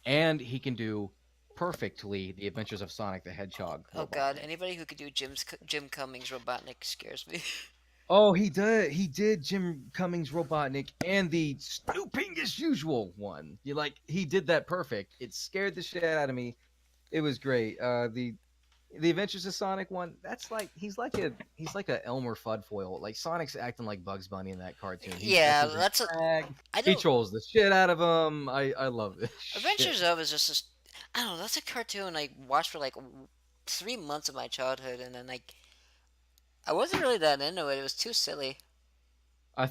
and he can do perfectly the Adventures of Sonic the Hedgehog. Oh God! Anybody who could do Jim Cummings Robotnik scares me. Oh, he did. He did Jim Cummings Robotnik and the Snooping as Usual one. He did that perfect. It scared the shit out of me. It was great. The Adventures of Sonic one. That's like he's like a Elmer Fudd foil. Like Sonic's acting like Bugs Bunny in that cartoon. He trolls the shit out of him. I love this. Adventures of is just I don't know. That's a cartoon I watched for like 3 months of my childhood, and then like. I wasn't really that into it. It was too silly. I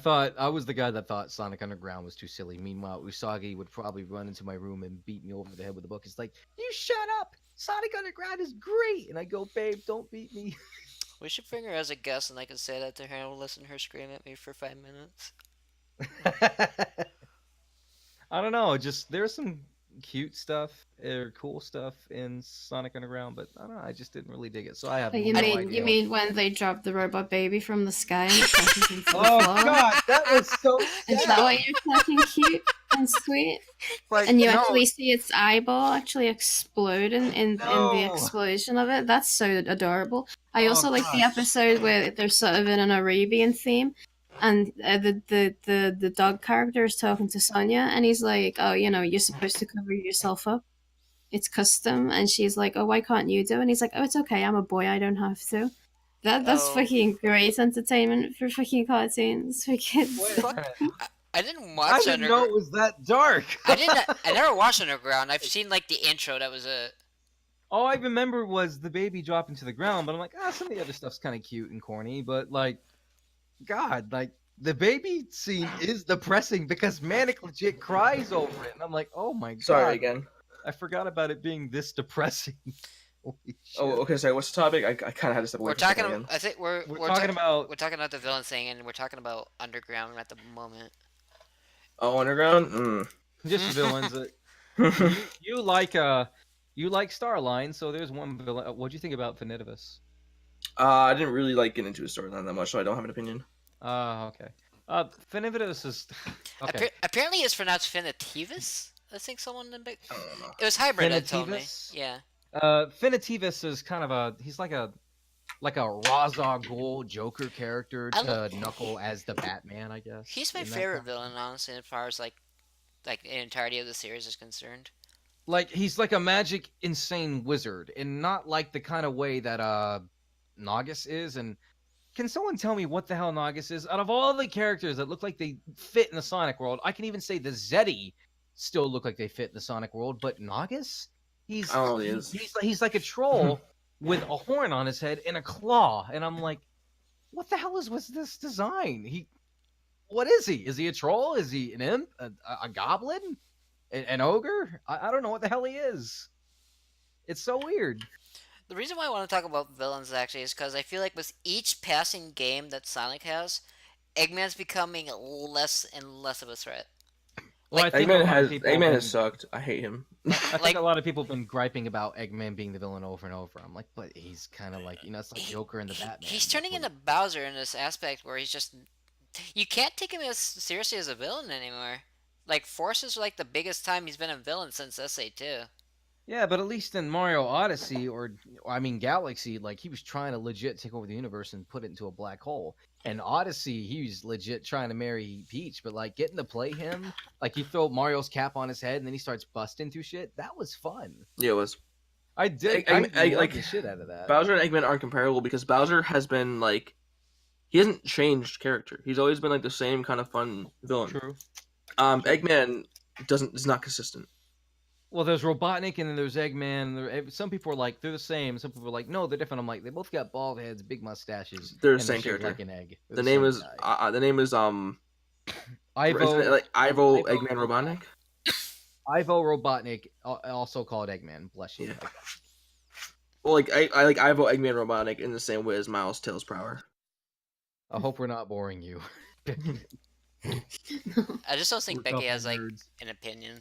was the guy that thought Sonic Underground was too silly. Meanwhile, Usagi would probably run into my room and beat me over the head with a book. It's like, you shut up! Sonic Underground is great! And I go, babe, don't beat me. We should bring her as a guest, and I can say that to her, and we'll listen to her scream at me for 5 minutes. I don't know. Just there's some cute stuff or cool stuff in Sonic Underground, but I don't know. I just didn't really dig it. So I have. You mean when they drop the robot baby from the sky and crashes into the floor? Oh God, that was so. Is that what you're talking cute? and sweet. Like, And you no, actually see its eyeball actually explode in the No. explosion of it. That's so adorable. I Oh, also like the gosh. episode where they're sort of in an Arabian theme, and the dog character is talking to Sonia, and he's like, "Oh, you're supposed to cover yourself up. It's custom." And she's like, "Oh, why can't you do?" And he's like, "Oh, it's okay. I'm a boy. I don't have to." That's Oh. fucking great entertainment for fucking cartoons for kids. Wait a Fuck. minute. I didn't I watch didn't know it was that dark. I never watched Underground. I've seen like the intro. That was it. All I remember was the baby dropping to the ground, but I'm like, some of the other stuff's kind of cute and corny, but like, God, like the baby scene is depressing because Manic legit cries over it, and I'm like, oh my God. Sorry again. I forgot about it being this depressing. Holy shit. Oh, okay. Sorry. What's the topic? I kind of had to step away. We're for a second talking. again. I think we're talking about. we're talking about the villain thing, and we're talking about Underground at the moment. Oh, Underground. Just villains. You like Starline, so there's one villain. What'd you think about Finidivus? I didn't really like get into his storyline that much, so I don't have an opinion. Okay. Finidivus is okay. Apparently, it's pronounced Finitivus. I think someone in big. I don't know. It was hybrid. That told me. Finitivus? Yeah. Finitivus is kind of he's like a Ra's al Ghul Joker character to Knuckle as the Batman, I guess. He's my favorite villain, honestly, as far as like the entirety of the series is concerned. Like he's like a magic insane wizard, and not like the kind of way that Nagus is. And can someone tell me what the hell Nagus is? Out of all the characters that look like they fit in the Sonic world, I can even say the Zeddy still look like they fit in the Sonic world, but Nagus, he's like a troll with a horn on his head and a claw, and I'm like, what the hell was this design? What is he? Is he a troll? Is he an imp? A goblin? An ogre? I don't know what the hell he is. It's so weird. The reason why I want to talk about villains actually is because I feel like with each passing game that Sonic has, Eggman's becoming less and less of a threat. Well, Like, I think Eggman has sucked. I hate him. I think a lot of people have been griping about Eggman being the villain over and over. I'm like, but he's kind of like, it's like Joker and the Batman. He's turning into Bowser in this aspect where he's just... You can't take him as seriously as a villain anymore. Like, Force is like the biggest time he's been a villain since SA2. Yeah, but at least in Mario Odyssey, Galaxy, like, he was trying to legit take over the universe and put it into a black hole. And Odyssey, he was legit trying to marry Peach, but, like, getting to play him, like, you throw Mario's cap on his head and then he starts busting through shit, that was fun. Yeah, it was. I did. I like the shit out of that. Bowser and Eggman aren't comparable because Bowser has been, like, he hasn't changed character. He's always been, like, the same kind of fun villain. True. Eggman is not consistent. Well, there's Robotnik and then there's Eggman. Some people are like, they're the same. Some people are like, no, they're different. I'm like, they both got bald heads, big mustaches. They're the and same shaped character. like an egg. The name is Ivo. Isn't it like Ivo Eggman Robotnik? Ivo Robotnik, also called Eggman. Bless you. Well, like I like Ivo Eggman Robotnik in the same way as Miles Tails Prower. I hope we're not boring you. I just don't think We're Becky has, like, nerds. an opinion.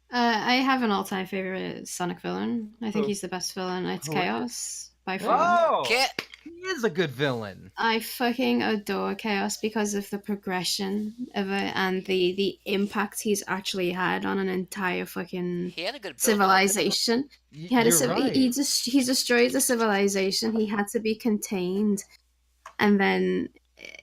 I have an all-time favorite Sonic villain. I think Who? he's the best villain. It's Who? Chaos by far. Whoa! Kit! He is a good villain. I fucking adore Chaos because of the progression of it and the impact he's actually had on an entire fucking He had a good build-up. civilization. He had You're right. he destroyed the civilization. He had to be contained, and then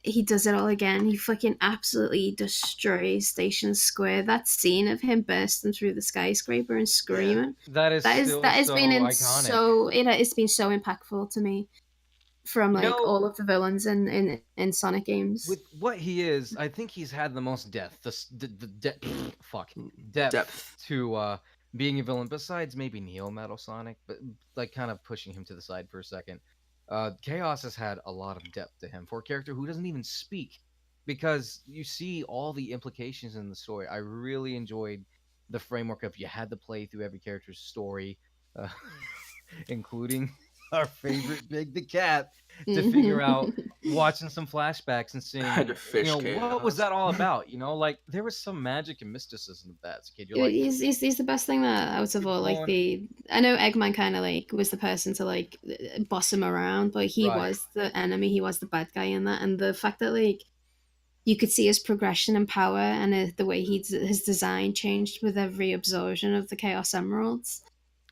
he does it all again. He fucking absolutely destroys Station Square. That scene of him bursting through the skyscraper and screaming. That has That has so been iconic. it's been so impactful to me from like all of the villains in Sonic games. With what he is, I think he's had the most depth. Depth to being a villain. Besides maybe Neo Metal Sonic, but like kind of pushing him to the side for a second. Chaos has had a lot of depth to him for a character who doesn't even speak, because you see all the implications in the story. I really enjoyed the framework of you had to play through every character's story, including our favorite Big the Cat, to figure out, watching some flashbacks and seeing, what was that all about? Like there was some magic and mysticism of that as a kid. You're like, he's the best thing that out of all. Like I know Eggman kind of like was the person to like boss him around, but he was the enemy. He was the bad guy in that, and the fact that like you could see his progression in power and the way his design changed with every absorption of the Chaos Emeralds.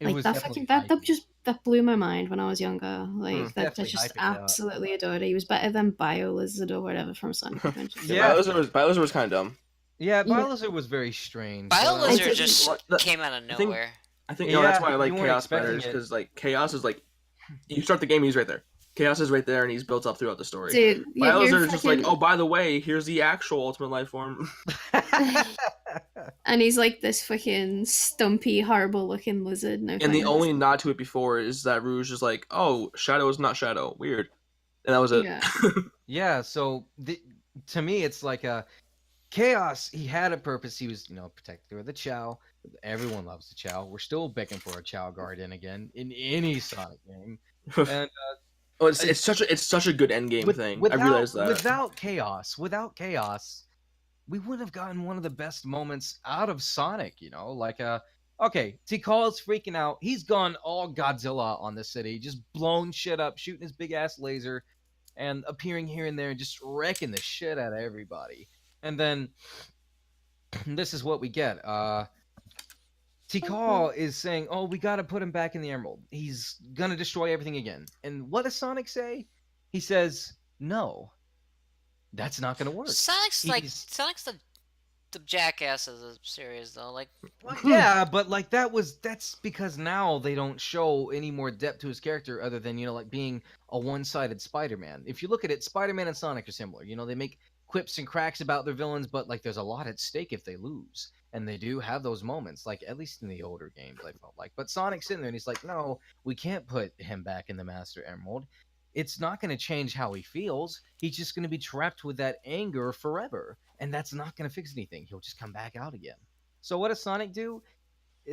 It Like was that definitely fucking hypey. that blew my mind when I was younger. Like that Definitely just hyping it up. absolutely adored it. He was better than Biolizard or whatever from Sonic Adventure. Yeah. Biolizard was kind of dumb. Yeah, Biolizard was very strange. Biolizard just came out of nowhere. I think that's why I like Chaos better, because like Chaos is like you start the game, he's right there. Chaos is right there, and he's built up throughout the story. Dude, Biolizard is just like, oh, by the way, here's the actual Ultimate Life Form. And he's like this fucking stumpy, horrible-looking lizard. No, and the only nod to it before is that Rouge is like, oh, Shadow is not Shadow. Weird. And that was it. Yeah. Yeah, so to me, it's like Chaos, he had a purpose. He was, protector of the Chow. Everyone loves the Chow. We're still begging for a Chow Guardian again in any Sonic game. And it's such a good endgame thing. I realized that. Without Chaos, we would have gotten one of the best moments out of Sonic. Okay, Tikal is freaking out. He's gone all Godzilla on the city, just blown shit up, shooting his big ass laser, and appearing here and there and just wrecking the shit out of everybody. And then this is what we get. Tikal is saying, oh, we gotta put him back in the Emerald. He's gonna destroy everything again. And what does Sonic say? He says, no, that's not gonna work. Sonic's the jackass of the series, though. Like, yeah, but like that's because now they don't show any more depth to his character other than like being a one-sided Spider-Man. If you look at it, Spider-Man and Sonic are similar. They make quips and cracks about their villains, but like there's a lot at stake if they lose. And they do have those moments, like at least in the older games, I felt like. But Sonic's in there and he's like, no, we can't put him back in the Master Emerald. It's not going to change how he feels. He's just going to be trapped with that anger forever. And that's not going to fix anything. He'll just come back out again. So what does Sonic do?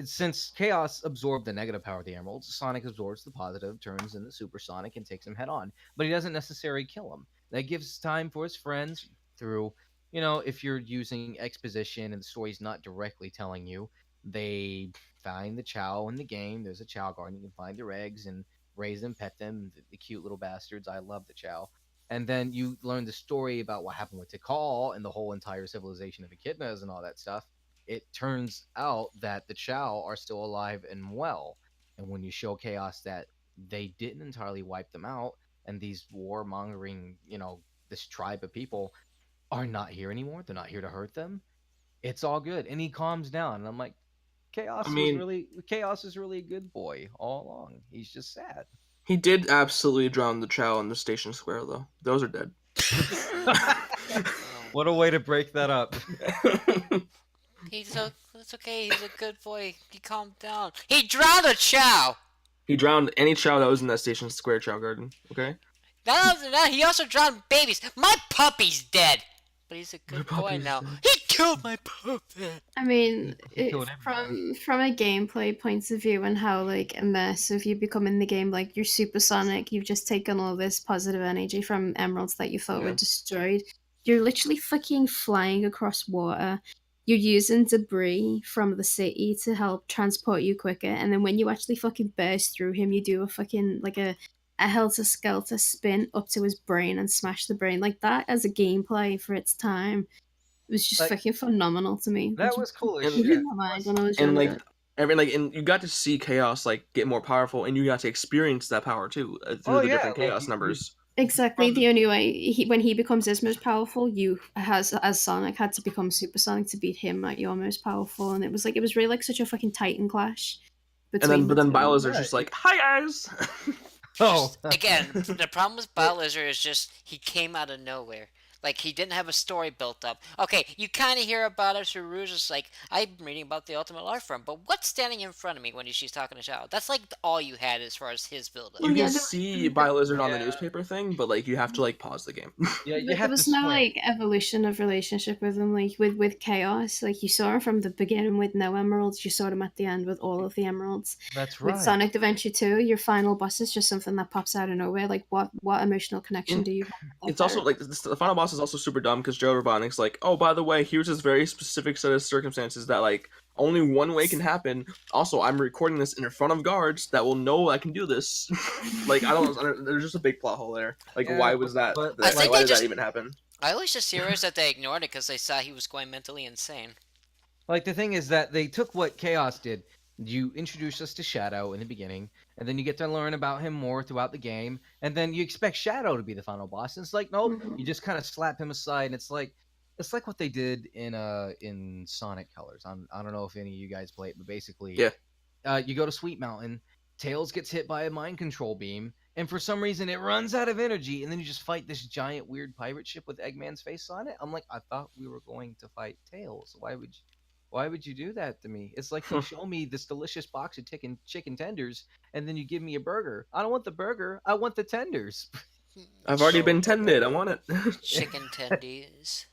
Since Chaos absorbed the negative power of the Emeralds, Sonic absorbs the positive, turns into Super Sonic, and takes him head on. But he doesn't necessarily kill him. That gives time for his friends through... if you're using exposition and the story's not directly telling you, they find the Chow in the game. There's a Chow garden. You can find their eggs and raise them, pet them. The cute little bastards. I love the Chow. And then you learn the story about what happened with Tikal and the whole entire civilization of Echidnas and all that stuff. It turns out that the Chow are still alive and well. And when you show Chaos that they didn't entirely wipe them out, and these warmongering, this tribe of people are not here anymore. They're not here to hurt them. It's all good. And he calms down. And I'm like, Chaos is really a good boy all along. He's just sad. He did absolutely drown the Chow in the station square, though. Those are dead. What a way to break that up. It's okay. He's a good boy. He calmed down. He drowned a Chow. He drowned any Chow that was in that station square Chow garden. Okay. Not only that, he also drowned babies. My puppy's dead. But he's a good boy now. He killed my puppy. I mean, from a gameplay point of view and how like immersive you become in the game, like you're Super Sonic, you've just taken all this positive energy from emeralds that you thought were destroyed. You're literally fucking flying across water. You're using debris from the city to help transport you quicker, and then when you actually fucking burst through him, you do a fucking like a helter-skelter spin up to his brain and smash the brain. Like that as a gameplay for its time, it was just fucking phenomenal to me. That was cool as shit. shit. And you got to see Chaos like get more powerful, and you got to experience that power too through the different Chaos numbers. Exactly. The only way when he becomes his most powerful, you as Sonic had to become Super Sonic to beat him at your most powerful, and it was really like such a fucking Titan clash. But then Biolizard's just like, hi guys. Again, the problem with Biolizard is just he came out of nowhere. Like, he didn't have a story built up. Okay, you kind of hear about it through Rouge. It's like, I'm reading about the Ultimate Life Form, but what's standing in front of me when she's talking to Shadow? That's, like, all you had as far as his build-up. You can see Biolizard on the newspaper thing, but, like, you have to, like, pause the game. Yeah, there was no, like, evolution of relationship with him. Like, with Chaos, like, you saw him from the beginning with no emeralds. You saw him at the end with all of the emeralds. That's right. With Sonic Adventure 2, your final boss is just something that pops out of nowhere. Like, what emotional connection do you have? It's also, like, the final boss is also super dumb because Joe Robotnik's like, oh, by the way, here's this very specific set of circumstances that, like, only one way can happen. Also, I'm recording this in front of guards that will know I can do this. Like, I don't there's just a big plot hole there. Like, why was that? Why did that even happen? I always just theorized that they ignored it because they saw he was going mentally insane. Like, the thing is that they took what Chaos did. You introduce us to Shadow in the beginning, and then you get to learn about him more throughout the game, and then you expect Shadow to be the final boss. And it's like, nope, you just kind of slap him aside, and it's like what they did in Sonic Colors. I don't know if any of you guys play it, but basically, you go to Sweet Mountain, Tails gets hit by a mind control beam, and for some reason it runs out of energy, and then you just fight this giant weird pirate ship with Eggman's face on it. I'm like, I thought we were going to fight Tails. Why would you do that to me? It's like you show me this delicious box of chicken tenders, and then you give me a burger. I don't want the burger. I want the tenders. I've already been tended. I want it. Chicken tendies.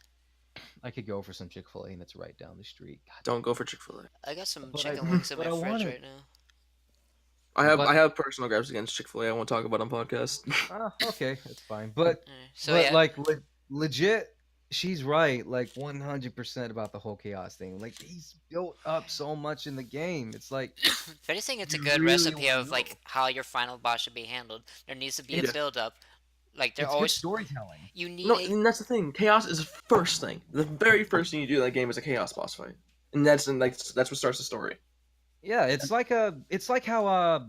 I could go for some Chick-fil-A, and it's right down the street. God. Don't go for Chick-fil-A. I got some But chicken wings in but my I fridge want it. right now. I have personal gripes against Chick-fil-A. I won't talk about on podcast. Okay, that's fine. But So yeah, like legit, she's right. Like 100% about the whole chaos thing. Like he's built up so much in the game. It's like if anything, it's a you good really recipe wanna of know. like how your final boss should be handled. There needs to be a Yeah. build up. Like they're it's good always storytelling. you need No, a and that's the thing. Chaos is the first thing. The very first thing you do in that game is a chaos boss fight, and that's what starts the story. Yeah, it's like how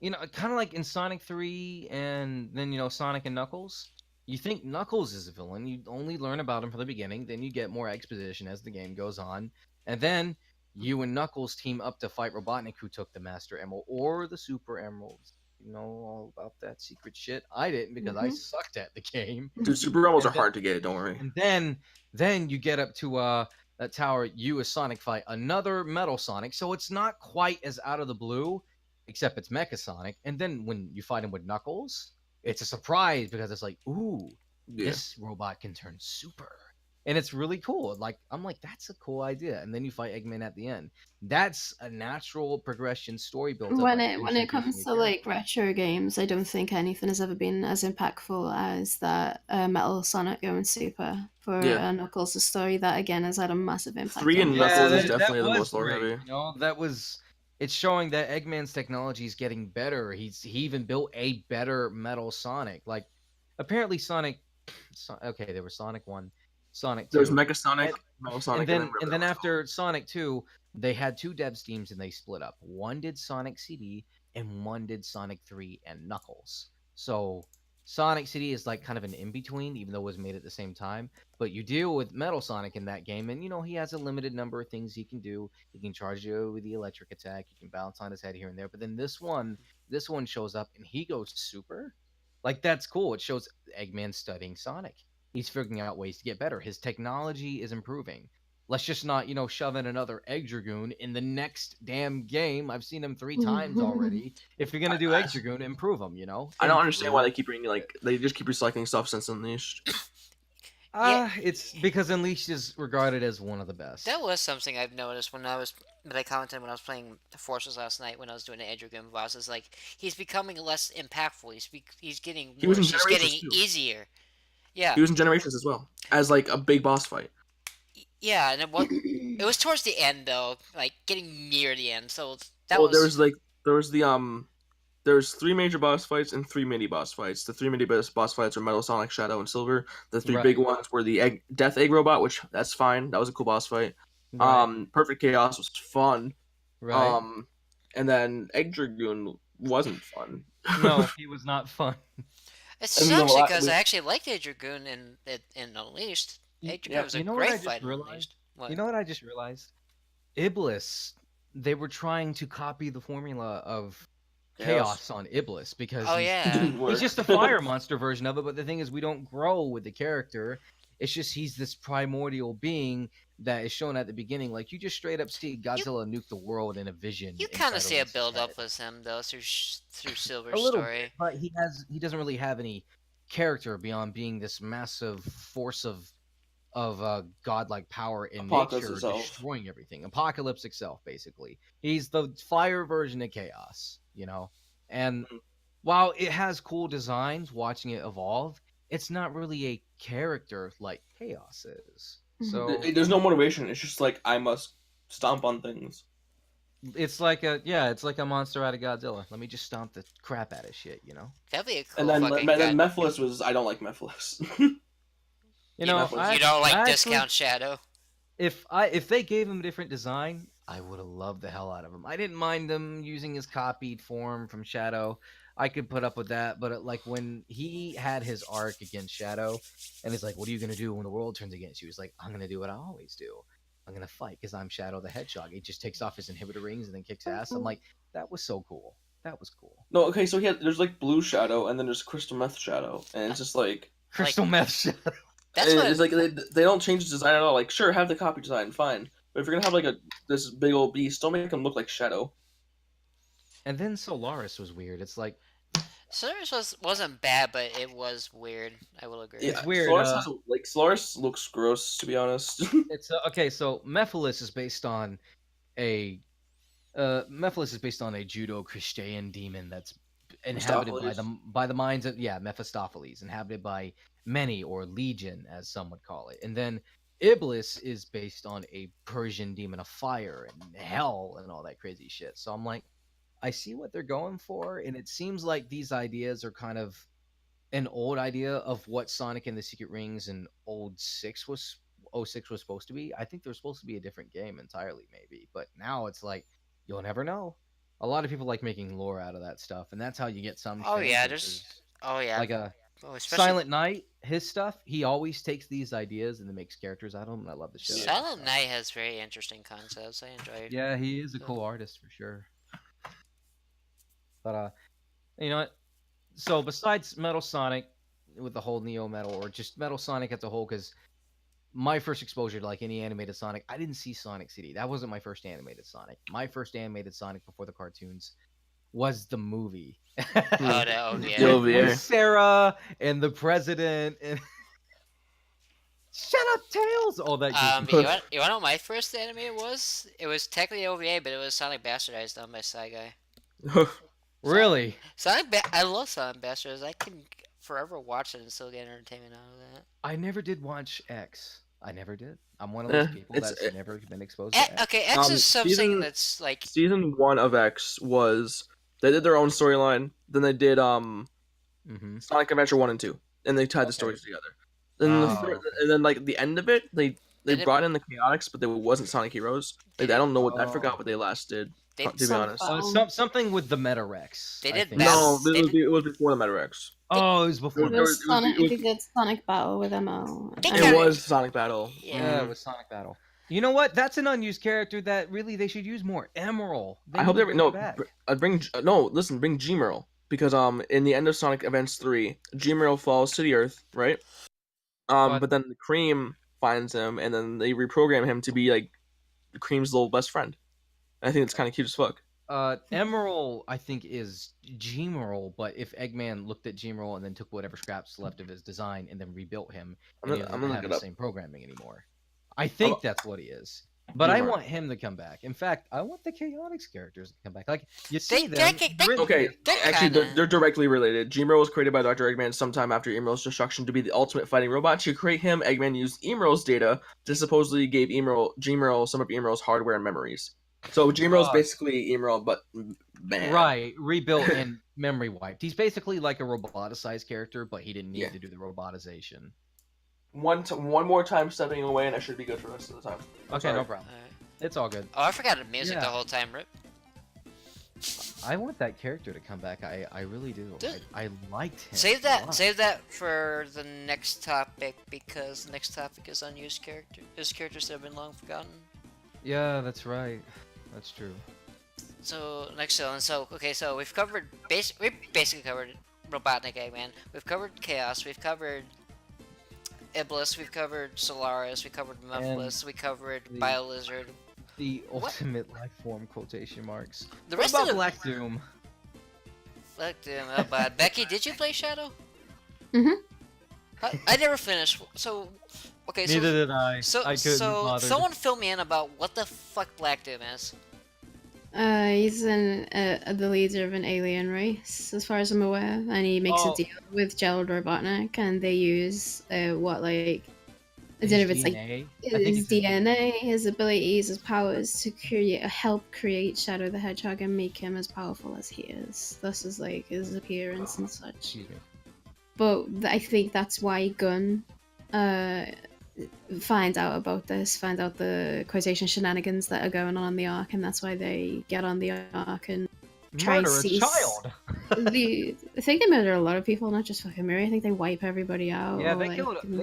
kind of like in Sonic 3 and then Sonic and Knuckles. You think Knuckles is a villain, you only learn about him from the beginning, then you get more exposition as the game goes on, and then you and Knuckles team up to fight Robotnik, who took the Master Emerald or the Super Emeralds. You know all about that secret shit. I didn't because I sucked at the game. Dude, Super Emeralds are And then- hard to get. Don't worry. And then you get up to that tower, you as Sonic fight another Metal Sonic, so it's not quite as out of the blue, except it's Mecha Sonic. And then when you fight him with Knuckles, it's a surprise because it's like, ooh, Yeah. this robot can turn super. And it's really cool. Like I'm like, that's a cool idea. And then you fight Eggman at the end. That's a natural progression story built up. When by it introducing comes new to like characters. retro games, I don't think anything has ever been as impactful as that Metal Sonic going super for Yeah. Knuckles' story. That again has had a massive impact. 3 on and me. Knuckles is that definitely the was most lore great, heavy. It's showing that Eggman's technology is getting better. He even built a better Metal Sonic. Like apparently okay, there was Sonic 1, Sonic 2. There's Mecha Sonic, Metal Sonic, and then whatever that was after Sonic 2, they had two dev teams and they split up. One did Sonic CD and one did Sonic 3 and Knuckles. So Sonic CD is like kind of an in-between, even though it was made at the same time. But you deal with Metal Sonic in that game, and he has a limited number of things he can do. He can charge you with the electric attack, he can bounce on his head here and there. But then this one shows up and he goes super. Like that's cool. It shows Eggman studying Sonic. He's figuring out ways to get better. His technology is improving. Let's just not, shove in another Egg Dragoon in the next damn game. I've seen him 3 times already. If you're gonna do Egg Dragoon, improve him. I don't understand why they keep bringing they just keep recycling stuff since Unleashed. It's because Unleashed is regarded as one of the best. That was something I've noticed that I commented when I was playing the Forces last night when I was doing the Edgergun boss. Is like he's becoming less impactful. He's getting He was in worse. He's getting Generations, too. easier. Yeah, He was in Generations as well as like a big boss fight. yeah, and it was towards the end though, like getting near the end. So there's 3 major boss fights and 3 mini boss fights. The 3 mini boss fights are Metal Sonic, Shadow, and Silver. The 3 Right. big ones were the Death Egg Robot, which that's fine. That was a cool boss fight. Right. Perfect Chaos was fun. Right. And then Egg Dragoon wasn't fun. No, he was not fun. It And sucks no, because I actually liked Edgergun in Unleashed. Edgergun was a great fight in Unleashed. What? You know what I just realized? Iblis. They were trying to copy the formula of Chaos on Iblis because Oh he's- yeah. Didn't work. he's just a fire monster version of it, but the thing is we don't grow with the character. It's just he's this primordial being that is shown at the beginning. Like you just straight up see Godzilla nuke the world in a vision. You inside kind of see a Iblis's build up head. with him though through Silver's A little story. bit, but he doesn't really have any character beyond being this massive force of godlike power in Apocalypse nature itself. destroying everything. Apocalypse itself, basically. He's the fire version of Chaos, And while it has cool designs, watching it evolve, it's not really a character like Chaos is. So There's no motivation. It's just like I must stomp on things. it's like a monster out of Godzilla. Let me just stomp the crap out of shit, That'd be a cool And then fucking then guy. Mephiles was I don't like Mephiles. You know, you don't like I discount Shadow. If they gave him a different design, I would have loved the hell out of him. I didn't mind them using his copied form from Shadow. I could put up with that, but like when he had his arc against Shadow, and he's like, "What are you gonna do when the world turns against you?" He's like, "I'm gonna do what I always do. I'm gonna fight because I'm Shadow the Hedgehog." He just takes off his inhibitor rings and then kicks ass. I'm like, that was so cool. That was cool. No, okay, so there's like Blue Shadow, and then there's Crystal Meth Shadow, and it's just like Crystal Meth Shadow. That's what it's like they don't change the design at all. Like, sure, have the copy design, fine, but if you're gonna have like this big old beast, don't make him look like Shadow. And then Solaris was weird. It's like Solaris wasn't bad, but it was weird. I will agree. It's weird. Solaris looks gross, to be honest. It's okay. So Mephiles is based on a Judeo-Christian demon that's inhabited by the minds of Mephistopheles, inhabited by many, or legion as some would call it. And then Iblis is based on a Persian demon of fire and hell and all that crazy shit. So I'm like, I see what they're going for, and it seems like these ideas are kind of an old idea of what Sonic and the Secret Rings and old 06 was supposed to be. I think they're supposed to be a different game entirely, maybe. But now it's like, you'll never know. A lot of people like making lore out of that stuff, and that's how you get some. Oh yeah, like a Silent Night. His stuff, he always takes these ideas and then makes characters out of them, and I love the shit. Silent Night has very interesting concepts. I enjoy it. Yeah, he is a cool artist for sure. But you know what? So besides Metal Sonic, with the whole Neo Metal, or just Metal Sonic as a whole, because my first exposure to like any animated Sonic, I didn't see Sonic CD. That wasn't my first animated Sonic. My first animated Sonic before the cartoons was the movie. With Sarah and the president and shut up, Tails! All that. You want to know what my first anime was? It was technically OVA, but it was Sonic Bastardized done by Sci Guy. Really? I love Sonic Bastardized. I can forever watch it and still get entertainment out of that. I never did watch X. I never did. I'm one of those people that's never been exposed to X. Okay, X is something that's like... Season 1 of X was... They did their own storyline. Then they did Sonic Adventure 1 and 2. And they tied the stories together. And then like the end of it, they brought in the Chaotix, but it wasn't Sonic Heroes. Like, I don't know what... I forgot what they last did, to be honest. Something with the Meta-Rex. They did No, it was before the Meta-Rex. Oh, it was before. They did Sonic Battle with ML. It was Sonic Battle. Yeah, it was Sonic Battle. You know what? That's an unused character that really they should use more. Emerald. I hope they bring G-Merle, because in the end of Sonic Advance 3, G-Merle falls to the Earth, right? But then the Cream finds him, and then they reprogram him to be like Cream's little best friend. I think it's kind of cute as fuck. Emerald, I think, is G-Merle, but if Eggman looked at G-Merle and then took whatever scraps left of his design and then rebuilt him, he doesn't have the same programming anymore. I think that's what he is. But I want him to come back. In fact, I want the Chaotix characters to come back. Like, you see them... They're directly related. G-Merle was created by Dr. Eggman sometime after Emerald's destruction to be the ultimate fighting robot. To create him, Eggman used Emerald's data to supposedly give G-Merle some of Emerald's hardware and memories. So G-Merle's basically Emerald, but man. Right, rebuilt and memory wiped. He's basically like a roboticized character, but he didn't need to do the robotization. One more time stepping away, and I should be good for the rest of the time. Okay, no problem. It's all good. Oh, I forgot the music the whole time, Rip. I want that character to come back. I really do. I liked him. Save that for the next topic, because the next topic is unused characters. There's characters that have been long forgotten. Yeah, that's right. That's true. So next one. So we've covered we basically covered Robotnik Eggman. We've covered Chaos. We've covered Iblis. We've covered Solaris. We covered Mephiles. We covered BioLizard. The ultimate life form, quotation marks. The rest of Black Doom. Black Doom. Oh, bad. Becky, did you play Shadow? Mhm. I never finished. So. Okay, neither did I. So someone fill me in about what the fuck Black Doom is. He's the leader of an alien race, as far as I'm aware, and he makes a deal with Gerald Robotnik, and they use I don't know if it's DNA? his DNA, his abilities, his powers to help create Shadow the Hedgehog and make him as powerful as he is. Thus is like his appearance and such. But I think that's why Gunn find out about this, find out the quotation shenanigans that are going on the Ark, and that's why they get on the Ark and try and Murder a seize. child. I think they murder a lot of people, not just fucking Mary. I think they wipe everybody out. Yeah, or, they like,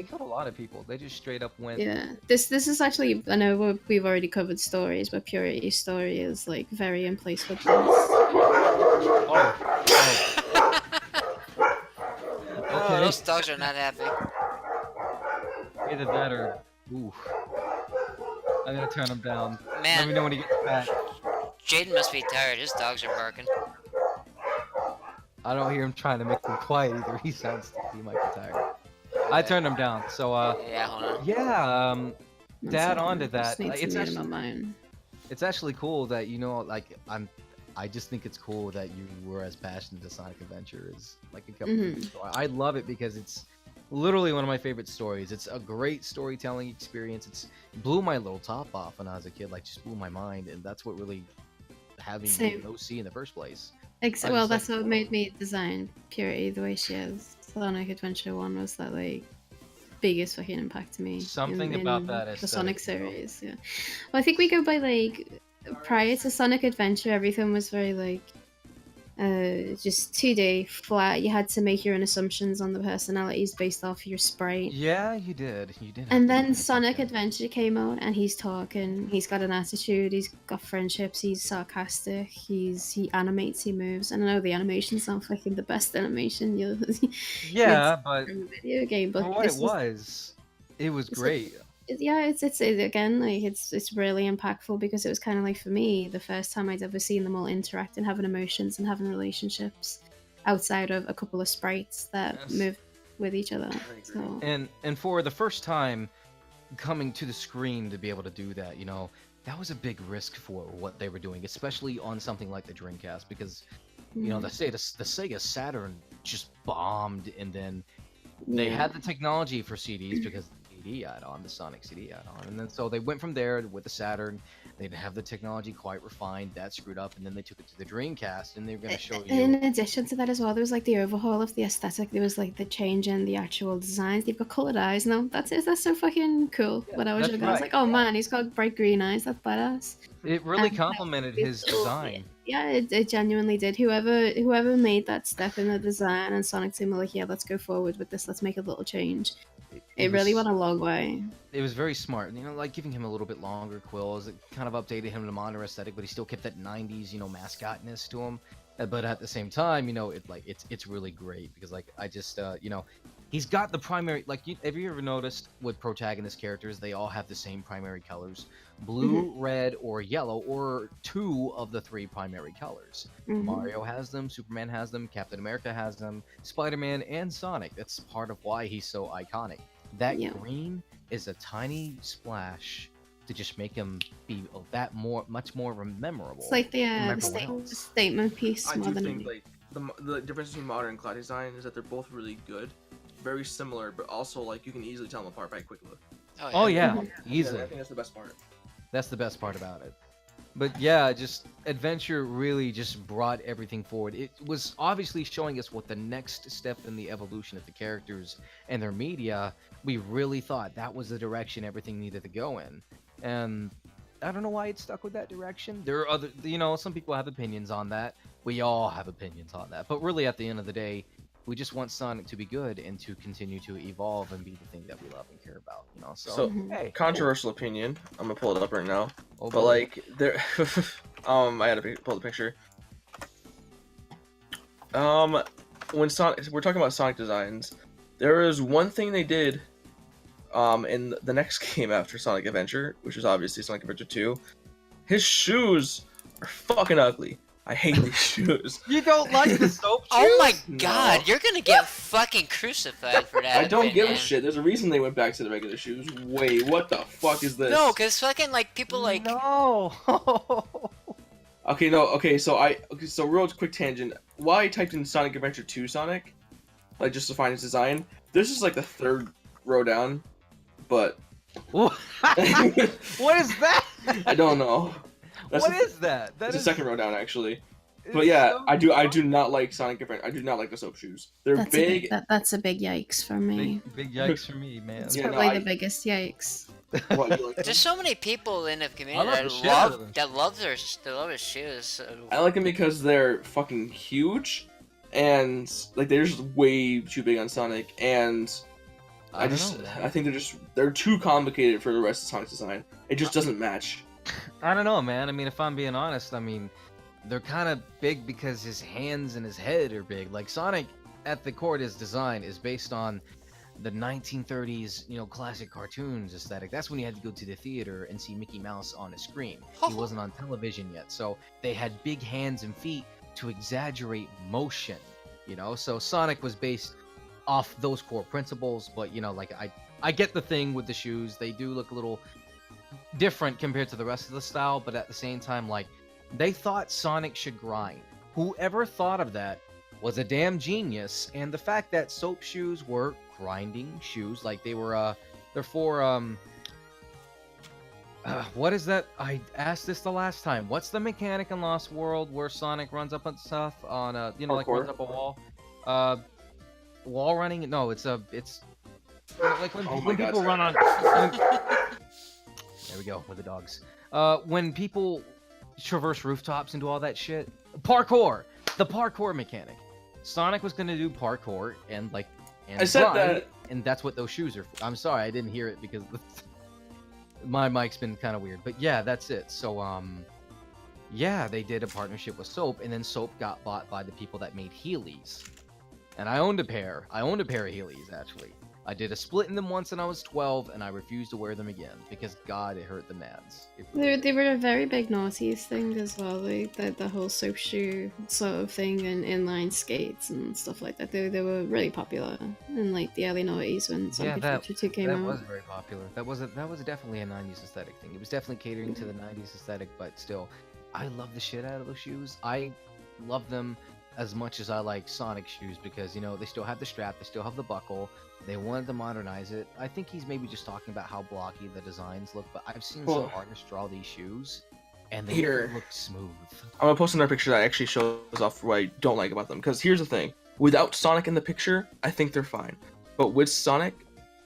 killed a lot of people. They just straight up went. Yeah, this is actually, I know we've already covered stories, but Purity's story is like very in place with this. Oh. Oh, Okay. those dogs are not happy. Either that or oof. I'm gonna turn him down. Let Man, me know when he gets back. Jaden must be tired. His dogs are barking. I don't hear him trying to make them quiet either. He might be tired. I turned him down. So Yeah, hold on. yeah, One to add second, on to I just that, need like, to it's mute him actually on mine. it's actually cool that like I just think it's cool that you were as passionate as Sonic Adventure as like a couple years ago. I love it because it's literally one of my favorite stories. It's a great storytelling experience. It blew my little top off when I was a kid, like just blew my mind, and that's what really having Same. an OC in the first place. Well, that's what made me design Purity the way she is. Sonic Adventure 1 was that like biggest fucking impact to me. Something in about that the Sonic aesthetic, series, yeah. Well, I think we go by like prior to Sonic Adventure, everything was very like just 2D flat. You had to make your own assumptions on the personalities based off your sprite. Yeah, you did. And then Sonic Adventure came out, and he's talking. He's got an attitude. He's got friendships. He's sarcastic. He animates. He moves. And I know the animation's not fucking the best animation Yeah, but from a video game, but for what it was great. It's again like it's really impactful because it was kind of like for me the first time I'd ever seen them all interact and having emotions and having relationships outside of a couple of sprites that move with each other. So. And for the first time coming to the screen to be able to do that, that was a big risk for what they were doing, especially on something like the Dreamcast, because the Sega Saturn just bombed, and then they had the technology for CDs because the Sonic CD add-on, and then so they went from there with the Saturn. They didn't have the technology quite refined, that screwed up, and then they took it to the Dreamcast, and they were going to show you. In addition to that as well, there was like the overhaul of the aesthetic. There was like the change in the actual designs. They've got colored eyes now. That's so fucking cool. Yeah, when I was younger, I was like, oh man, he's got bright green eyes. That's badass. It really complemented his design. Yeah, it genuinely did. Whoever made that step in the design, and Sonic Team were like, yeah, let's go forward with this. Let's make a little change. It really went a long way. It was very smart, like giving him a little bit longer quills. It kind of updated him to modern aesthetic, but he still kept that '90s, mascotness to him. But at the same time, it's really great because I just he's got the primary, have you ever noticed with protagonist characters, they all have the same primary colors: blue, red, or yellow, or two of the three primary colors. Mario has them, Superman has them, Captain America has them, Spider-Man, and Sonic. That's part of why he's so iconic. That green is a tiny splash to just make him be much more memorable. It's like the statement piece. I do think the difference between modern and cloud design is that they're both really good, very similar, but also like you can easily tell them apart by a quick look. Oh yeah, easily. I think that's the best part. That's the best part about it. But yeah, just Adventure really just brought everything forward. It was obviously showing us what the next step in the evolution of the characters and their media. We really thought that was the direction everything needed to go in. And I don't know why it stuck with that direction. There are other, some people have opinions on that. We all have opinions on that. But really, at the end of the day, we just want Sonic to be good and to continue to evolve and be the thing that we love and care about. So hey, controversial opinion. I'm gonna pull it up right now. Oh, but like there, I had to pull the picture. When we're talking about Sonic designs, there is one thing they did. In the next game after Sonic Adventure, which is obviously Sonic Adventure 2, his shoes are fucking ugly. I hate these shoes. You don't like the soap shoes? Oh my god, you're gonna get fucking crucified for that. I don't give a shit. There's a reason they went back to the regular shoes. Wait, what the fuck is this? No, because fucking people No. Okay, so real quick tangent. While I typed in Sonic Adventure 2 Sonic, just to find his design, this is the third row down, but what is that? I don't know. What is that? It's the second row down, actually. But yeah, I do not like Sonic Adventure. I do not like the soap shoes. They're That's big. That's a big yikes for me. Big yikes for me, man. It's Yeah, no, probably the biggest yikes. What, you like them? There's so many people in the community love the shit out of them. that love his shoes. So. I like them because they're fucking huge, and like they're just way too big on Sonic, and I think they're too complicated for the rest of Sonic's design. It just doesn't match. I don't know, man. I mean, if I'm being honest, I mean, they're kind of big because his hands and his head are big. Like Sonic, at the core of his design, is based on the 1930s, classic cartoons aesthetic. That's when you had to go to the theater and see Mickey Mouse on a screen. He wasn't on television yet, so they had big hands and feet to exaggerate motion. So Sonic was based off those core principles. But like I get the thing with the shoes. They do look a little different compared to the rest of the style, but at the same time, like, they thought Sonic should grind. Whoever thought of that was a damn genius. And the fact that soap shoes were grinding shoes, like they're for what is that? I asked this the last time. What's the mechanic in Lost World where Sonic runs up on stuff on like runs up a wall? Wall running? No, it's like when people run on. There we go with the dogs. When people traverse rooftops and do all that shit, parkour. The parkour mechanic. Sonic was gonna do parkour and I said that, and that's what those shoes are for. I'm sorry, I didn't hear it because my mic's been kind of weird. But yeah, that's it. So yeah, they did a partnership with Soap, and then Soap got bought by the people that made Heelys. And I owned a pair. I owned a pair of Heelys, actually. I did a split in them once when I was 12, and I refused to wear them again because, God, it hurt the nads. They were a very big noughties thing as well. The whole soap shoe sort of thing and inline skates and stuff like that. They were really popular in like the early noughties when Sonic Adventure 2 came out. That was very popular. That was definitely a 90s aesthetic thing. It was definitely catering to the 90s aesthetic, but still, I love the shit out of those shoes. I love them as much as I like Sonic shoes because, they still have the strap, they still have the buckle. They wanted to modernize it. I think he's maybe just talking about how blocky the designs look, but I've seen some artists draw these shoes, and they look smooth. I'm gonna post another picture that actually shows off what I don't like about them. Because here's the thing: without Sonic in the picture, I think they're fine. But with Sonic,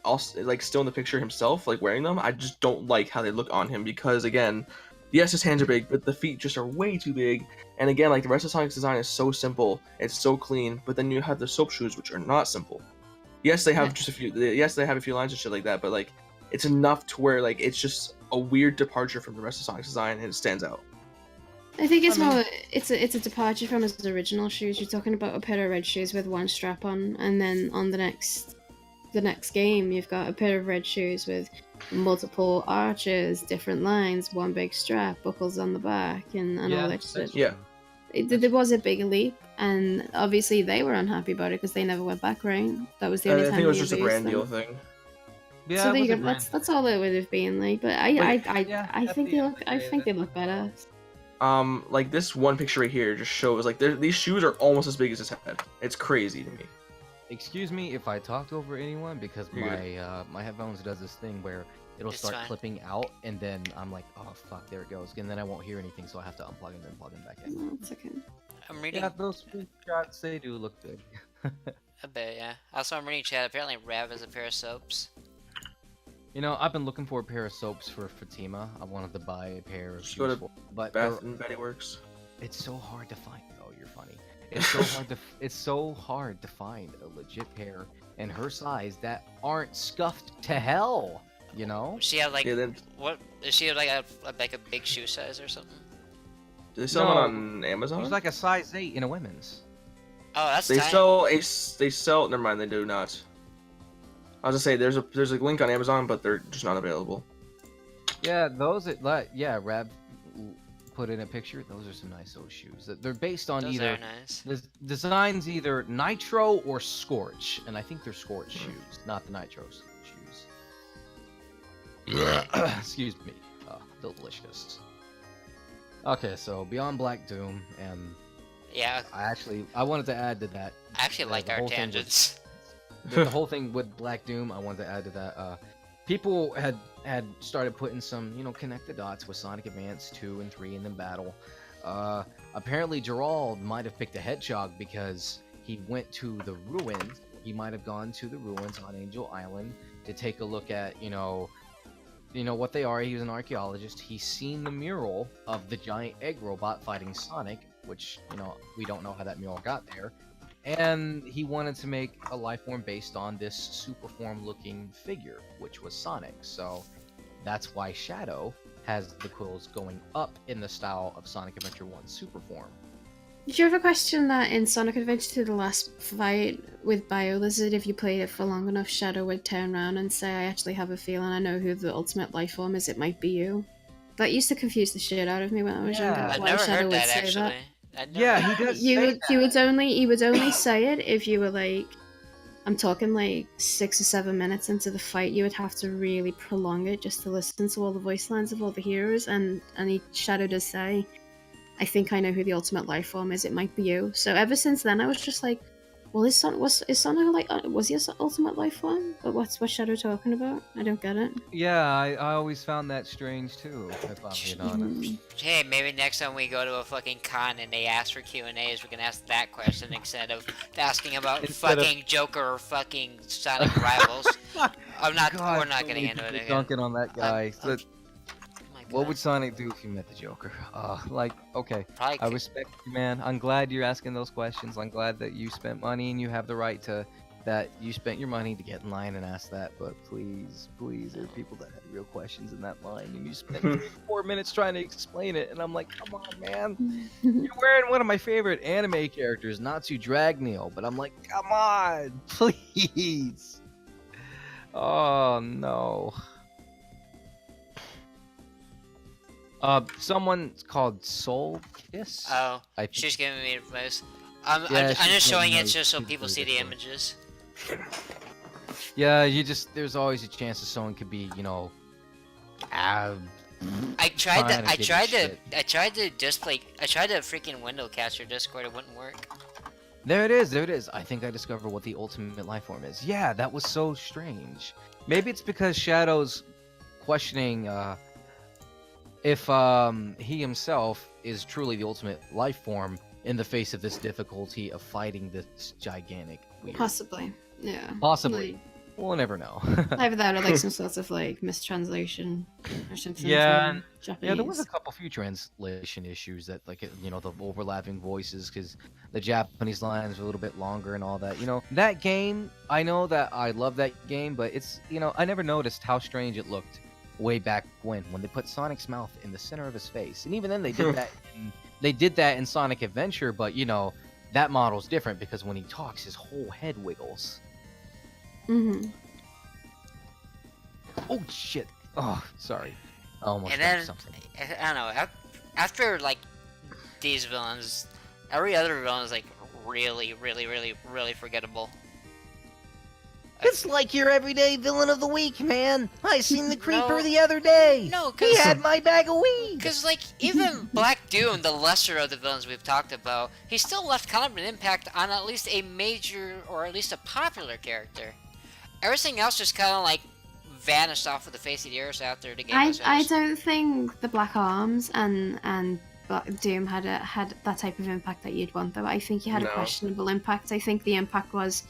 also still in the picture himself, wearing them, I just don't like how they look on him. Because again, yes, his hands are big, but the feet just are way too big. And again, the rest of Sonic's design is so simple, it's so clean. But then you have the soap shoes, which are not simple. Yes, they have just a few. Yes, they have a few lines and shit like that, but it's enough to where it's just a weird departure from the rest of Sonic's design, and it stands out. I think it's more. It's a departure from his original shoes. You're talking about a pair of red shoes with one strap on, and then on the next game, you've got a pair of red shoes with multiple arches, different lines, one big strap, buckles on the back, and all that shit. Yeah. There was a big leap, and obviously they were unhappy about it because they never went back, right? That was the only time. I think it was just a brand deal thing. Yeah, so there you go. That's all it would have been like. But I think they look better. This one picture right here just shows these shoes are almost as big as his head. It's crazy to me. Excuse me if I talked over anyone because my headphones does this thing where it'll start clipping out, and then I'm like, oh fuck, there it goes, and then I won't hear anything, so I have to unplug and then plug them back in. No, it's okay. I'm reading. Yeah, those screenshots, they do look good. A bit, yeah. Also, I'm reading chat. Apparently, Rav has a pair of soaps. I've been looking for a pair of soaps for Fatima. I wanted to buy a pair of Just go to but Bath and Betty Works. It's so hard to find. Oh, you're funny. It's so hard to find a legit pair in her size that aren't scuffed to hell. She have what? Does she have a big shoe size or something? Do they sell them on Amazon? It's like a size 8 in a women's. Oh, that's they tiny. sell. Never mind, they do not. I was gonna say there's a link on Amazon, but they're just not available. Yeah, Rab put in a picture. Those are some nice old shoes. They're based on Those are nice. the designs either Nitro or Scorch, and I think they're Scorch shoes, not the Nitro shoes. Excuse me. Delicious. Okay, so Beyond Black Doom, and yeah, I wanted to add to that. I actually like our tangents. The whole thing with Black Doom, I wanted to add to that. People had started putting some, connect the dots with Sonic Advance 2 and 3 and then Battle. Apparently Gerald might have picked a hedgehog because he went to the ruins. He might have gone to the ruins on Angel Island to take a look at, what they are. He was an archaeologist. He's seen the mural of the giant egg robot fighting Sonic, which, we don't know how that mural got there. And he wanted to make a life form based on this super form looking figure, which was Sonic. So that's why Shadow has the quills going up in the style of Sonic Adventure 1 super form. Did you ever question that in Sonic Adventure 2, the last fight with BioLizard, if you played it for long enough, Shadow would turn around and say, I actually have a feeling I know who the ultimate life form is, it might be you. That used to confuse the shit out of me when I was younger. I've Why never Shadow heard that, would say actually. Yeah, he does. He would only say it if you were like, I'm talking like 6 or 7 minutes into the fight. You would have to really prolong it just to listen to all the voice lines of all the heroes. And Shadow does say, I think I know who the ultimate life form is. It might be you. So ever since then, I was just like, well, is Sonic was he a ultimate life form? But what's Shadow talking about? I don't get it. Yeah, I always found that strange too, if I'm being honest. Hey, maybe next time we go to a fucking con and they ask for Q&As, we can ask that question instead of asking about fucking Joker or fucking Sonic rivals. We're not getting into it again. Dunking on that guy. My What God. would Sonic do if he met the Joker? Okay. Probably I respect you, man. I'm glad you're asking those questions. I'm glad that you spent money and you have the right to that you spent your money to get in line and ask that. But please, there are people that had real questions in that line, and you spent 4 minutes trying to explain it, and I'm like, come on, man. You're wearing one of my favorite anime characters, Natsu Dragneel, but I'm like, come on, please. Oh no. Someone called Soul Kiss. Oh, I think- she's giving me advice. I'm Yeah, just she's showing giving it just so me people see the images. Yeah, there's always a chance that someone could be, I tried trying to give you I tried to freaking window cast your Discord, it wouldn't work. There it is. I think I discovered what the ultimate life form is. Yeah, that was so strange. Maybe it's because Shadow's questioning if he himself is truly the ultimate life form in the face of this difficulty of fighting this gigantic weird. Possibly. Yeah. Possibly. Like, We'll never know. either that or like some sort of like mistranslation or something. Yeah, from Japanese. Yeah, there was a couple few translation issues that, like, the overlapping voices, because the Japanese lines were a little bit longer and all that. That game, I know that I love that game, but it's, I never noticed how strange it looked way back when they put Sonic's mouth in the center of his face. And even then they did that in Sonic Adventure, but, that model's different because when he talks, his whole head wiggles. Mm-hmm. Oh, shit. Oh, sorry. I almost And got then, something. I don't know, after, like, these villains, every other villain is, like, really, really, really, really forgettable. It's like your everyday villain of the week, man. I seen the Creeper No. the other day. No, He had my bag of weed. Because, like, even Black Doom, the lesser of the villains we've talked about, he still left kind of an impact on at least a major, or at least a popular character. Everything else just kind of, like, vanished off of the face of the earth after the game was I finished. don't think the Black Arms and Black Doom had that type of impact that you'd want, though. I think you had a No. questionable impact. I think the impact was,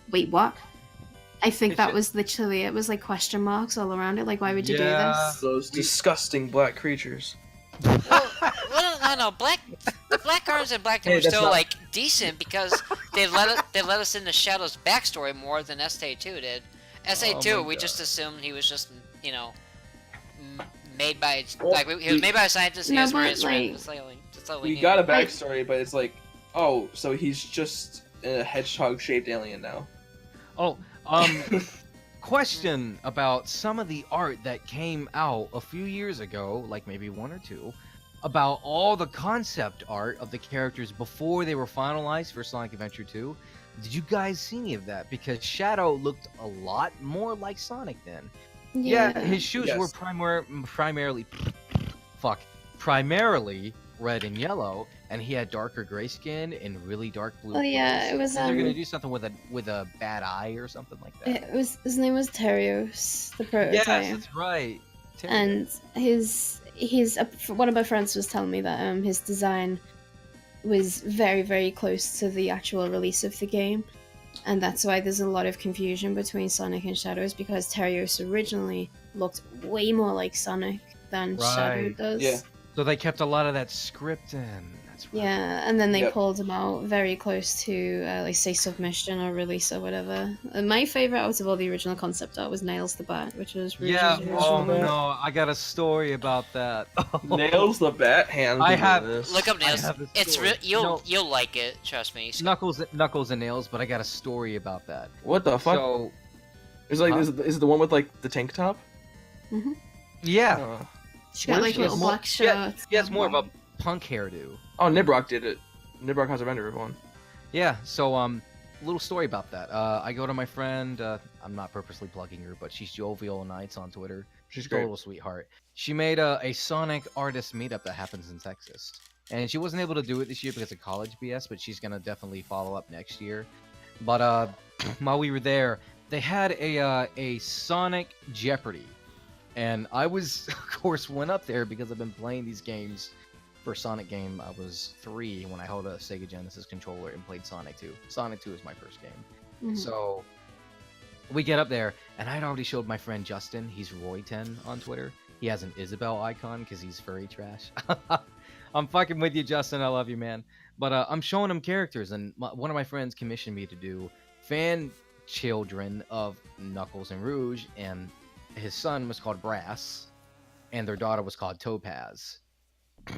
wait, what? I think that was literally, it was like question marks all around it. Like, why would you do this? Those disgusting black creatures. Well, no, the Black Arms and Black Doom Hey, were that's still, not- like, decent because they let us into Shadow's backstory more than STA2 did. STA2, Oh my we God. just assumed he was just, made by, Well, he was made by a scientist. He No, was but, raised like- that's all we We knew. got a backstory, but it's like, oh, so he's just a hedgehog-shaped alien now. Oh, question about some of the art that came out a few years ago, like maybe one or two, about all the concept art of the characters before they were finalized for Sonic Adventure 2. Did you guys see any of that? Because Shadow looked a lot more like Sonic then. Yeah, his shoes were primarily red and yellow, and he had darker gray skin and really dark blue. Oh yeah, clothes. it was. They're gonna do something with a bad eye or something like that. It was. His name was Terios, the prototype. Yes, that's right. And one of my friends was telling me that his design was very, very close to the actual release of the game, and that's why there's a lot of confusion between Sonic and Shadows, because Terios originally looked way more like Sonic than Shadow Right. does. Yeah. So they kept a lot of that script in. That's right. Yeah, and then they Yep. pulled them out very close to, like, say, submission or release or whatever. And my favorite out of all the original concept art was Nails the Bat, which was Yeah. Rouge's Oh original. no, I got a story about that. Nails the Bat Hand. I have- This. Look up I Nails. have a It's story. you'll like it. Trust me. Knuckles and Nails, but I got a story about that. What the fuck? So is it like Huh? is it the one with like the tank top? yeah, Uh, She got, What like, is little this? black shirts. yeah, it's more of a punk hairdo. oh, Nibrock did it. Nibrock has a vendor one. Yeah, so little story about that. I go to my friend. I'm not purposely plugging her, but she's Jovial Nights on Twitter. She's She's a great. little sweetheart. She made a Sonic artist meetup that happens in Texas, and she wasn't able to do it this year because of college BS. But she's gonna definitely follow up next year. But while we were there, they had a Sonic Jeopardy, and I was, of course, went up there because I've been playing these games. First Sonic game, I was 3 when I held a Sega Genesis controller and played Sonic 2. Sonic 2 is my first game. Mhm. So we get up there, and I'd already showed my friend Justin. He's Roy10 on Twitter. He has an Isabel icon because he's furry trash. I'm fucking with you, Justin. I love you, man. But I'm showing him characters, and one of my friends commissioned me to do fan children of Knuckles and Rouge, and his son was called Brass, and their daughter was called Topaz.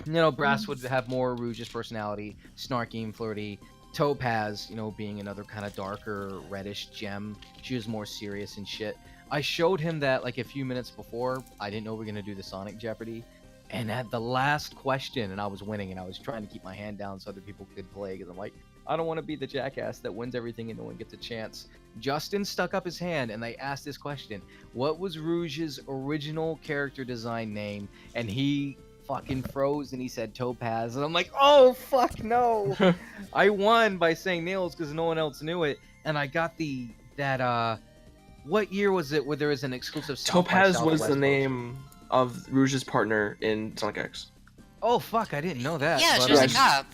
You know, Brass would have more Rouge's personality, snarky and flirty. Topaz, you know, being another kind of darker, reddish gem. She was more serious and shit. I showed him that like a few minutes before. I didn't know we were gonna do the Sonic Jeopardy. And at the last question, and I was winning, and I was trying to keep my hand down so other people could play, because I'm like, I don't want to be the jackass that wins everything and no one gets a chance. Justin stuck up his hand, and they asked this question. What was Rouge's original character design name? And he fucking froze and he said Topaz, and I'm like, oh fuck no. I won by saying Nails because no one else knew it, and I got what year was it where there was an exclusive South by Topaz was Southwest the name of Rouge's partner in Sonic X. Oh fuck, I didn't know that. Yeah, but, she was a yeah, cop.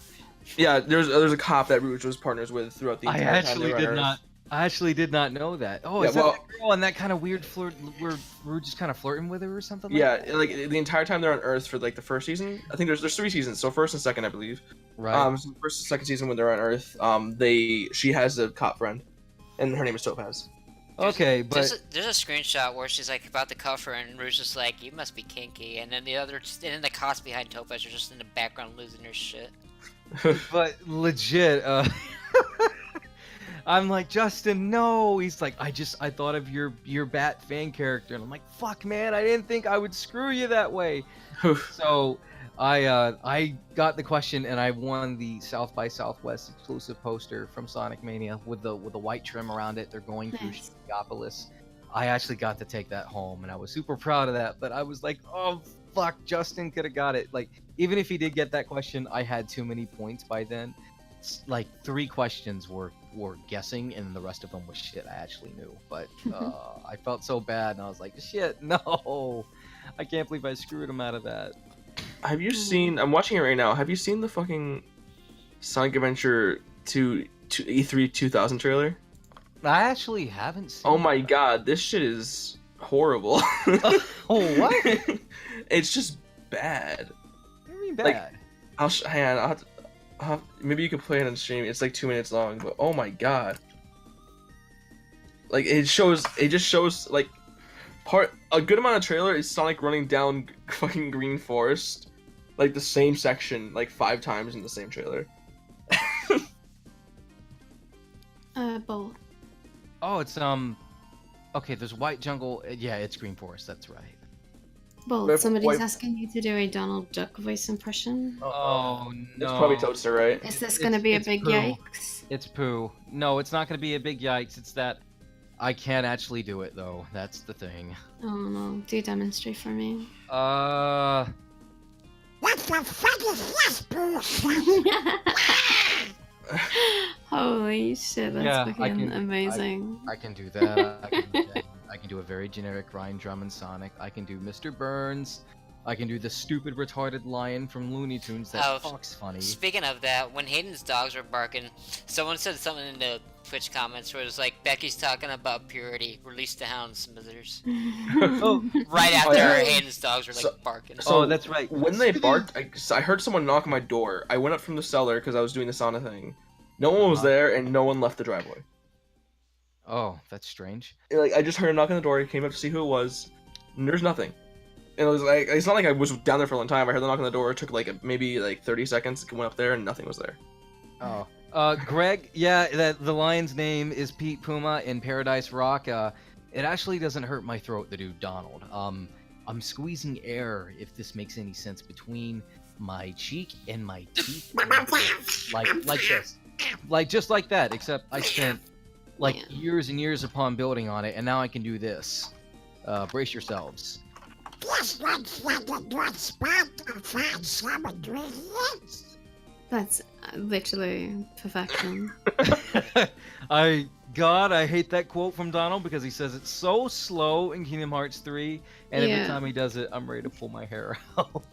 Yeah, there's a cop that Rouge was partners with throughout the I entire time they actually were on did Earth. not. I actually did not know that. Oh, Yeah, is that well- that girl and that kind of weird flirt where Rouge is kind of flirting with her or something? Yeah, like that? like the entire time they're on Earth for like the first season. I think there's 3 seasons, so first and second, I believe. Right. So first and second season when they're on Earth, she has a cop friend, and her name is Topaz. Okay, but There's a screenshot where she's like about to cuff her, and Rouge is like, "You must be kinky," and then the cops behind Topaz are just in the background losing their shit. but legit, I'm like, Justin, no. He's like, I thought of your Bat fan character, and I'm like, fuck, man, I didn't think I would screw you that way. So I got the question, and I won the South by Southwest exclusive poster from Sonic Mania with the white trim around it. They're going through Nice. Shiopolis. I actually got to take that home, and I was super proud of that. But I was like, oh fuck, Justin could have got it. Like, even if he did get that question, I had too many points by then. Like 3 questions were guessing, and the rest of them was shit I actually knew. But I felt so bad, and I was like, shit, no, I can't believe I screwed him out of that. Have you seen? I'm watching it right now. Have you seen the fucking Sonic Adventure 2 E3 2000 trailer? I actually haven't seen. Oh my god, this shit is horrible. Oh, what? It's just bad. What do you mean Like, bad? Hang on, maybe you can play it on stream. It's like 2 minutes long, but oh my god. Like it just shows like a good amount of trailer is Sonic running down fucking Green Forest, like the same section like 5 times in the same trailer. Both. Oh, it's okay, there's White Jungle. Yeah, it's Green Forest. That's right. Both. But Somebody's why- asking you to do a Donald Duck voice impression. Oh It's no. probably Toadster, right? Is this It's- gonna be a it's big Pooh. yikes? It's poo. No, it's not gonna be a big yikes. It's that I can't actually do it though. That's the thing. Oh no, do demonstrate for me. What the fuck is this bullshit? Holy shit, that's Yeah, I fucking can- amazing. I can do that. I can do a very generic Ryan Drummond Sonic. I can do Mr. Burns. I can do the stupid retarded lion from Looney Tunes that fucks funny. Speaking of that, when Hayden's dogs were barking, someone said something in the Twitch comments where it was like, Becky's talking about purity, release the hound, Smithers. Right after Hayden's dogs were like barking. So that's right. When they barked, I heard someone knock on my door. I went up from the cellar because I was doing the sauna thing. No one was there, and no one left the driveway. Oh, that's strange. Like, I just heard a knock on the door, I came up to see who it was, and there's nothing. And it was like, it's not like I was down there for a long time. I heard the knock on the door, it took like maybe like 30 seconds, went up there, and nothing was there. Oh. Greg, yeah, the lion's name is Pete Puma in Paradise Rock. It actually doesn't hurt my throat to do Donald. I'm squeezing air, if this makes any sense, between my cheek and my teeth. like this. Like, just like that, except I spent years and years upon building on it, and now I can do this. Brace yourselves. That's literally perfection. I hate that quote from Donald because he says it's so slow in Kingdom Hearts 3, and every time he does it, I'm ready to pull my hair out.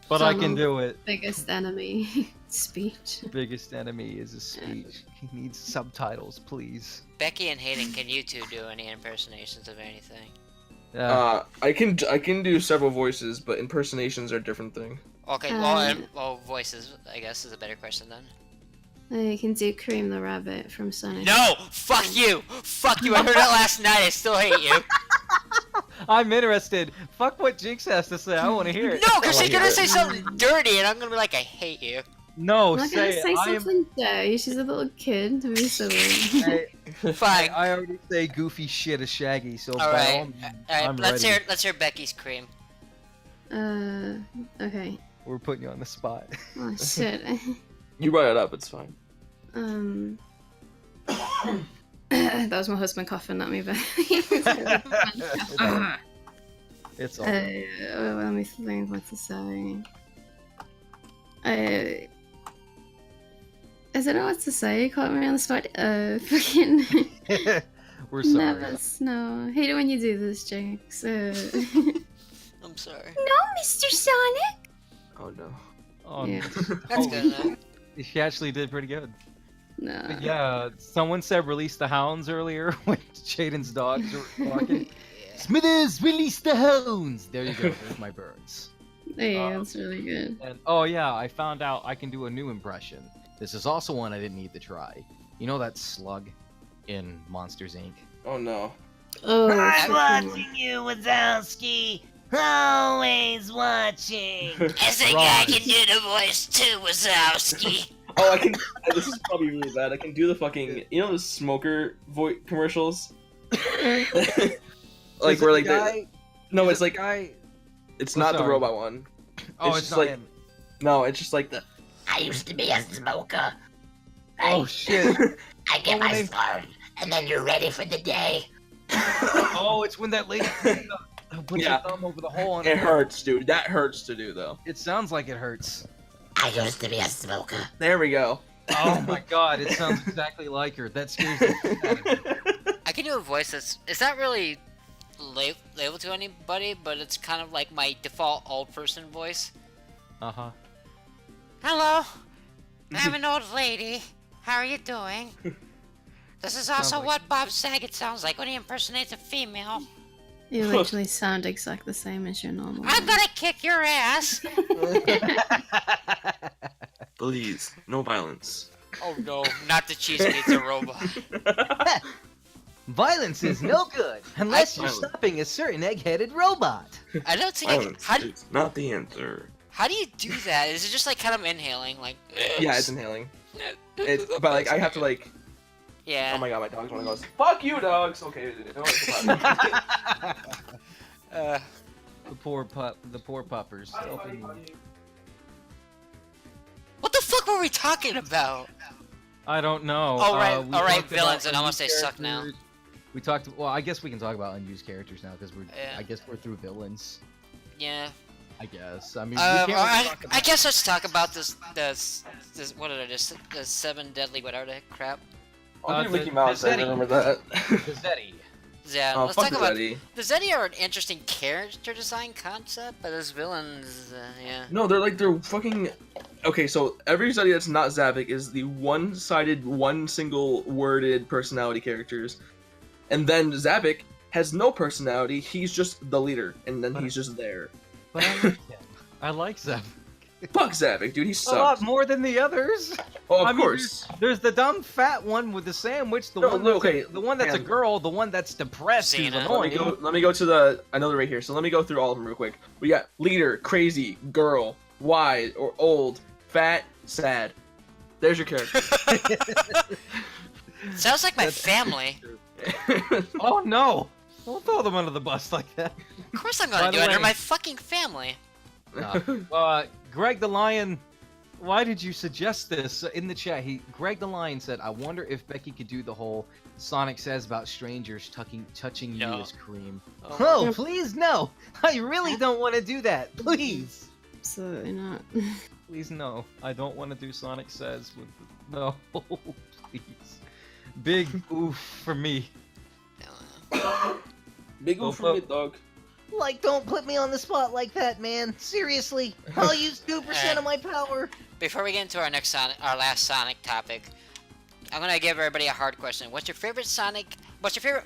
But I can do it. Biggest enemy speech. Biggest enemy is a speech. He needs subtitles, please. Becky and Hayden, can you two do any impersonations of anything? I can do several voices, but impersonations are a different thing. Okay, well, voices, I guess, is a better question then. You can do Cream the Rabbit from Sonic. No! Fuck you! Fuck you! I heard it last night. I still hate you. I'm interested. Fuck what Jinx has to say. I want to hear it. No, because she's gonna say something dirty, and I'm gonna be like, I hate you. No, I'm not gonna say something dirty. She's a little kid. To be silly. Fine. I already say goofy shit as Shaggy, so all right. I'm let's ready. hear Becky's Cream. Okay. We're putting you on the spot. Oh shit. You brought it up, it's fine. That was my husband coughing at me, but It's all let me think what to say. I don't know what to say. You caught me on the spot. Fucking. We're sorry. Nervous. No, I hate it when you do this, Jinx. I'm sorry. No, Mr. Sonic. Oh no. Oh, Yeah. That's good enough. She actually did pretty good. No. But yeah, someone said release the hounds earlier when Jaden's dogs were walking. Smithers, release the hounds! There you go, there's my birds. Yeah, that's really good. And oh yeah, I found out I can do a new impression. This is also one I didn't need to try. You know that slug in Monsters, Inc.? Oh no. Oh, I'm watching you, Wazowski. Always watching. I think I can do the voice too, Wazowski. Oh, I can. This is probably really bad. I can do the fucking. You know the smoker commercials? Like where like guy, no, it's like guy. it's not the sorry. robot one. Oh, it's it's just not like him. no, it's just like the. I used to be a smoker. Oh shit. I get Oh, my they- start, and then you're ready for the day. Oh, it's when that lady puts Yeah. her thumb over the hole. It hurts, dude. That hurts to do though. It sounds like it hurts. I used to be a smoker. There we go. Oh my god, it sounds exactly like her. That scares the shit out of me. I can do a voice it's not really labeled to anybody, but it's kind of like my default old person voice. Uh-huh. Hello, I'm an old lady. How are you doing? This is also like- what Bob Saget sounds like when he impersonates a female. You literally sound exactly the same as your normal. I'm gonna kick your ass. Please, no violence. Oh no, not the cheesecake, a robot. Violence is no good unless you're Violence. stopping a certain egg-headed robot. I don't think Violence how is not the answer. do you do that? Is it just like kind of inhaling, like? Yeah, it's inhaling. It's but like I have to like. Yeah. Oh my god, my dog's one goes. Fuck you, dogs. Okay. No, it's fine. The poor puppers. What the fuck were we talking about? I don't know. Oh, right, we alright, talked villains, about and I almost unused say suck now. characters. We talked. Well, I guess we can talk about unused characters now because Yeah. I guess we're through villains. Yeah. I guess. I mean, we can't really talk I about- guess let's talk about this. What are this? The 7 deadly what are they? Crap. I'll do the- Mickey Mouse. I Zeddy. remember that. The Zeddy. Yeah, Oh, let's fuck talk about Zeddy. the Zeddy are an interesting character design concept, but as villains, yeah. No, they're fucking. Okay, so every Zeddy that's not Zavik is the one-sided, one single worded personality characters, and then Zavik has no personality. He's just the leader, and then he's just there. But I like him. I like Zeb. Fuck Zavik, dude. He A lot sucks. more than the others. Oh, of I mean, course. There's the dumb fat one with the sandwich, the No, one no, that's okay, the one that's a man. girl, the one that's depressed, who's Xena. annoying. Let me go to the. I know they're right here, so let me go through all of them real quick. We got leader, crazy, girl, wide or old, fat, sad. There's your character. Sounds like my family. Oh no! Don't throw them under the bus like that. Of course I'm By gonna the do it. They're way- my fucking family. Greg the Lion, why did you suggest this in the chat? Greg the Lion said, "I wonder if Becky could do the whole Sonic says about strangers touching you No. as cream." Oh. Oh, please no! I really don't want to do that. Please, Absolutely not. please no. I don't want to do Sonic says with no. Please, big oof for me. Big Oh, oof for me, dog. Like, don't put me on the spot like that, man. Seriously, I'll use 2% of my power. Before we get into our last Sonic topic, I'm gonna give everybody a hard question. What's your favorite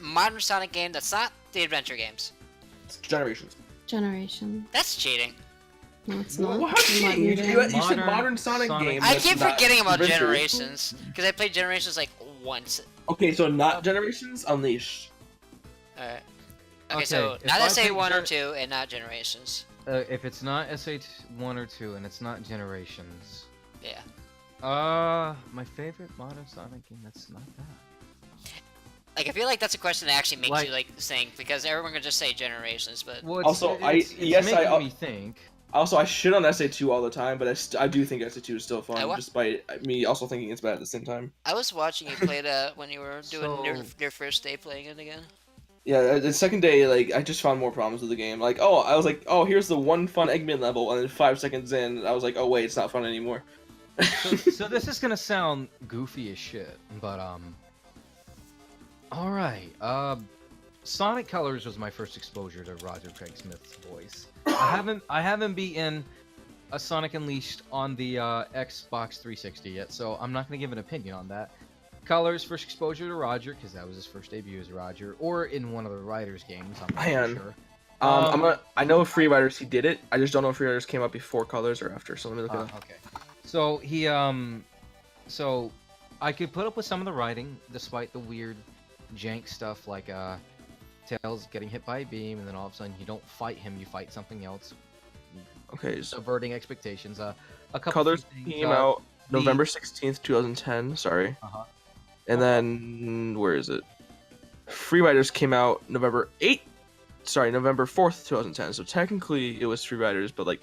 modern Sonic game that's not the adventure games? It's Generations. Generation. That's cheating. No, it's not. What? How It might you, be you, there. you said modern Sonic game. I that's keep not forgetting about adventure. Generations because I played Generations like once. Okay, so not Generations, Unleashed. Alright. Okay, Okay, so if not I SA pick 1 or Gen- 2 and not Generations. If it's not SH1 or 2 and it's not Generations, Yeah. my favorite modern Sonic game that's not that. Like I feel like that's a question that actually makes Like- you like think because everyone can just say Generations, but Well, Also, it's making me think. Also, I shit on SA2 all the time, but I do think SA2 is still fun, wa- despite me also thinking it's bad at the same time. I was watching you play that when you were doing So- your first day playing it again. Yeah, the second day, like, I just found more problems with the game. Like, I was like, here's the one fun Eggman level, and then 5 seconds in, I was like, oh wait, it's not fun anymore. So this is gonna sound goofy as shit, but all right. Sonic Colors was my first exposure to Roger Craig Smith's voice. I haven't beaten a Sonic Unleashed on the Xbox 360 yet, so I'm not gonna give an opinion on that. Colors first exposure to Roger because that was his first debut as Roger, or in one of the Riders games. I'm not Man. sure. I know Free Riders he did it. I just don't know if Free Riders came out before Colors or after. So let me look it up. Okay. So he so I could put up with some of the writing despite the weird jank stuff like Tails getting hit by a beam and then all of a sudden you don't fight him, you fight something else, Okay, so subverting expectations. A couple Colors few things, came out November 16th, 2010. Sorry. Uh-huh. And then where is it? Free Riders came out November 4th, 2010. So technically it was Free Riders, but like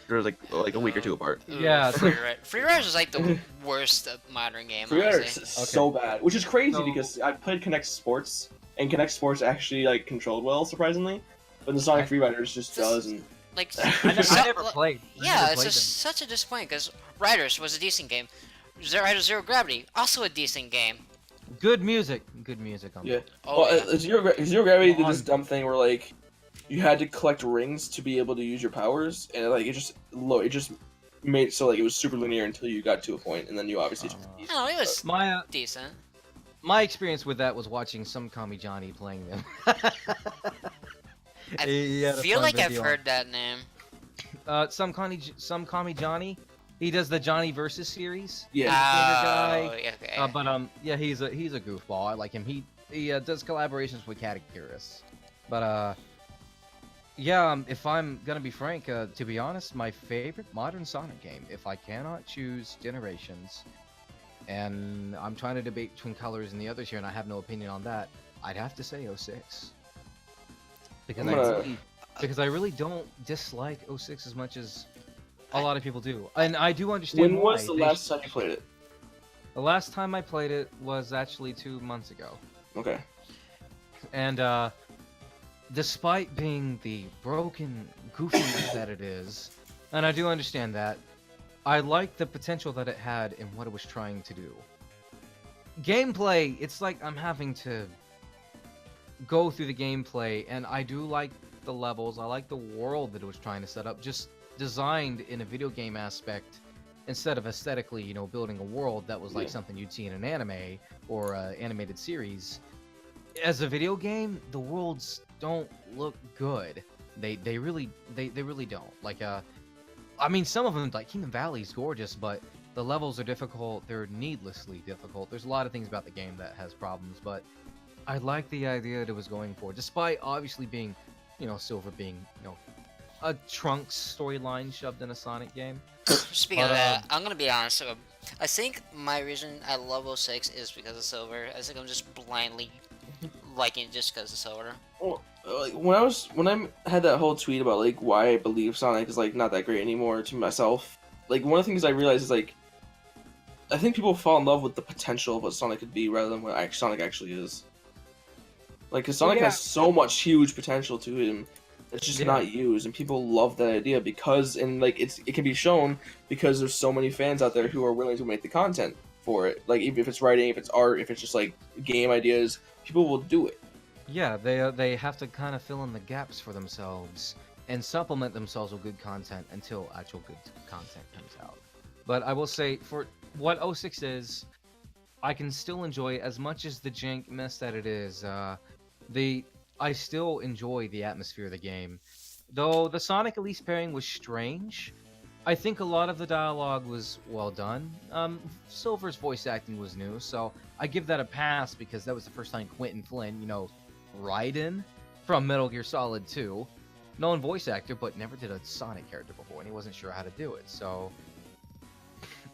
they're like a week or two apart. Ooh, Yeah, Free Riders is like the worst modern game. Free Riders Honestly. is so bad, which is crazy So- because I played Connect Sports, and Connect Sports actually like controlled well, surprisingly. But the Sonic Free Riders just doesn't. Like, I never played. I Yeah, never it's played just such a disappointment because Riders was a decent game. Riders Zero Gravity, also a decent game. them. Good music. On Yeah. Oh, Well, yeah. Zero Gravity did On- this dumb thing where like you had to collect rings to be able to use your powers, and like it just made it so like it was super linear until you got to a point, and then you obviously just I don't know, it was My decent. my experience with that was watching some Kami Johnny playing them. I He had a feel fun like I've video on- heard that name. some Kami Johnny. He does the Johnny versus series. yeah. Oh, yeah, okay. But yeah, he's a goofball. I like him. He does collaborations with Catechirus. But yeah, if I'm gonna be frank, to be honest, my favorite modern Sonic game, if I cannot choose Generations, and I'm trying to debate between Colors and the others here, and I have no opinion on that, I'd have to say 06. Because I really don't dislike 06 as much as a lot of people do, and I do understand When why. was the They- last time you played it? The last time I played it was actually 2 months ago. Okay. And despite being the broken goofiness that it is, and I do understand that, I like the potential that it had in what it was trying to do. Gameplay, it's like I'm having to go through the gameplay, and I do like the levels. I like the world that it was trying to set up, just designed in a video game aspect instead of aesthetically, building a world that was like something you'd see in an anime or an animated series. As a video game, the worlds don't look good. They really don't. Like I mean, some of them, like Kingdom Valley is gorgeous, but the levels are difficult. They're needlessly difficult. There's a lot of things about the game that has problems, but I like the idea that it was going for, despite obviously being, Silver being, a Trunks storyline shoved in a Sonic game. Speaking of that, I'm gonna be honest. I think my reason I love 06 is because of Silver. I think I'm just blindly liking it just because of Silver. Well, like when I had that whole tweet about like why I believe Sonic is like not that great anymore to myself, like one of the things I realized is like I think people fall in love with the potential of what Sonic could be rather than what Sonic actually is. Like, cause Sonic has so much huge potential to him that's just not used, and people love that idea because, and like it can be shown because there's so many fans out there who are willing to make the content for it. Like even if it's writing, if it's art, if it's just like game ideas, people will do it. Yeah, they have to kind of fill in the gaps for themselves and supplement themselves with good content until actual good content comes out. But I will say, for what 06 is, I can still enjoy it as much as the jank mess that it is. I still enjoy the atmosphere of the game. Though the Sonic Elise pairing was strange, I think a lot of the dialogue was well done. Silver's voice acting was new, so I give that a pass because that was the first time Quentin Flynn, Raiden from Metal Gear Solid 2, known voice actor, but never did a Sonic character before, and he wasn't sure how to do it, so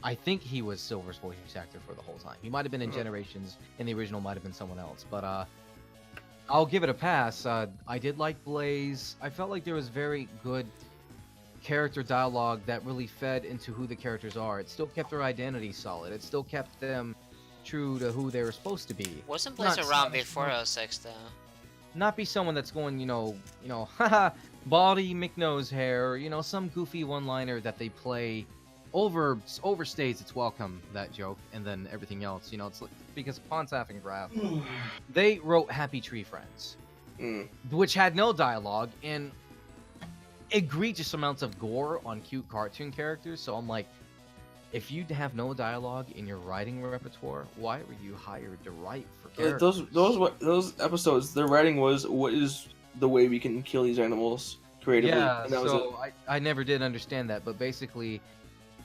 I think he was Silver's voice actor for the whole time. He might have been in Generations, and the original might have been someone else, but I'll give it a pass. I did like Blaze. I felt like there was very good character dialogue that really fed into who the characters are. It still kept their identity solid. It still kept them true to who they were supposed to be. Wasn't Blaze around before 06 though? Not be someone that's going, haha, baldy McNose hair, some goofy one-liner that they play overstays its welcome, that joke, and then everything else, it's like, because Pontaff and Graf, they wrote Happy Tree Friends, which had no dialogue and egregious amounts of gore on cute cartoon characters, so I'm like, if you have no dialogue in your writing repertoire, why were you hired to write for characters? Those episodes, their writing was, what is the way we can kill these animals creatively? Yeah, and that so was it. I never did understand that, but basically,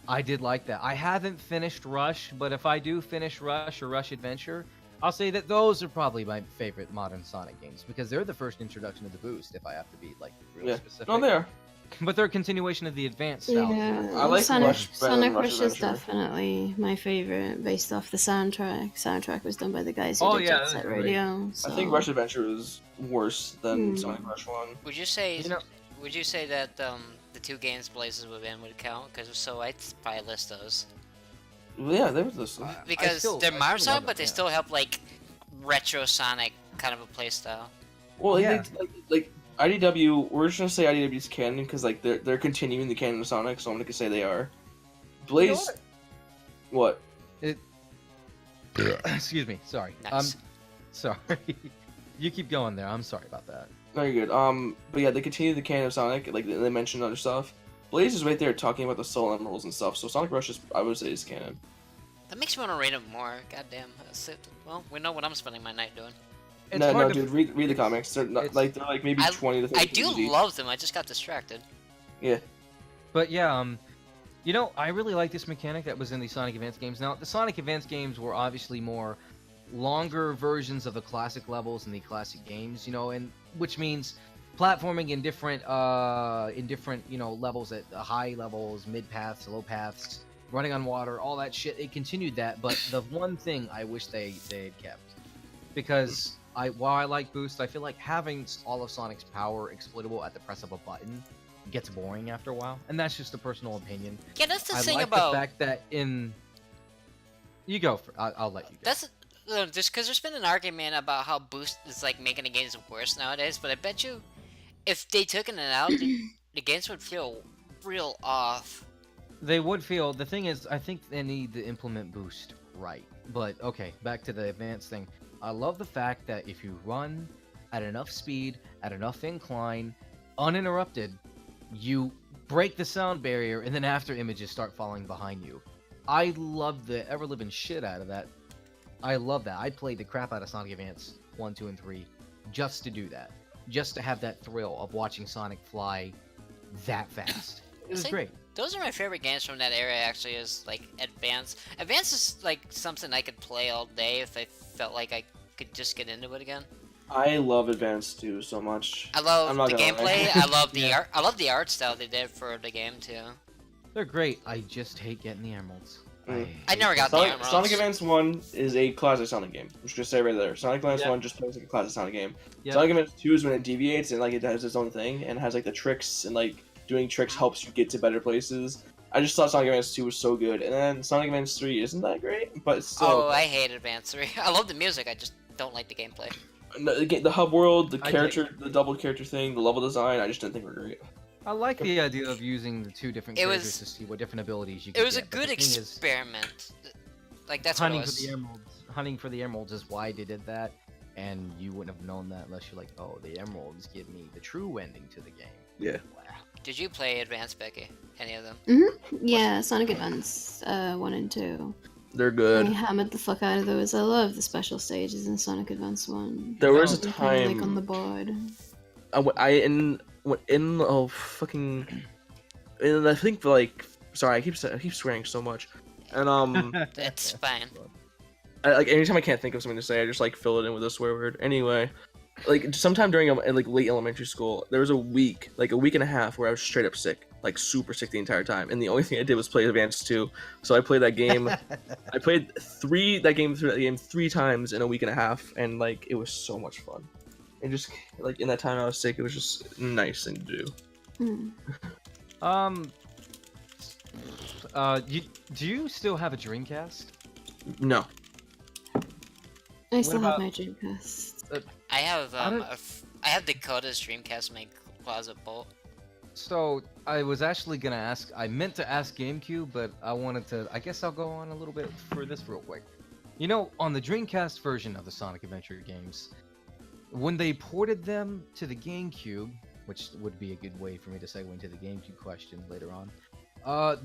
I did like that. I haven't finished Rush, but if I do finish Rush or Rush Adventure, I'll say that those are probably my favorite modern Sonic games, because they're the first introduction of the boost, if I have to be, like, really specific. No, they are. But they're a continuation of the advanced style. Yeah, I like Sonic Rush Rush is Adventure. definitely my favorite, based off the soundtrack. Soundtrack was done by the guys who did Jet Set Radio. So. I think Rush Adventure is worse than Sonic Rush 1. Would you say that the two games Blazes within would count? Because if so, I'd probably list those. Yeah, they were this. Because they're Mario Sonic, but they still have like retro Sonic kind of a playstyle. Well, yeah. like IDW, we're just gonna say IDW's canon because like they're continuing the canon of Sonic, so I'm gonna say they are. Blaze, what? Excuse me, sorry. Nice. Sorry. You keep going there. I'm sorry about that. No, you're good. But yeah, they continue the canon of Sonic. Like they mentioned other stuff. Blaze is right there talking about the Soul Emeralds and stuff. So Sonic Rush is, I would say, is canon. That makes me want to rate it more. Goddamn. Well, we know what I'm spending my night doing. No, dude, read the comics. They're like maybe 20 to 30 I do love them. I just got distracted. Yeah. But yeah, I really like this mechanic that was in the Sonic Advance games. Now, the Sonic Advance games were obviously more longer versions of the classic levels in the classic games, and which means platforming in different levels, at high levels, mid paths, low paths, running on water, all that shit. It continued that, but the one thing I wish they had kept, because while I like Boost, I feel like having all of Sonic's power exploitable at the press of a button gets boring after a while, and that's just a personal opinion. Yeah, that's the thing like about the fact that you go. I'll let you go. That's just because there's been an argument about how Boost is like making the games worse nowadays, but I bet you if they took it out, the games would feel real off. They would feel. The thing is, I think they need to implement Boost right. But okay, back to the advanced thing. I love the fact that if you run at enough speed, at enough incline, uninterrupted, you break the sound barrier, and then after images start falling behind you. I love the ever-living shit out of that. I love that. I played the crap out of Sonic Advance 1, 2, and 3 just to do that. Just to have that thrill of watching Sonic fly that fast. It was great. Those are my favorite games from that era, actually, is like Advance. Advance is like something I could play all day if I felt like I could just get into it again. I love Advance 2 so much. I love I'm not the gonna gameplay. lie. I love the art. I love the art style they did for the game too. They're great. I just hate getting the emeralds. I never got the emeralds. Sonic Advance 1 is a classic Sonic game. I'm just gonna say right there. Sonic Advance 1 just plays like a classic Sonic game. Yeah. Sonic Advance 2 is when it deviates and like it does its own thing and has like the tricks and like doing tricks helps you get to better places. I just thought Sonic Advance 2 was so good, and then Sonic Advance 3 isn't that great, but still. Oh, I hate Advance 3. I love the music. I just don't like the gameplay. The hub world, the character, the double character thing, the level design, I just didn't think were great. I like the idea of using the two different characters to see what different abilities you can It was get, a good experiment. Like, that's hunting what it was. for the emeralds. Hunting for the emeralds is why they did that, and you wouldn't have known that unless you're like, oh, the emeralds give me the true ending to the game. Yeah. Wow. Did you play Advance, Becky? Any of them? Yeah, Sonic Advance 1 and 2. They're good. I hammered the fuck out of those. I love the special stages in Sonic Advance 1. There was a Everything, time like on the board. And I think like sorry, I keep swearing so much, and That's fine. like anytime I can't think of something to say, I just like fill it in with a swear word. Anyway, like sometime during like late elementary school, there was a week and a half where I was straight up sick, like super sick the entire time, and the only thing I did was play Advance 2. So I played that game. I played through that game 3 times in a week and a half, and like it was so much fun. And just like in that time I was sick, it was just a nice thing to do. Do you still have a Dreamcast? No. I still have about- my Dreamcast. I have don't- I have Dakota's Dreamcast in my closet bolt. So I was actually gonna ask. I meant to ask GameCube, but I wanted to. I guess I'll go on a little bit for this real quick. You know, on the Dreamcast version of the Sonic Adventure games, when they ported them to the GameCube, which would be a good way for me to segue into the GameCube question later on,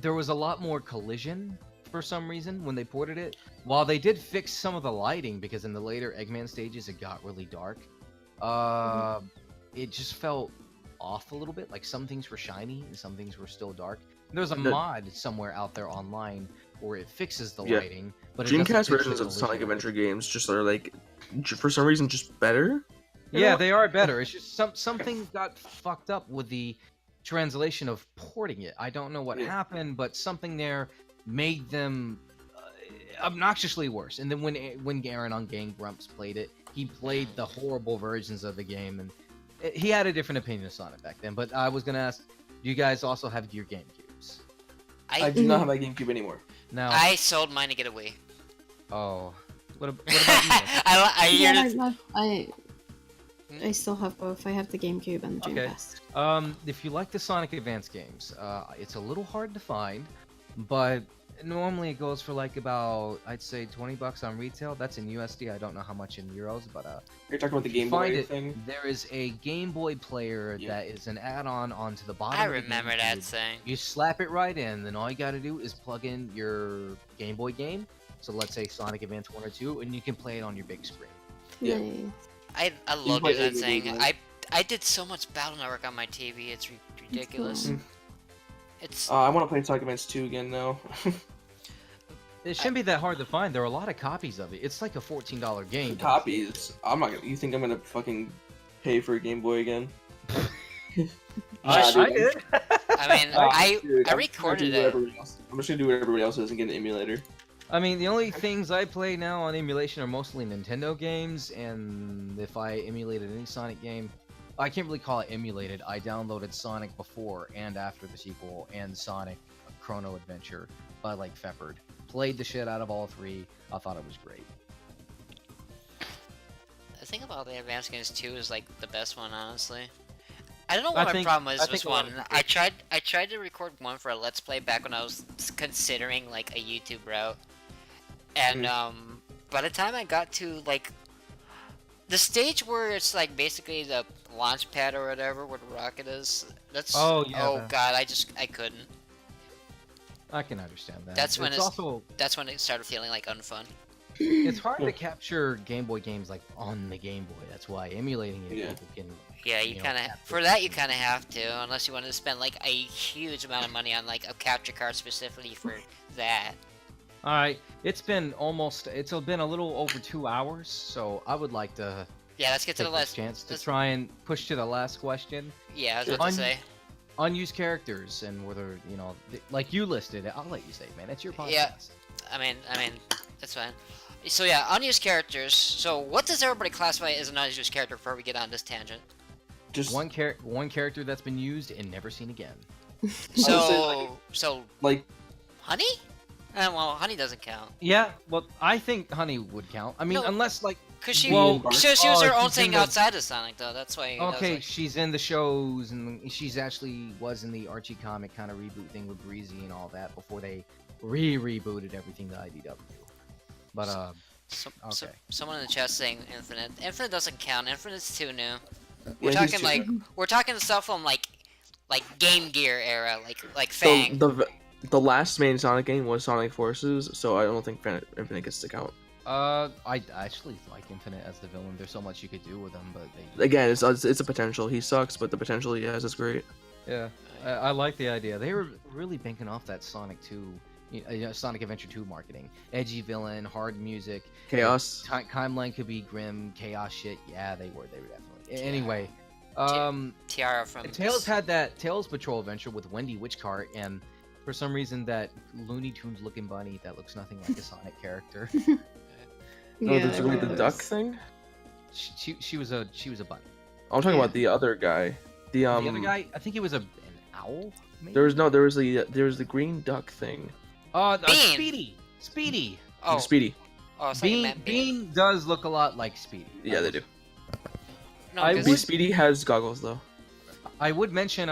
there was a lot more collision for some reason when they ported it. While they did fix some of the lighting, because in the later Eggman stages it got really dark, it just felt off a little bit. Like some things were shiny and some things were still dark. There's a mod somewhere out there online where it fixes the lighting, but it doesn't Dreamcast fix the versions of collision. Sonic Adventure games just are like, for some reason, just better. Yeah, they are better. It's just something got fucked up with the translation of porting it. I don't know what happened, but something there made them obnoxiously worse. And then when Garen on Game Grumps played it, he played the horrible versions of the game, and he had a different opinion of Sonic back then. But I was gonna ask, do you guys also have your GameCubes? I do not have my GameCube anymore. Now, I sold mine to get a Wii. oh, what about you? I still have both. I have the GameCube and the Okay. Dreamcast. If you like the Sonic Advance games, it's a little hard to find, but normally it goes for like about, I'd say, $20 on retail. That's in USD. I don't know how much in euros, but You're talking about the if you Game find Boy it, thing. there is a Game Boy player that is an add-on onto the bottom. I of the remember that GameCube. thing. You slap it right in, then all you got to do is plug in your Game Boy game. So let's say Sonic Advance 1 or 2, and you can play it on your big screen. Yeah. Nice. I love might that be thing. able to- I did so much Battle Network on my TV. It's ridiculous. cool. It's I want to play Sonic Advance 2 again now. It shouldn't be that hard to find. There are a lot of copies of it. It's like a $14 game. Copies. I'm not gonna. You think I'm gonna fucking pay for a Game Boy again? I Nah, dude, did. I mean, Dude, I I'm just gonna recorded do what it. everybody else- I'm just gonna do what everybody else does and get an emulator. I mean, the only things I play now on emulation are mostly Nintendo games, and if I emulated any Sonic game, I can't really call it emulated. I downloaded Sonic before and after the sequel, and Sonic Chrono Adventure by like Feppard. Played the shit out of all three. I thought it was great. The thing about the advanced games 2 is like the best one, honestly. I don't know I what my think- problem is I with think a lot one. of I tried to record one for a Let's Play back when I was considering like a YouTube route, and by the time I got to like The stage where it's like basically the launch pad or whatever, where the rocket is. That's. Oh, yeah, Oh that- god, I couldn't. I can understand that. That's when it's also That's when it started feeling like unfun. it's hard to capture Game Boy games like on the Game Boy. That's why emulating it, Yeah. people can. Yeah, you know, kind of capture for that it. you kind of have to, unless you want to spend like a huge amount of money on like a capture card specifically for that. All right, it's been a little over 2 hours, so I would like to Yeah, let's get to take the this last. chance to let's- try and push to the last question. Yeah, I was about to say. Unused characters and whether like you listed it. I'll let you say, it, man. It's your podcast. Yeah. I mean, that's fine. So yeah, unused characters. So what does everybody classify as an unused character before we get on this tangent? Just One character that's been used and never seen again. So like Honey? Well, Honey doesn't count. Yeah, well, I think Honey would count. I mean, No. unless like Cause she, Well, she was her own she's in thing the- outside of Sonic, though. That's why. that was okay, like- she's in the shows and she's actually was in the Archie comic kind of reboot thing with Breezy and all that before they rebooted everything to IDW. But someone in the chat saying Infinite. Infinite doesn't count. Infinite's too new. Yeah, We're talking stuff from like Game Gear era, like so Fang. the last main Sonic game was Sonic Forces, so I don't think Infinite gets to count. I actually like Infinite as the villain. There's so much you could do with him, but they... Again, it's a potential. He sucks, but the potential he has is great. Yeah, I like the idea. They were really banking off that Sonic 2, Sonic Adventure 2 marketing. Edgy villain, hard music, Chaos. timeline could be grim, chaos shit. Yeah, they were definitely. Yeah. Anyway, Tiara from Tails had that Tails Patrol adventure with Wendy Witchcart, and for some reason that Looney Tunes looking bunny that looks nothing like a Sonic character. Oh, Yeah, the it the was. duck thing. She was a bunny. I'm talking Yeah. about the other guy. The The other guy, I think he was an owl. Maybe? There was the green duck thing. Bean. Speedy. Oh, Speedy. oh, so you meant Bean does look a lot like Speedy. Yeah, they do. No, I 'cause- would- Speedy has goggles though. I would mention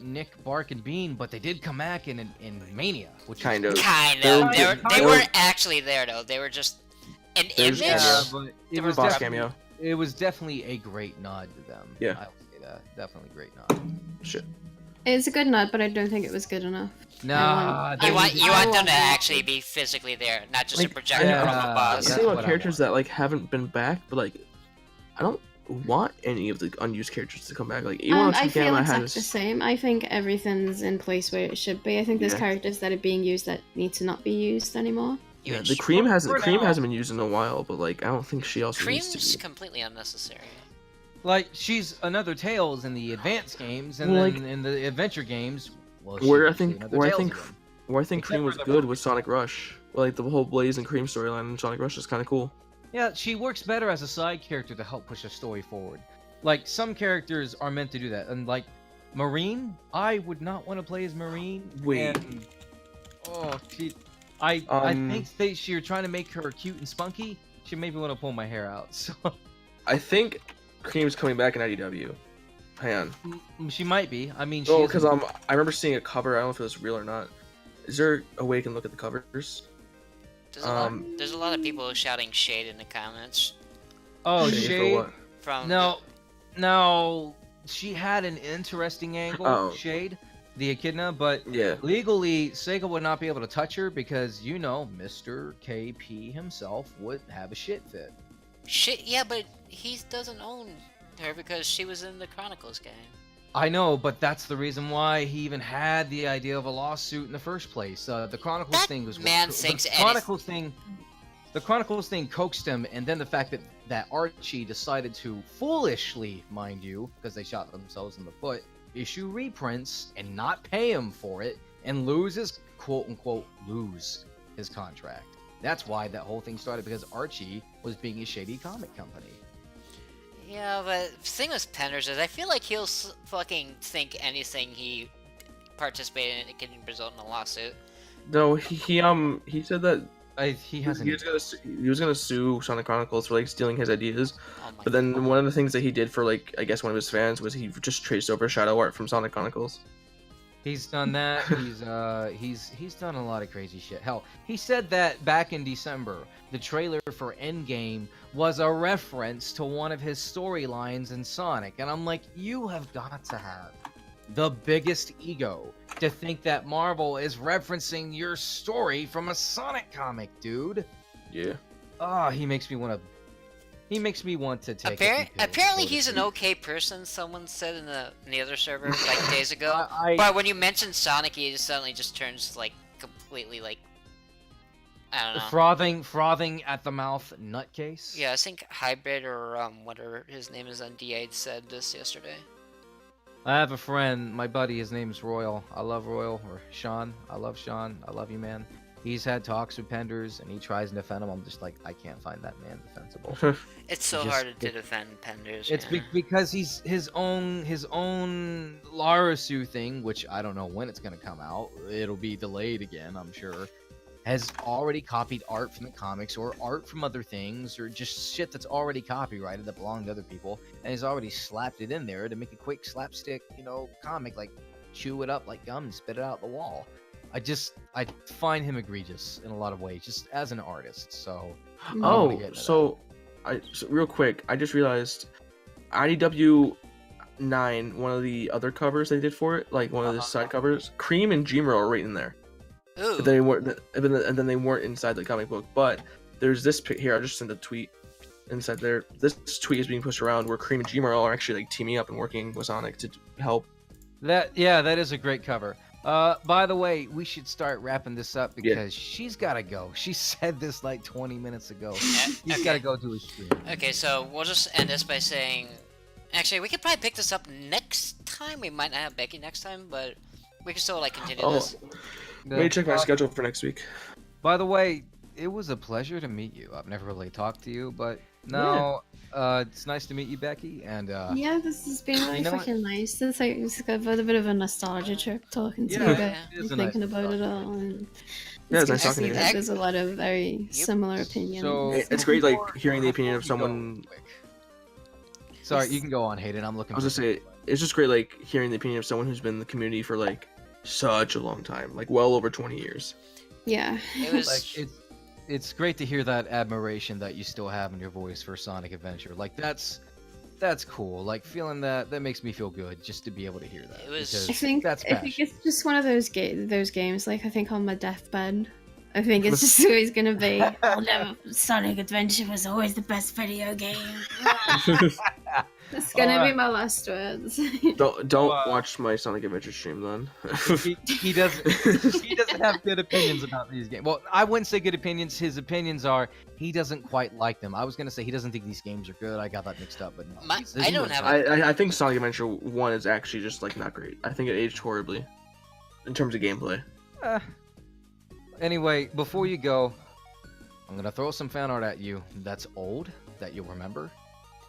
Nick, Bark, and Bean, but they did come back in Mania, which is Kind of. Kind They're- of. They they're- weren't actually there though. They were just an There's image. cameo. but They it were was Boss definitely, cameo. it was definitely a great nod to them. Yeah. I would say that. Definitely a great nod. Shit. It's a good nod, but I don't think it was good enough. Nah, You want them want to that. actually be physically there, not just a Like, projection yeah, from a boss. that's Saying about what I characters want. that like haven't been back, but like I don't want any of the unused characters to come back. Like I feel Gamma exactly has. the same. I think everything's in place where it should be. I think there's Yeah. characters that are being used that need to not be used anymore. Yeah, Huge. the cream hasn't For now. been used in a while, but like I don't think she also needs Cream's to. completely unnecessary. Like she's another Tails in the advanced games, and Well, then like- in the adventure games, well, Where I she's think another where I Tails think again. where I think Except Cream for was the good first was Sonic Rush. Like the whole Blaze and Cream storyline in Sonic Rush is kind of cool. Yeah, she works better as a side character to help push a story forward. Like some characters are meant to do that, and like Marine, I would not want to play as Marine. Wait. And, I think you're trying to make her cute and spunky. She made me want to pull my hair out. So I think Cream's coming back in IDW. Hang on. she might be. I mean, Oh, she's because I remember seeing a cover. I don't know if it was real or not. Is there a way you can look at the covers? There's a lot of people shouting shade in the comments oh Shade for Shade. what? from No, she had an interesting angle, Oh. Shade, the echidna, but Yeah. legally, Sega would not be able to touch her because, Mr. KP himself would have a shit fit. shit. Yeah, but he doesn't own her because she was in the Chronicles game. I know, but that's the reason why he even had the idea of a lawsuit in the first place. The Chronicles That thing was man the thinks Chronicles thing. The Chronicles thing coaxed him, and then the fact that Archie decided to foolishly, mind you, because they shot themselves in the foot, issue reprints and not pay him for it, and lose his lose his contract. That's why that whole thing started, because Archie was being a shady comic company. Yeah, but the thing with Penders is I feel like he'll fucking think anything he participated in it can result in a lawsuit. No, he said that He hasn't. he was gonna sue Sonic Chronicles for like stealing his ideas. Oh my But then one of the things that he did for like I guess one of his fans was he just traced over shadow art from Sonic Chronicles. He's done that. He's done a lot of crazy shit. Hell, he said that back in December, the trailer for Endgame was a reference to one of his storylines in Sonic, and I'm like, you have got to have the biggest ego to think that Marvel is referencing your story from a Sonic comic, dude. Yeah. Ah, he makes me want to take. Apparently, he's an okay person. Someone said in the other server like days ago. But when you mention Sonic, he just suddenly just turns like completely like I don't know. Frothing at the mouth nutcase. Yeah, I think Hybrid or whatever his name is on D8 said this yesterday. I have a friend, my buddy. His name is Royal. I love Royal, or Sean. I love Sean. I love you, man. He's had talks with Penders, and he tries to defend him. I'm just like, I can't find that man defensible. It's so hard to defend Penders. It's because he's his own Larasu thing, which I don't know when it's gonna come out. It'll be delayed again, I'm sure. Has already copied art from the comics or art from other things or just shit that's already copyrighted that belonged to other people, and he's already slapped it in there to make a quick slapstick, comic, like chew it up like gum and spit it out the wall. I find him egregious in a lot of ways, just as an artist. So. So real quick, I just realized IDW 9, one of the other covers they did for it, like one of the side covers, Cream and Jimro are right in there. Ooh. But they weren't, and then they weren't inside the comic book. But there's this here. I just sent a tweet inside there. This tweet is being pushed around where Cream and Jimro are actually like teaming up and working with Sonic to help. That is a great cover. By the way, we should start wrapping this up because she's gotta go. She said this like 20 minutes ago. She's gotta go do a stream. Okay, so we'll just end this by saying, actually, we could probably pick this up next time. We might not have Becky next time, but we can still like continue this. Let me check my schedule for next week. By the way, it was a pleasure to meet you. I've never really talked to you, but no, it's nice to meet you, Becky. And yeah, this has been really fucking nice. It's like it's got a bit of a nostalgia trip talking to you guys, thinking about it all. And it's nice talking to you. There's a lot of very similar opinions. So it's great, like hearing the opinion of someone. Sorry, you can go on, Hayden. I'm looking. I was gonna say it's just great, like hearing the opinion of someone who's been in the community for like such a long time, like well over 20 years. Yeah. It was like it's great to hear that admiration that you still have in your voice for Sonic Adventure. Like that's cool. Like feeling that makes me feel good just to be able to hear that. It was. Because I think it's just one of those games. Like I think on my deathbed, I think it's just always gonna be. Sonic Adventure was always the best video game. That's gonna be my last words. Don't watch my Sonic Adventure stream then. he doesn't have good opinions about these games. Well, I wouldn't say good opinions. His opinions are he doesn't quite like them. I was gonna say he doesn't think these games are good. I got that mixed up, but no. I think Sonic Adventure 1 is actually just like not great. I think it aged horribly in terms of gameplay. Anyway, before you go, I'm gonna throw some fan art at you that's old that you'll remember.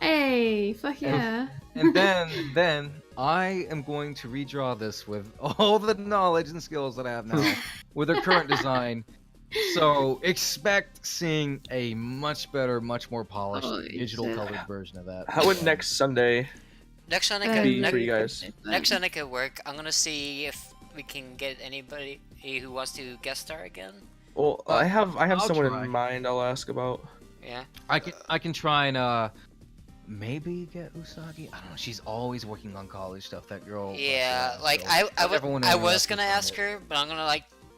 Hey, fuck yeah. And then I am going to redraw this with all the knowledge and skills that I have now with the current design. So expect seeing a much better, much more polished digital colored version of that. How would next Sunday be for you guys? Next Sunday could work. I'm gonna see if we can get anybody who wants to guest star again. Well, I have someone in mind I'll ask about. Yeah. I can try and maybe get Usagi. I don't know. She's always working on college stuff. That girl. Yeah, like I was gonna ask her, but I'm gonna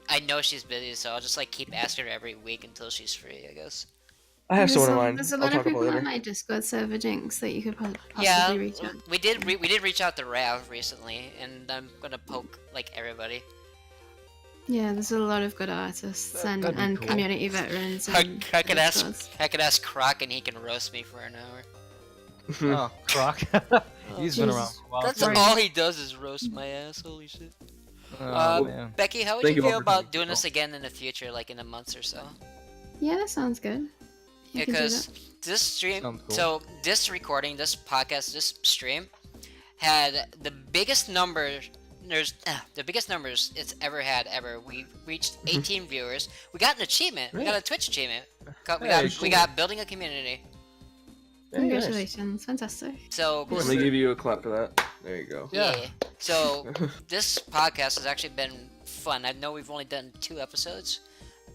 I know she's busy, so I'll just keep asking her every week until she's free, I guess. I have someone in mind. There's a lot of people on my Discord server, Jinx, that you could possibly reach out. We did reach out to Rav recently, and I'm gonna poke everybody. Yeah, there's a lot of good artists and cool community veterans. I could ask Croc, and he can roast me for an hour. Oh, Croc. He's been around for a while. That's all he does is roast my ass. Holy shit. Becky, how would you feel about doing this again in the future, like in a month or so? Yeah, that sounds good. Because this stream, cool. So this recording, this podcast, this stream had the biggest numbers. The biggest numbers it's ever had ever. We reached 18 viewers. We got an achievement. We got a Twitch achievement. We got building a community. Congratulations, fantastic. So let me give you a clap for that. There you go. Yeah. So this podcast has actually been fun. I know we've only done 2 episodes,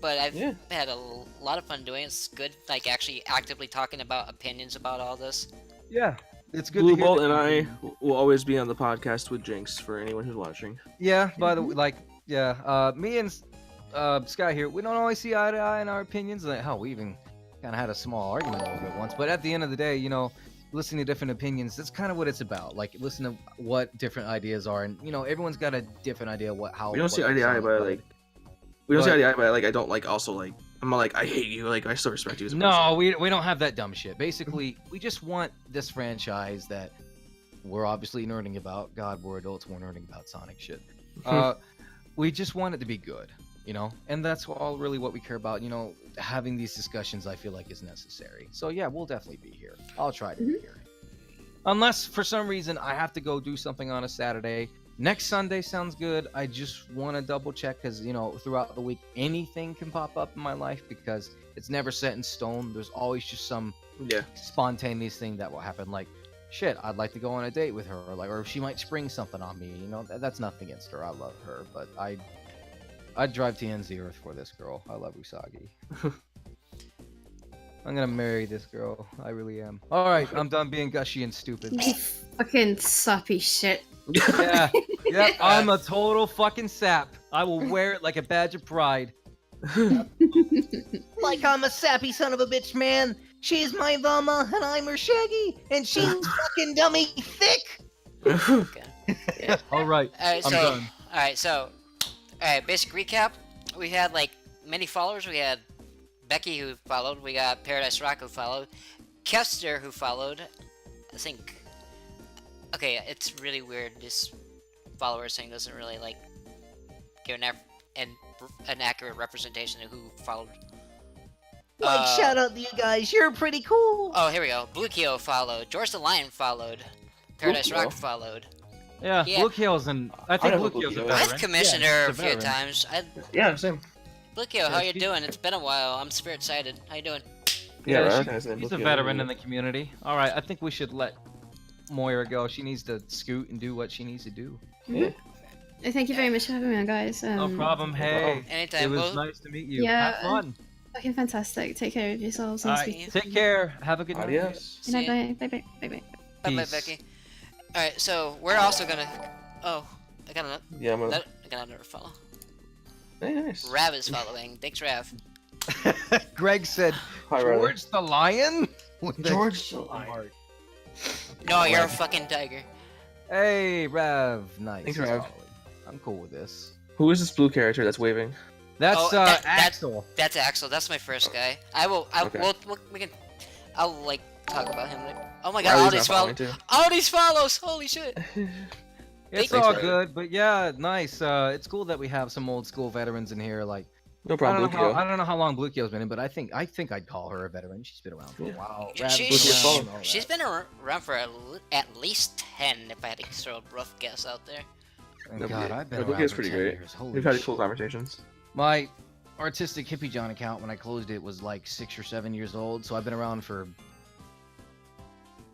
but I've had a lot of fun doing it. It's good, like actually actively talking about opinions about all this. Yeah, it's good. Blue to hear Bolt that and you I will always be on the podcast with Jinx for anyone who's watching. Yeah, by the way, me and Sky here, we don't always see eye to eye in our opinions. Like, hell, we even kind of had a small argument over it once. But at the end of the day, listening to different opinions, that's kind of what it's about. Like, listen to what different ideas are, and everyone's got a different idea how. We don't see eye to eye, but like, we don't see eye to eye, but like, I don't like also like. I'm not like I hate you. Like I still respect you as a person. No, we don't have that dumb shit. Basically, we just want this franchise that we're obviously nerding about. God, we're adults. We're nerding about Sonic shit. We just want it to be good, and that's all really what we care about. Having these discussions, I feel like is necessary. So yeah, we'll definitely be here. I'll try to be here, unless for some reason I have to go do something on a Saturday. Next Sunday sounds good. I just want to double check because, throughout the week, anything can pop up in my life because it's never set in stone. There's always just some spontaneous thing that will happen. Like, shit, I'd like to go on a date with her, or she might spring something on me. That's nothing against her. I love her, but I'd drive to ends of the earth for this girl. I love Usagi. I'm gonna marry this girl. I really am. All right, I'm done being gushy and stupid. You fucking sappy shit. Yeah, I'm a total fucking sap. I will wear it like a badge of pride. Like I'm a sappy son of a bitch, man. She's my Velma, and I'm her Shaggy, and she's fucking dummy thick. Okay. All right, I'm done. Alright, basic recap. We had like many followers. We had Becky who followed. We got Paradise Rock who followed. Kester who followed. I think. Okay, it's really weird. This followers thing doesn't really like give an accurate representation of who followed. Shout out to you guys. You're pretty cool. Oh, here we go. Blue Keo followed. George the Lion followed. Paradise Rock followed. Yeah, Blue Keo's I think Blue Keo's a veteran. I've commissioned her a few times. Yeah, same. Blue Keo, how you doing? It's been a while. I'm super excited. How you doing? He's a veteran in the community. All right, I think we should let Moira go. She needs to scoot and do what she needs to do. Yeah. Thank you very much for having me on, guys. No problem. Hey, anytime. It was nice to meet you. Yeah, Have fun. Fucking fantastic. Take care of yourselves. All right, take care. Have a good night. Adios. Bye bye. Bye bye. Bye bye. Bye bye, Becky. Alright, so we're also gonna. Oh, I got another follow. Hey, nice. Rav is following. Thanks, Rav. Greg said, Hi, George the Lion? George the Lion. No, you're a fucking tiger. Hey, Rav. Nice. Thanks, Rav. I'm cool with this. Who is this blue character that's waving? That's Axel. That's Axel. That's my first guy. I'll like talk about him later. Oh my god, all these follows. All these follows. Holy shit. It's all good, but yeah, nice. It's cool that we have some old school veterans in here. Like, no problem. I don't know how long Blue Keo's been in, but I think I'd call her a veteran. She's been around for a while. She's been around for at least 10, if I had to throw a rough guess out there. God, I've been Blue around Keo's for pretty 10 great. years. Holy We've had shit. cool conversations. My artistic Hippie John account, when I closed it, was like 6 or 7 years old, so I've been around for,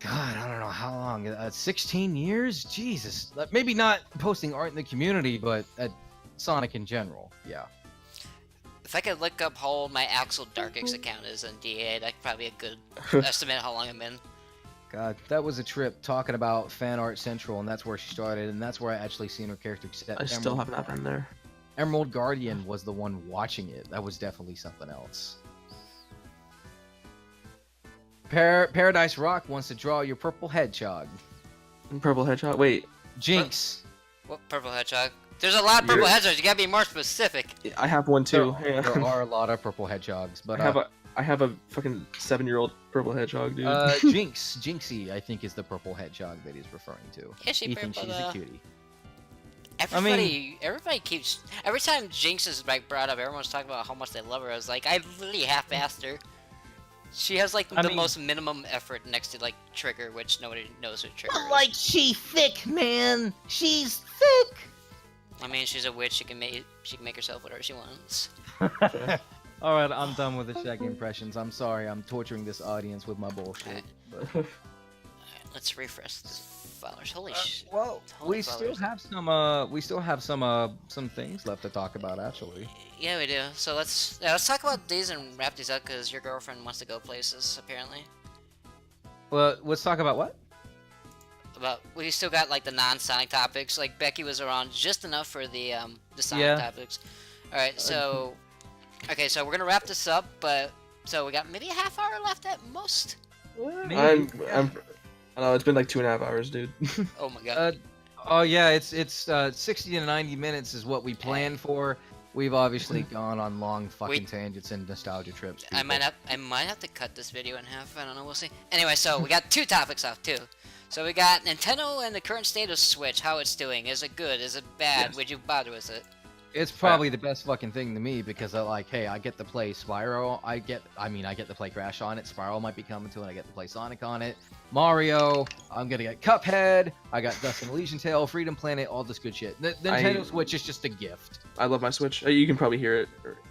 God, I don't know how long. 16 years? Jesus. Maybe not posting art in the community, but at Sonic in general. Yeah. If I could look up how old my Axel Darkix account is in DA, that's probably a good estimate how long I've been. God, that was a trip talking about Fan Art Central, and that's where she started, and that's where I actually seen her character. I still have not been there. Emerald Guardian was the one watching it. That was definitely something else. Paradise Rock wants to draw your purple hedgehog. Purple hedgehog? Wait. Jinx. What purple hedgehog? There's a lot of purple hedgehogs. You gotta be more specific. I have one too. There are a lot of purple hedgehogs, but I have a fucking 7-year-old purple hedgehog, dude. Jynxy, I think, is the purple hedgehog that he's referring to. Is she he thinks she's a cutie. Everybody keeps. Every time Jinx is like brought up, everyone's talking about how much they love her. I was like, I literally half-assed her. She has like the most minimum effort next to like Trigger, which nobody knows who Trigger is. Like she thick, man. She's thick. I mean, she's a witch. She can make herself whatever she wants. All right, I'm done with the Shaggy impressions. I'm sorry, I'm torturing this audience with my bullshit. Alright, let's refresh this followers. Holy shit. Well, Holy we still followers. have some things left to talk about actually. Yeah, we do. So let's talk about these and wrap these up because your girlfriend wants to go places apparently. Well, let's talk about what? About we still got like the non-Sonic topics. Like Becky was around just enough for the Sonic topics. All right, so okay, so we're gonna wrap this up, but so we got maybe a half hour left at most. I know it's been like 2.5 hours, dude. Oh my god. Oh yeah, it's 60 to 90 minutes is what we planned for. We've obviously gone on long fucking tangents and nostalgia trips. I might have to cut this video in half. I don't know. We'll see. Anyway, so we got 2 topics off too. So we got Nintendo and the current state of Switch. How it's doing? Is it good? Is it bad? Yes. Would you bother with it? It's probably the best fucking thing to me because I get to play Spyro. I get to play Crash on it. Spyro might be coming to it. I get to play Sonic on it. Mario. I'm gonna get Cuphead. I got Dust and Elysian Tale, Freedom Planet, all this good shit. The Nintendo Switch is just a gift. I love my Switch. You can probably hear it.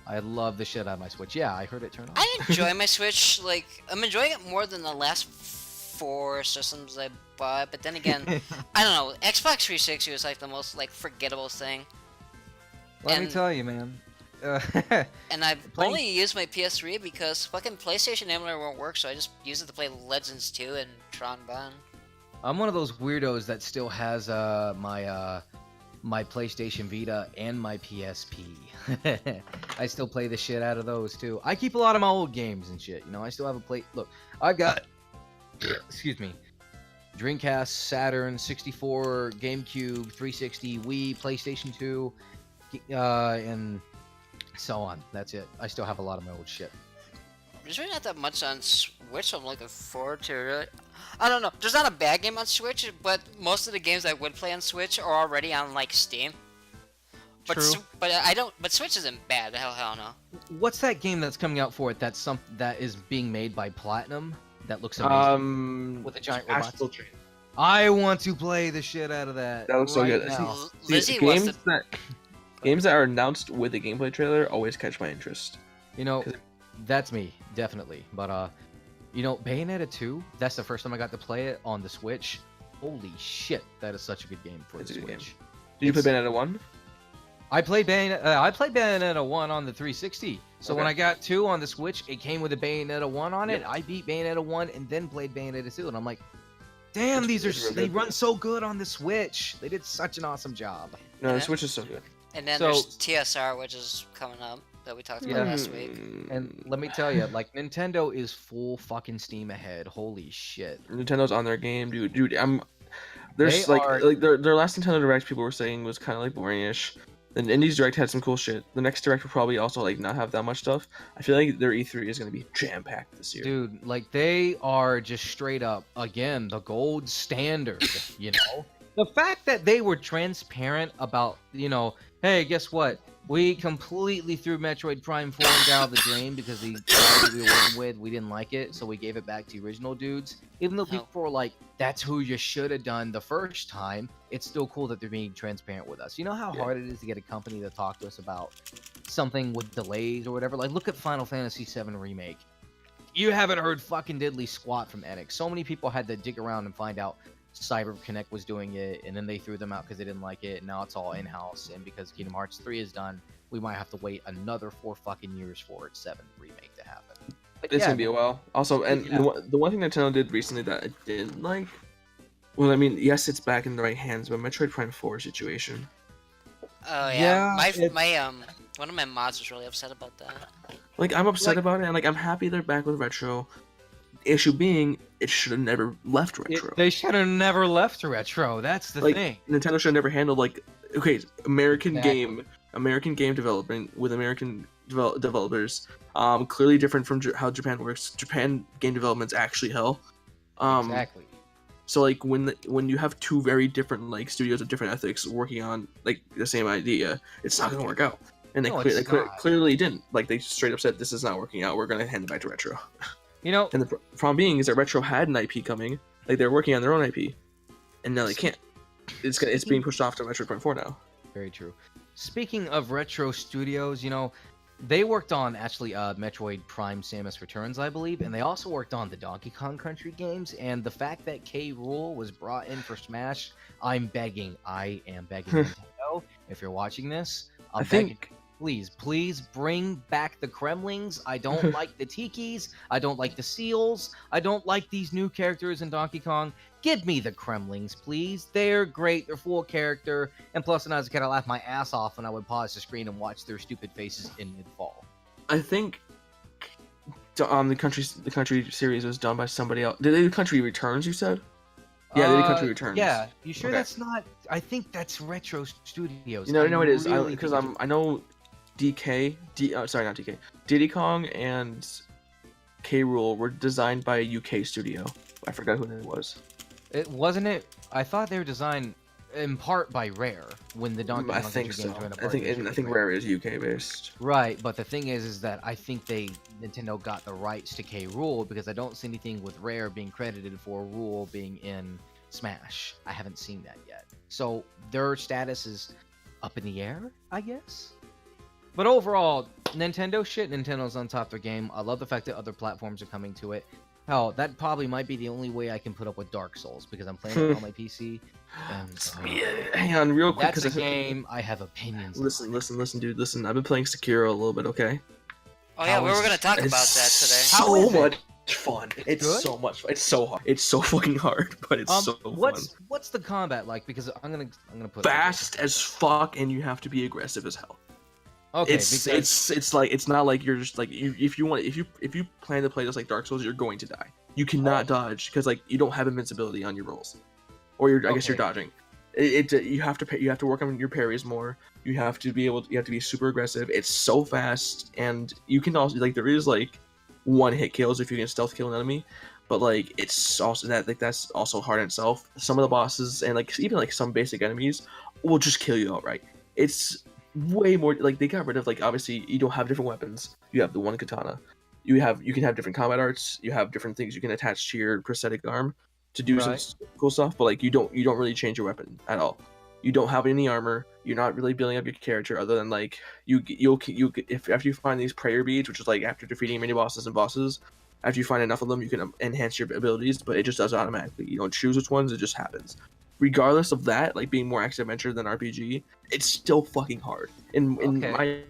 I love the shit out of my Switch. Yeah, I heard it turn on. I enjoy my Switch. Like I'm enjoying it more than the last 4 systems I bought. But then again, I don't know. Xbox 360 was like the most like forgettable thing. Let me tell you, man. And I've only used my PS3 because fucking PlayStation emulator won't work, so I just use it to play Legends 2 and Tron Bond. I'm one of those weirdos that still has my PlayStation Vita and my PSP. I still play the shit out of those too. I keep a lot of my old games and shit. You know, I still have a play. Look, I've got, excuse me, Dreamcast, Saturn, 64, GameCube, 360, Wii, PlayStation 2, and so on. That's it. I still have a lot of my old shit. There's really not that much on Switch I'm looking forward to, really. I don't know. There's not a bad game on Switch, but most of the games I would play on Switch are already on, like, Steam. But True. But Switch isn't bad. Hell no. What's that game that's coming out for it that is being made by Platinum that looks amazing? With a giant robot? Astral Chain. I want to play the shit out of that. That looks so good. now. Lizzie wants to... Games that are announced with a gameplay trailer always catch my interest. You know, that's me, definitely. But, you know, Bayonetta 2, that's the first time I got to play it on the Switch. Holy shit, that is such a good game for the Switch. Did you play Bayonetta 1? I played Bayonetta 1 on the 360. So Okay. when I got 2 on the Switch, it came with a Bayonetta 1 on it. I beat Bayonetta 1 and then played Bayonetta 2. And I'm like, damn, they run so good on the Switch. They did such an awesome job. No, the Switch is so good. And then So- there's TSR, which is coming up, that we talked about last week. And let me tell you, like, Nintendo is full fucking steam ahead. Holy shit. Nintendo's on their game, dude. There's They are- their last Nintendo Direct people were saying was kind of like boringish. The Indies Direct had some cool shit. The next Direct will probably also like not have that much stuff. I feel like their E3 is gonna be jam packed this year. Dude, like, they are just straight up, again, the gold standard, you know? The fact that they were transparent about, you know, hey, guess what? We completely threw Metroid Prime 4 down the drain because the guys we were working with, we didn't like it, so we gave it back to the original dudes. Even though people were like, that's who you should have done the first time, it's still cool that they're being transparent with us. You know how hard it is to get a company to talk to us about something with delays or whatever? Like, look at Final Fantasy VII Remake. You haven't heard fucking diddly squat from Enix. So many people had to dig around and find out CyberConnect was doing it, and then they threw them out because they didn't like it, and now it's all in-house, and because Kingdom Hearts 3 is done, we might have to wait another 4 fucking years for its 7th remake to happen. But It's yeah, gonna be a while. Also, and the one thing Nintendo did recently that I didn't like, well, I mean, yes, it's back in the right hands, but Metroid Prime 4 situation. Oh yeah, Yeah, my one of my mods was really upset about that. Like, I'm upset Like- about it, and like, I'm happy they're back with retro. Issue being, it should have never left retro. they should have never left retro. That's the Like, thing. Nintendo should have never handled American Exactly. game development with American developers. Clearly different from how Japan works. Japan game development's actually hell. Exactly. So like when you have two very different like studios with different ethics working on like the same idea, it's not gonna work out. And No, it's not. clearly didn't. Like they straight up said, this is not working out. We're gonna hand it back to retro. You know, And the problem being is that retro had an IP coming. Like they're working on their own IP, and now they can't. It's being pushed off to Metroid Prime 4 now. very true. Speaking of retro studios, you know, They worked on actually Metroid Prime Samus Returns, I believe, and they also worked on the Donkey Kong Country games. And the fact that K. Rool was brought in for Smash, I am begging Nintendo, if you're watching this, I I'm begging, think please bring back the Kremlings. I don't like the Tikis. I don't like the Seals. I don't like these new characters in Donkey Kong. Give me the Kremlings, please. They're great. They're full of character. And plus, when I was a kid, I laughed my ass off when I would pause the screen and watch their stupid faces in mid-fall. I think the country series was done by somebody else. Did they do Country Returns? You said. Yeah, they did Country Returns. Yeah, you sure Okay. that's not? I think that's Retro Studios. No, it is. really Because think it's- I know sorry, not DK. Diddy Kong and K. Rool were designed by a UK studio. I forgot who it was. It wasn't it. I thought they were designed in part by Rare when the Donkey Kong I think Country so. games were in a I partnership think with Rare is UK based. Right, but the thing is that I think Nintendo got the rights to K. Rool because I don't see anything with Rare being credited for Rool being in Smash. I haven't seen that yet. So their status is up in the air, I guess. But overall, Nintendo's on top of their game. I love the fact that other platforms are coming to it. Hell, that probably might be the only way I can put up with Dark Souls because I'm playing it on my PC. And Hang on, real quick, that's a game I have opinions on. Listen, dude. Listen, I've been playing Sekiro a little bit. Okay. Oh yeah, we were gonna talk about that today. How So is it? much fun. It's good? so much. It's so hard. It's so fucking hard, but it's so fun. What's the combat like? Because I'm gonna put Fast as fuck, and you have to be aggressive as hell. Okay, It's like it's not like you're just like if you plan to play this like Dark Souls, you're going to die. You cannot dodge because like you don't have invincibility on your rolls, or I guess you're dodging. You have to work on your parries more. You have to be super aggressive. It's so fast, and you can also like there is like one hit kills if you can stealth kill an enemy, but like it's also that's also hard in itself. Some of the bosses and like even like some basic enemies will just kill you outright. It's way more like they got rid of like obviously you don't have different weapons. You have the one katana. You can have different combat arts. You have different things you can attach to your prosthetic arm to do some cool stuff. But like you don't really change your weapon at all. You don't have any armor. You're not really building up your character other than like if after you find these prayer beads, which is like after defeating mini bosses and bosses, after you find enough of them, you can enhance your abilities. But it just does it automatically. You don't choose which ones. It just happens. Regardless of that, like being more action adventure than RPG, it's still fucking hard. In my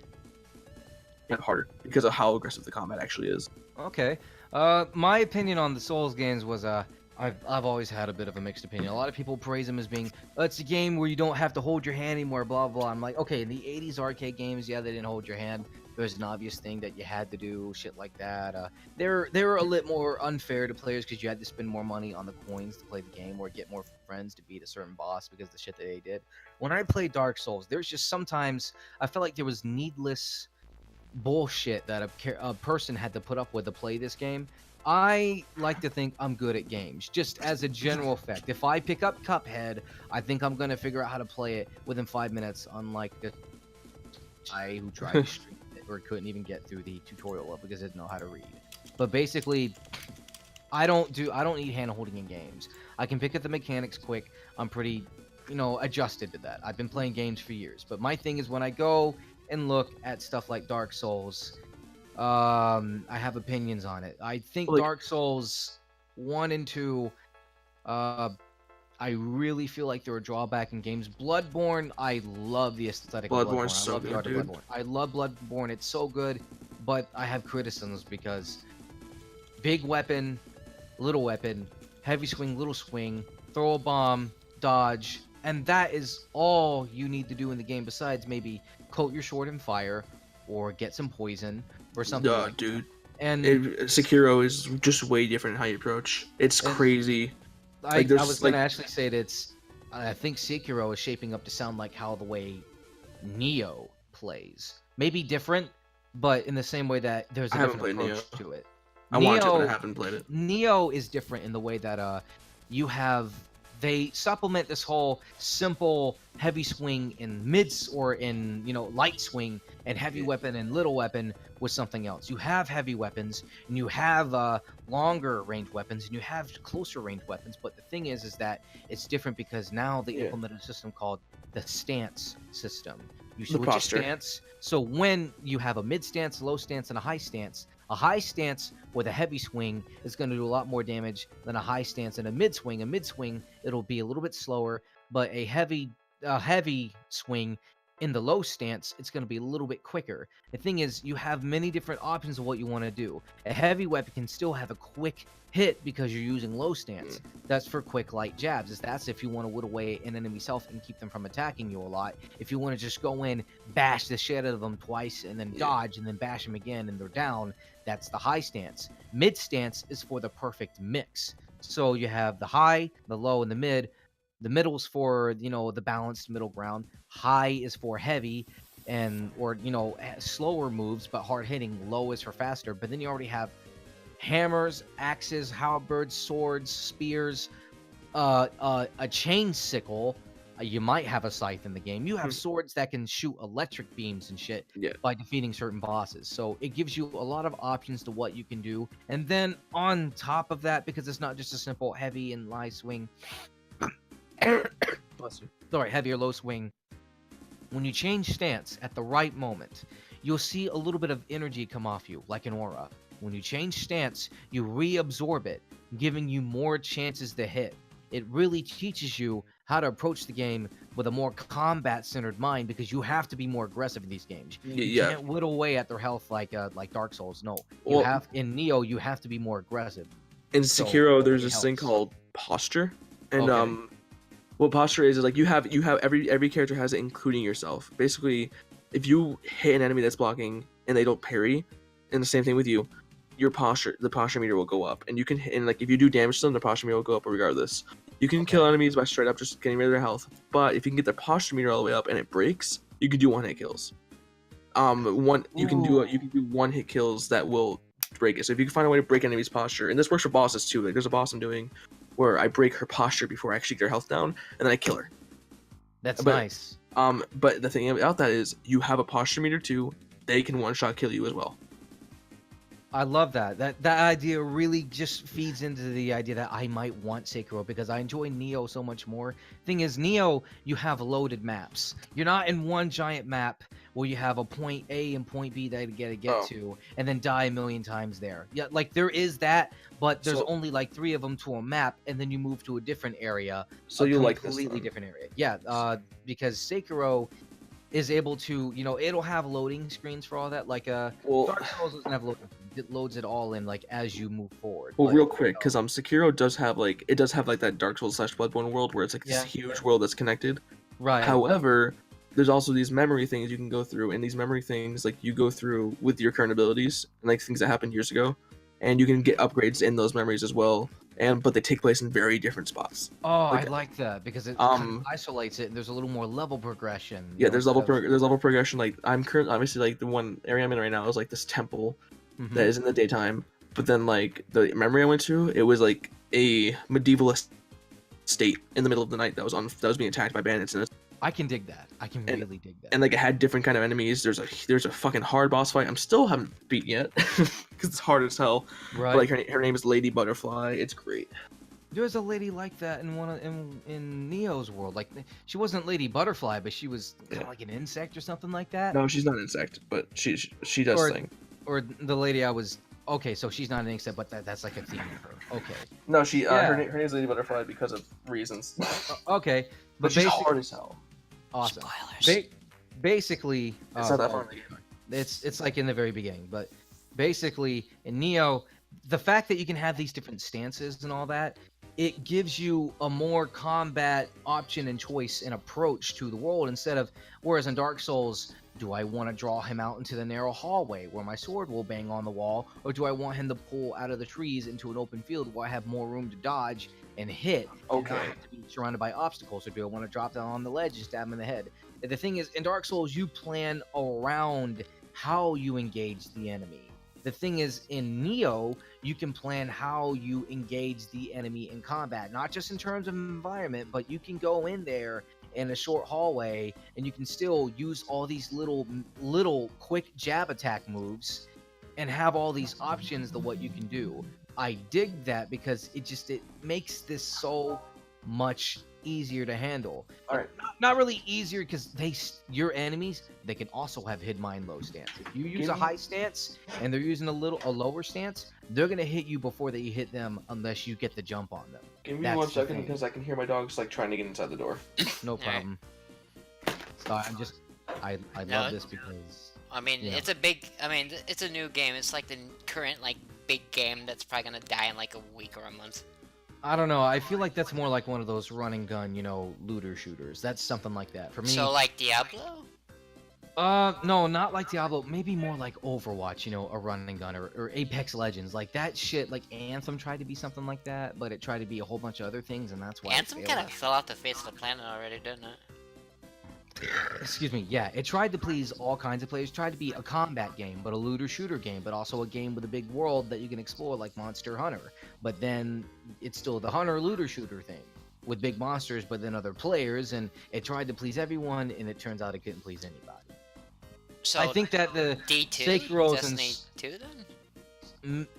harder because of how aggressive the combat actually is. Okay. My opinion on the Souls games was I've always had a bit of a mixed opinion. A lot of people praise them as being it's a game where you don't have to hold your hand anymore, blah blah. I'm like, okay, in the 80s arcade games, yeah, they didn't hold your hand. There's an obvious thing that you had to do, shit like that. They were a little more unfair to players because you had to spend more money on the coins to play the game or get more friends to beat a certain boss because of the shit that they did. When I played Dark Souls, there's just sometimes I felt like there was needless bullshit that a person had to put up with to play this game. I like to think I'm good at games, just as a general effect. If I pick up Cuphead, I think I'm going to figure out how to play it within 5 minutes, unlike the guy who tried to stream it or couldn't even get through the tutorial level because he didn't know how to read. But basically, I don't need hand-holding in games. I can pick up the mechanics quick. I'm pretty, adjusted to that. I've been playing games for years. But my thing is when I go and look at stuff like Dark Souls, I have opinions on it. I think Dark Souls 1 and 2, I really feel like they're a drawback in games. Bloodborne, I love the aesthetic of Bloodborne. Bloodborne's so good, dude. I love Bloodborne. It's so good, but I have criticisms because big weapon, little weapon, heavy swing, little swing, throw a bomb, dodge, and that is all you need to do in the game besides maybe coat your sword in fire or get some poison or something like dude. that. And Sekiro is just way different in how you approach. It's crazy. I was going to actually say that I think Sekiro is shaping up to sound like how the way Neo plays. Maybe different, but in the same way that there's a different approach to it. I want to, but I haven't played it. Neo is different in the way that they supplement this whole simple heavy swing in mids or in light swing and heavy weapon and little weapon with something else. You have heavy weapons and you have longer range weapons and you have closer range weapons, but the thing is that it's different because now they implemented a system called the stance system, You The switch your posture. stance. So when you have a mid stance, low stance, and a high stance with a heavy swing is going to do a lot more damage than a high stance and a mid swing. A mid swing, it'll be a little bit slower, but a heavy swing in the low stance, it's going to be a little bit quicker. The thing is, you have many different options of what you want to do. A heavy weapon can still have a quick hit because you're using low stance. That's for quick light jabs. That's if you want to whittle away an enemy's health and keep them from attacking you a lot. If you want to just go in, bash the shit out of them twice and then dodge and then bash them again and they're down, that's the high stance. Mid stance is for the perfect mix. So you have the high, the low, and the mid. The middle's for, the balanced middle ground. High is for heavy or slower moves but hard hitting. Low is for faster. But then you already have hammers, axes, halberds, swords, spears, a chain sickle. You might have a scythe in the game. You have swords that can shoot electric beams and shit by defeating certain bosses. So it gives you a lot of options to what you can do. And then on top of that, because it's not just a simple heavy and light swing, heavy or low swing, when you change stance at the right moment, you'll see a little bit of energy come off you, like an aura. When you change stance, you reabsorb it, giving you more chances to hit. It really teaches you how to approach the game with a more combat-centered mind, because you have to be more aggressive in these games. You can't whittle away at their health like Dark Souls. No, in Nioh you have to be more aggressive. In Sekiro, there's this thing called posture, and what posture is like you have every character has it, including yourself. Basically, if you hit an enemy that's blocking and they don't parry, and the same thing with you, the posture meter will go up, and you can hit, and like if you do damage to them, the posture meter will go up regardless. You can kill enemies by straight up just getting rid of their health, but if you can get their posture meter all the way up and it breaks, you can do one-hit kills. You can do one-hit kills that will break it. So if you can find a way to break enemy's posture, and this works for bosses too. Like there's a boss I'm doing where I break her posture before I actually get her health down, and then I kill her. That's nice. But the thing about that is you have a posture meter too. They can one-shot kill you as well. I love that. That idea really just feeds into the idea that I might want Sekiro, because I enjoy Nioh so much more. Thing is, Nioh, you have loaded maps. You're not in one giant map where you have a point A and point B that you get to, and then die a million times there. Yeah, like there is that, but there's only like 3 of them to a map, and then you move to a different area. So you like this? Completely different area. Yeah, because Sekiro is able to, it'll have loading screens for all that. Like Dark Souls doesn't have loading. It loads it all in like as you move forward. Well, real quick, because Sekiro does have like that Dark Souls / Bloodborne world where it's like this huge world that's connected. Right. However, there's also these memory things you can go through, and these memory things like you go through with your current abilities and like things that happened years ago, and you can get upgrades in those memories as well. But they take place in very different spots. Oh, I like that because it kind of isolates it, and there's a little more level progression. Yeah, there's level progression. Like I'm currently, obviously, like the one area I'm in right now is like this temple that is in the daytime. But then like the memory I went to, it was like a medievalist state in the middle of the night that was being attacked by bandits, and I can dig that. I can really dig that. And like it had different kind of enemies. There's a fucking hard boss fight. I'm still haven't beat yet because it's hard as hell. Right. But, like her name is Lady Butterfly. It's great. There's a lady like that in Neo's world. Like she wasn't Lady Butterfly, but she was kind of like an insect or something like that. No, she's not an insect, but she does things. Or the lady I was. Okay, so she's not an insect, but that's like a theme of her. Okay. No, her name is Lady Butterfly because of reasons. Okay, but she's hard as hell. Awesome. Spoilers. Basically, it's not that far. It's like in the very beginning, but basically in Nioh, the fact that you can have these different stances and all that, it gives you a more combat option and choice and approach to the world whereas in Dark Souls, do I want to draw him out into the narrow hallway where my sword will bang on the wall, or do I want him to pull out of the trees into an open field where I have more room to dodge and hit? Okay. And I have to be surrounded by obstacles, or do I want to drop down on the ledge and stab him in the head? And the thing is, in Dark Souls, you plan around how you engage the enemy. The thing is, in Nioh, you can plan how you engage the enemy in combat, not just in terms of environment, but you can go in there in a short hallway and you can still use all these little quick jab attack moves and have all these options to what you can do. I dig that because it makes this so much easier to handle. All right. Not really easier because your enemies, they can also have hit mine low stance. If you use a high stance and they're using a lower stance, they're gonna hit you before they hit them unless you get the jump on them. Give me That's 1 the second thing. because I can hear my dogs like trying to get inside the door. No problem. So I love this because I mean, Yeah. it's a new game. It's like the current like big game that's probably gonna die in like a week or a month. I don't know. I feel like that's more like one of those run and gun, looter shooters. That's something like that for me. So like Diablo? No, not like Diablo. Maybe more like Overwatch, a run and gun, or Apex Legends, like that shit. Like Anthem tried to be something like that, but it tried to be a whole bunch of other things, and that's why Anthem it kind failed. of fell off the face of the planet already, didn't it? Excuse me. Yeah, it tried to please all kinds of players. Tried to be a combat game, but a looter shooter game, but also a game with a big world that you can explore, like Monster Hunter. But then it's still the hunter looter shooter thing with big monsters, but then other players, and it tried to please everyone, and it turns out it couldn't please anybody. So I think that the D2, Sekiro's Destiny 2 then?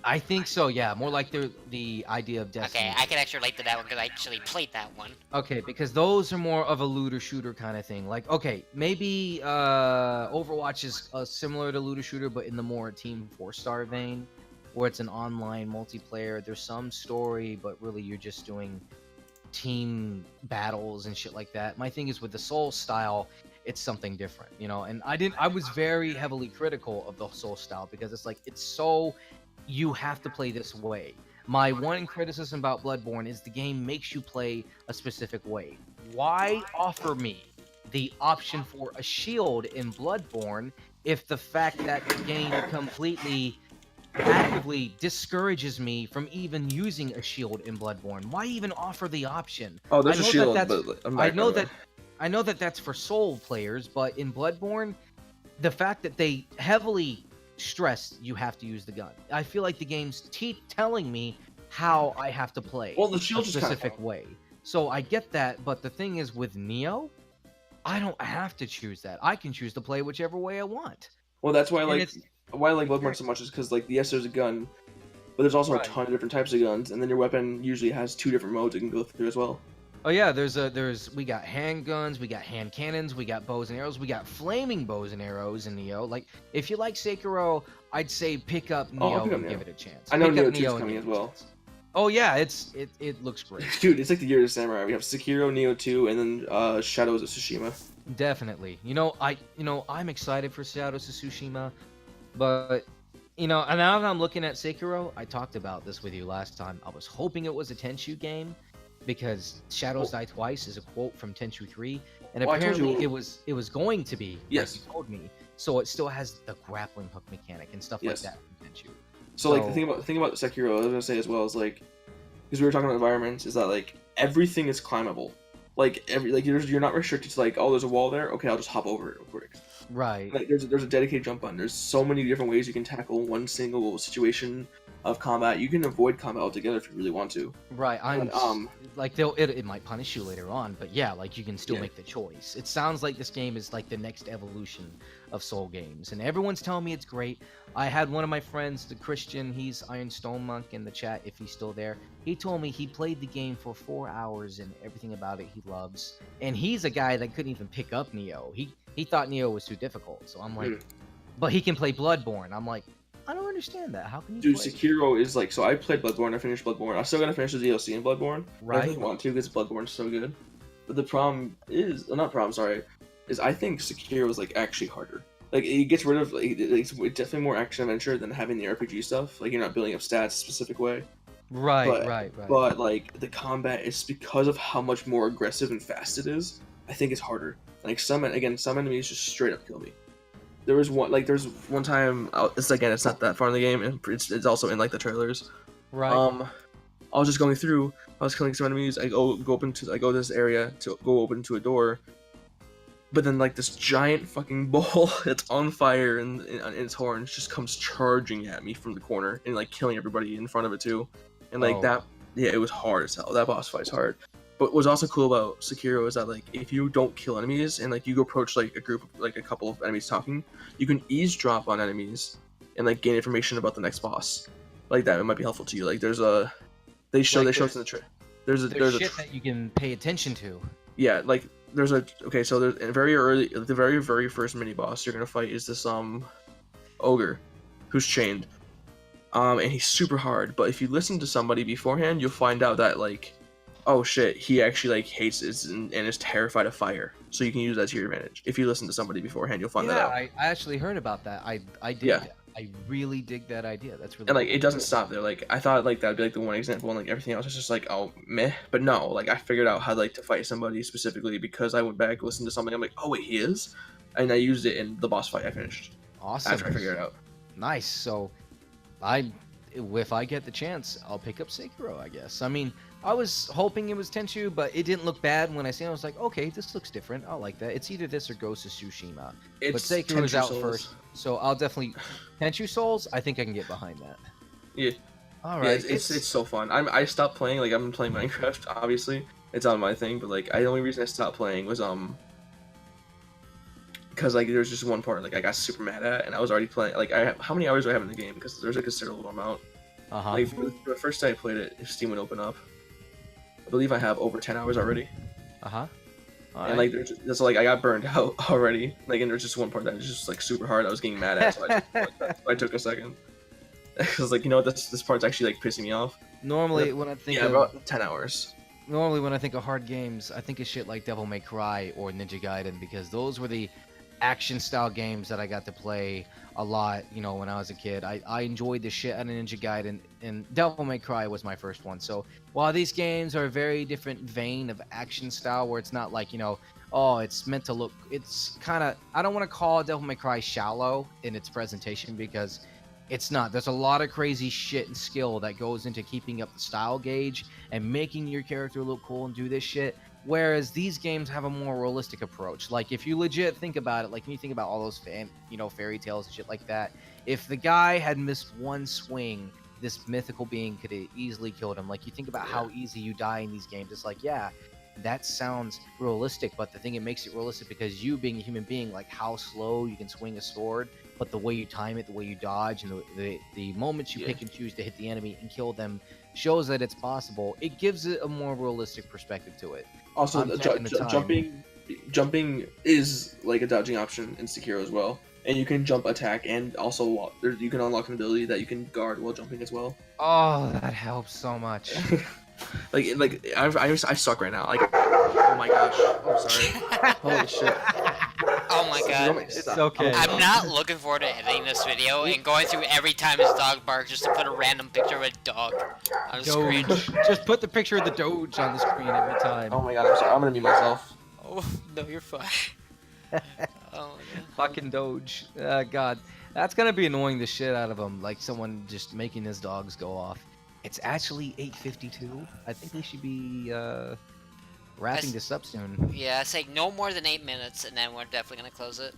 I think so. Yeah, more like the idea of Destiny. Okay, I can actually relate to that one because I actually played that one. Okay, because those are more of a looter shooter kind of thing. Like, okay, maybe Overwatch is similar to looter shooter, but in the more Team 4-star vein, where it's an online multiplayer. There's some story, but really you're just doing team battles and shit like that. My thing is with the Soul style, it's something different, And I was very heavily critical of the Soul style because it's so. You have to play this way. My one criticism about Bloodborne is the game makes you play a specific way. Why offer me the option for a shield in Bloodborne if the fact that the game completely actively discourages me from even using a shield in Bloodborne? Why even offer the option? Oh, there's a shield, but I'm I back, know by the that I know that that's for Soul players, but in Bloodborne, the fact that they heavily stress you have to use the gun. I feel like the game's telling me how I have to play Well, the a shield's just specific way. So I get that, but the thing is with Neo, I don't have to choose that. I can choose to play whichever way I want. Well, that's why And why I like Bloodborne so much is because yes, there's a gun, but there's also Right. a ton of different types of guns, and then your weapon usually has 2 different modes it can go through as well. Oh yeah, we got handguns, we got hand cannons, we got bows and arrows, we got flaming bows and arrows in Neo. Like, if you like Sekiro, I'd say pick up Neo pick up and Neo. give it a chance. I know Pick Neo up 2 is and coming give as it a well. chance. Oh yeah, it looks great. Dude, it's like the year of Samurai. We have Sekiro, Neo 2, and then Shadows of Tsushima. Definitely. I'm excited for Shadows of Tsushima, but and now that I'm looking at Sekiro, I talked about this with you last time. I was hoping it was a Tenchu game because Shadows Die Twice is a quote from Tenchu 3, and Well, I told apparently you- it was going to be. Yes. Like you told me. So it still has the grappling hook mechanic and stuff Yes. like that from Tenchu. So like the thing about Sekiro, I was gonna say as well is because we were talking about environments, is that everything is climbable. You're not restricted to there's a wall there. Okay, I'll just hop over it real quick. Right. There's a dedicated jump button. There's so many different ways you can tackle one single situation of combat. You can avoid combat altogether if you really want to. Right, But, it might punish you later on, but yeah, you can still Yeah. make the choice. It sounds like this game is the next evolution of Soul games, and everyone's telling me it's great. I had one of my friends, the Christian, he's Iron Stone Monk in the chat if he's still there. He told me he played the game for 4 hours and everything about it he loves. And he's a guy that couldn't even pick up Neo. He thought Neo was too difficult. So I'm like, but he can play Bloodborne. I'm like, I don't understand that. How can you Dude, play? Sekiro is so I played Bloodborne, I finished Bloodborne. I still gotta finish the DLC in Bloodborne. I really Right. want to because Bloodborne's so good. But the problem is, is I think Sekiro is actually harder. It gets rid of it's definitely more action adventure than having the RPG stuff. You're not building up stats a specific way. Right. But the combat is because of how much more aggressive and fast it is. I think it's harder. Some enemies just straight up kill me. There's one time. It's not that far in the game, and it's also in the trailers. Right. I was just going through. I was killing some enemies. I go to this area to go open to a door. But then this giant fucking bull that's on fire and its horns just comes charging at me from the corner and killing everybody in front of it too. And Oh. it was hard as hell. That boss fight's hard. But what's also cool about Sekiro is that if you don't kill enemies and you go approach a group of a couple of enemies talking, you can eavesdrop on enemies and gain information about the next boss. That it might be helpful to you. There's a they show us in the There's shit that you can pay attention to. Yeah, like there's the very first mini boss you're gonna fight is this ogre, who's chained, and he's super hard. But if you listen to somebody beforehand, you'll find out that like, oh shit, he actually like hates it and is terrified of fire. So you can use that to your advantage. If you listen to somebody beforehand, you'll find that out. I actually heard about that. I did. Yeah. I really dig that idea. That's really And like cool. it doesn't stop there. Like I thought like that'd be like the one example, and like everything else is just like, oh meh. But no, like I figured out how like to fight somebody specifically because I went back, listened to something. I'm like, oh wait, he is, and I used it in the boss fight I finished. Awesome. After I figured it out. Nice. So, if I get the chance, I'll pick up Sekiro, I guess. I mean, I was hoping it was Tenchu, but it didn't look bad when I seen it. I was like, okay, this looks different. I like that. It's either this or Ghost of Tsushima. But Sekiro's out first, so I'll definitely Tenchu Souls. I think I can get behind that. Yeah. All right. Yeah, it's so fun. I stopped playing. Like I've been playing Minecraft. Obviously, it's on my thing. But like, the only reason I stopped playing was because like there was just one part like I got super mad at, and I was already playing. Like how many hours do I have in the game? Because there's a considerable amount. Like the first time I played it, if Steam would open up, I believe I have over 10 hours already. And like there's like I got burned out already. Like and there's just one part that was just like super hard. I was getting mad at, so I took a second. I was like, you know what, this part's actually like pissing me off. Normally when I think about 10 hours. Normally when I think of hard games, I think of shit like Devil May Cry or Ninja Gaiden because those were the action style games that I got to play a lot, you know, when I was a kid. I enjoyed the shit out of Ninja Gaiden, and Devil May Cry was my first one. So while these games are a very different vein of action style where it's not like, you know, oh, it's meant to look, it's kind of, I don't want to call Devil May Cry shallow in its presentation because it's not. There's a lot of crazy shit and skill that goes into keeping up the style gauge and making your character look cool and do this shit. Whereas these games have a more realistic approach. Like if you legit think about it, like when you think about all those fairy tales and shit like that, if the guy had missed one swing, this mythical being could have easily killed him. Like you think about how easy you die in these games. It's like, yeah, that sounds realistic, but the thing it makes it realistic because you being a human being, like how slow you can swing a sword, but the way you time it, the way you dodge, and the moments you pick and choose to hit the enemy and kill them shows that it's possible. It gives it a more realistic perspective to it. Also, jumping is like a dodging option in Sekiro as well, and you can jump attack, and also you can unlock an ability that you can guard while jumping as well. Oh, that helps so much. I suck right now. Like, oh my gosh, I'm sorry. Holy shit. Oh my god. It's okay. I'm not looking forward to editing this video and going through every time his dog barks just to put a random picture of a dog on the screen. Just put the picture of the Doge on the screen every time. Oh my god, I'm sorry. I'm gonna mute myself. Oh, no, you're fine. Oh my god. Fucking Doge. God. That's gonna be annoying the shit out of him. Like someone just making his dogs go off. It's actually 8:52. I think we should be wrapping this up soon. Yeah, it's like no more than 8 minutes, and then we're definitely gonna close it.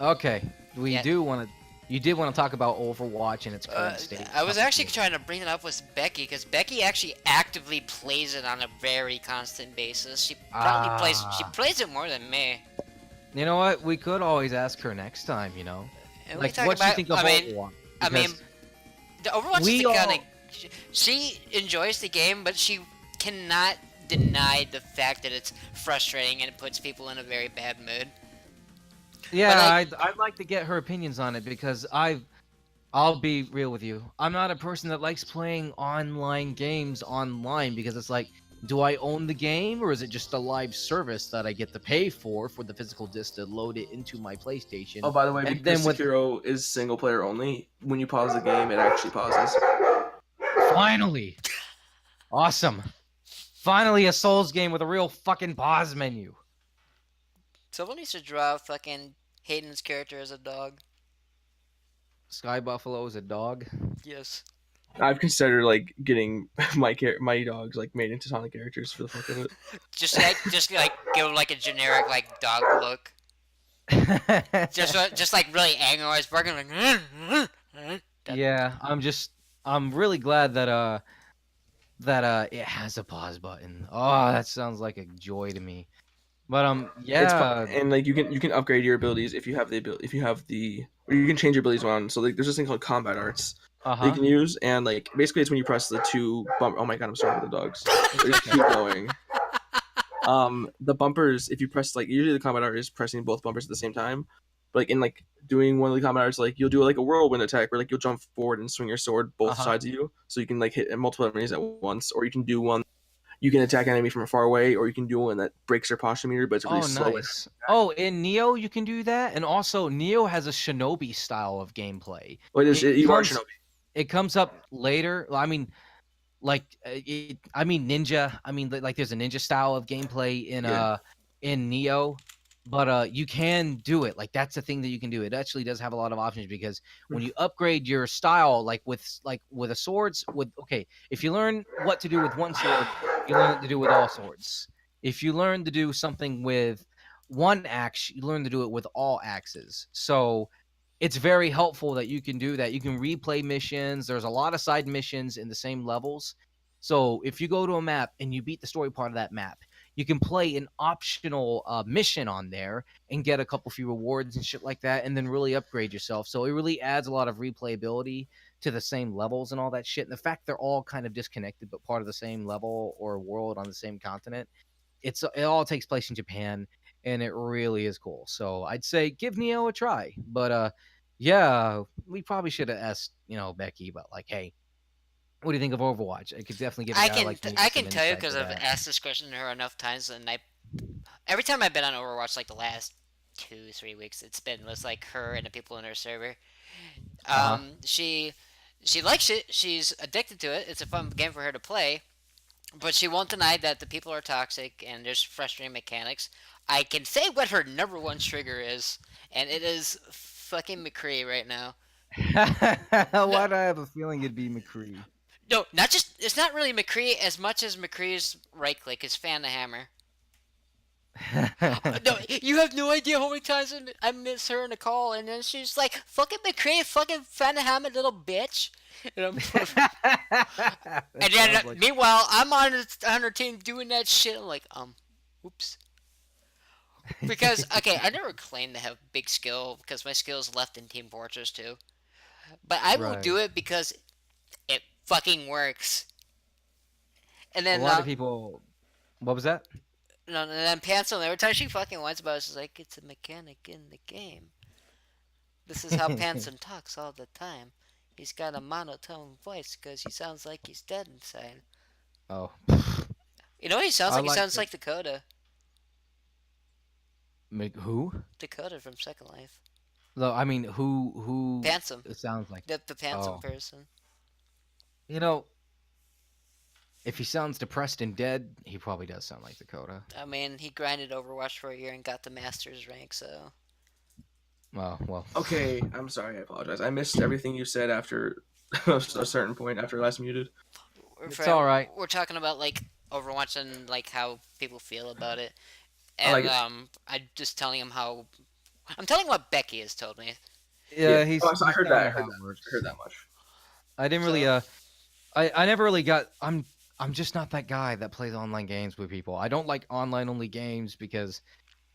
Okay, you did want to talk about Overwatch and its current state. I was actually trying to bring it up with Becky because Becky actually actively plays it on a very constant basis. She probably plays it more than me. You know what? We could always ask her next time. You know, and like what you think of Overwatch. I mean, the Overwatch is the kind of she enjoys the game, but she cannot deny the fact that it's frustrating and it puts people in a very bad mood. Yeah, I'd like to get her opinions on it because I'll be real with you. I'm not a person that likes playing online games online because it's like, do I own the game or is it just a live service that I get to pay for the physical disc to load it into my PlayStation? Oh, by the way, because Sekiro is single player only, when you pause the game, it actually pauses. Finally! Awesome. Finally a Souls game with a real fucking pause menu. Someone needs to draw fucking Hayden's character as a dog. Sky Buffalo is a dog? Yes. I've considered like getting my dogs like made into Sonic characters for the fuck of it. just give them like a generic like dog look. just like really angry, always barking like. Yeah, I'm really glad that it has a pause button. Oh, that sounds like a joy to me. But yeah, and like you can upgrade your abilities if you have or you can change your abilities on. So like there's this thing called combat arts, that you can use, and like basically it's when you press the two bump. Oh my god, I'm sorry for the dogs. They just keep going. The bumpers, if you press like usually the combat art is pressing both bumpers at the same time. But like in like doing one of the combat arts, like you'll do like a whirlwind attack where like you'll jump forward and swing your sword both sides of you, so you can like hit multiple enemies at once, or you can do one. You can attack an enemy from far away, or you can do one that breaks their posture meter, but it's really slow. Nice. Oh, in Neo you can do that, and also Neo has a Shinobi style of gameplay. Well, you are Shinobi. It comes up later. I mean, like, ninja. I mean, like, there's a ninja style of gameplay in Neo, but you can do it. Like, that's the thing that you can do. It actually does have a lot of options because when you upgrade your style, like with a swords, if you learn what to do with one sword, you learn what to do with all swords. If you learn to do something with one axe, you learn to do it with all axes. So it's very helpful that you can do that. You can replay missions. There's a lot of side missions in the same levels. So if you go to a map and you beat the story part of that map, you can play an optional mission on there and get a couple few rewards and shit like that, and then really upgrade yourself. So it really adds a lot of replayability to the same levels and all that shit. And the fact they're all kind of disconnected but part of the same level or world on the same continent, it all takes place in Japan, and it really is cool. So I'd say give Neo a try. But yeah, we probably should have asked Becky about like, hey, what do you think of Overwatch? I could definitely give. I can tell you because I've asked this question to her enough times, and every time I've been on Overwatch, like the last 2-3 weeks, it's been with like her and the people in her server. She likes it. She's addicted to it. It's a fun game for her to play, but she won't deny that the people are toxic and there's frustrating mechanics. I can say what her number one trigger is, and it is fucking McCree right now. Why do I have a feeling it'd be McCree? No, it's not really McCree as much as McCree's right click is fan the hammer. No, you have no idea how many times I miss her in a call, and then she's like, fucking McCree, fucking fan the hammer, little bitch. And then, meanwhile, I'm on her team doing that shit. I'm like, oops. Because, okay, I never claimed to have big skill, because my skill is left in Team Fortress 2. But I will do it because it fucking works. And then a lot of people. What was that? No, and then Pansel, every time she fucking whines about it, she's like, it's a mechanic in the game. This is how Pansel talks all the time. He's got a monotone voice because he sounds like he's dead inside. Oh. You know what he sounds like? He sounds like Dakota. Who? Dakota from Second Life. No, I mean, who? Pansem. It sounds like the Pansem person. You know, if he sounds depressed and dead, he probably does sound like Dakota. I mean, he grinded Overwatch for a year and got the Master's rank, so. Well. Okay, I'm sorry. I apologize. I missed everything you said after a certain point after last muted. It's all right. We're talking about like Overwatch and like how people feel about it, and I'm just telling him how. I'm telling what Becky has told me. Yeah, I heard that. I heard that much. I didn't really. I never really got. I'm just not that guy that plays online games with people. I don't like online only games because,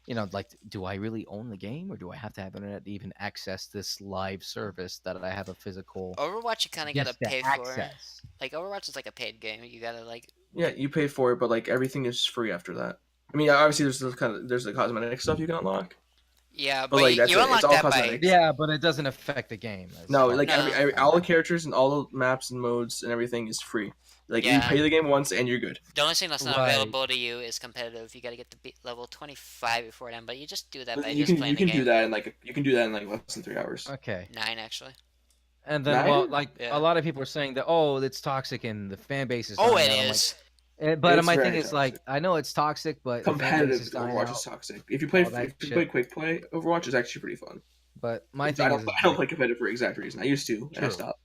like, do I really own the game or do I have to have internet to even access this live service that I have a physical? Overwatch, you kind of gotta pay for. Like Overwatch is like a paid game. You gotta like. Yeah, you pay for it, but like everything is free after that. I mean, obviously there's the cosmetic stuff you can unlock. Yeah, but like, you unlock that by... Yeah, but it doesn't affect the game. No, like all the characters and all the maps and modes and everything is free. Like you pay the game once and you're good. The only thing that's not available to you is competitive. You got to get to level 25 before then, but you just do that by just playing the game. You can do that in like less than 3 hours. Okay. 9 actually. And then a lot of people are saying that it's toxic and the fan base is. Oh, it is. But my thing is like I know it's toxic, but competitive Overwatch is toxic. If you play quick play, Overwatch is actually pretty fun. But my thing is I don't play competitive for exact reason. I used to, and I stopped.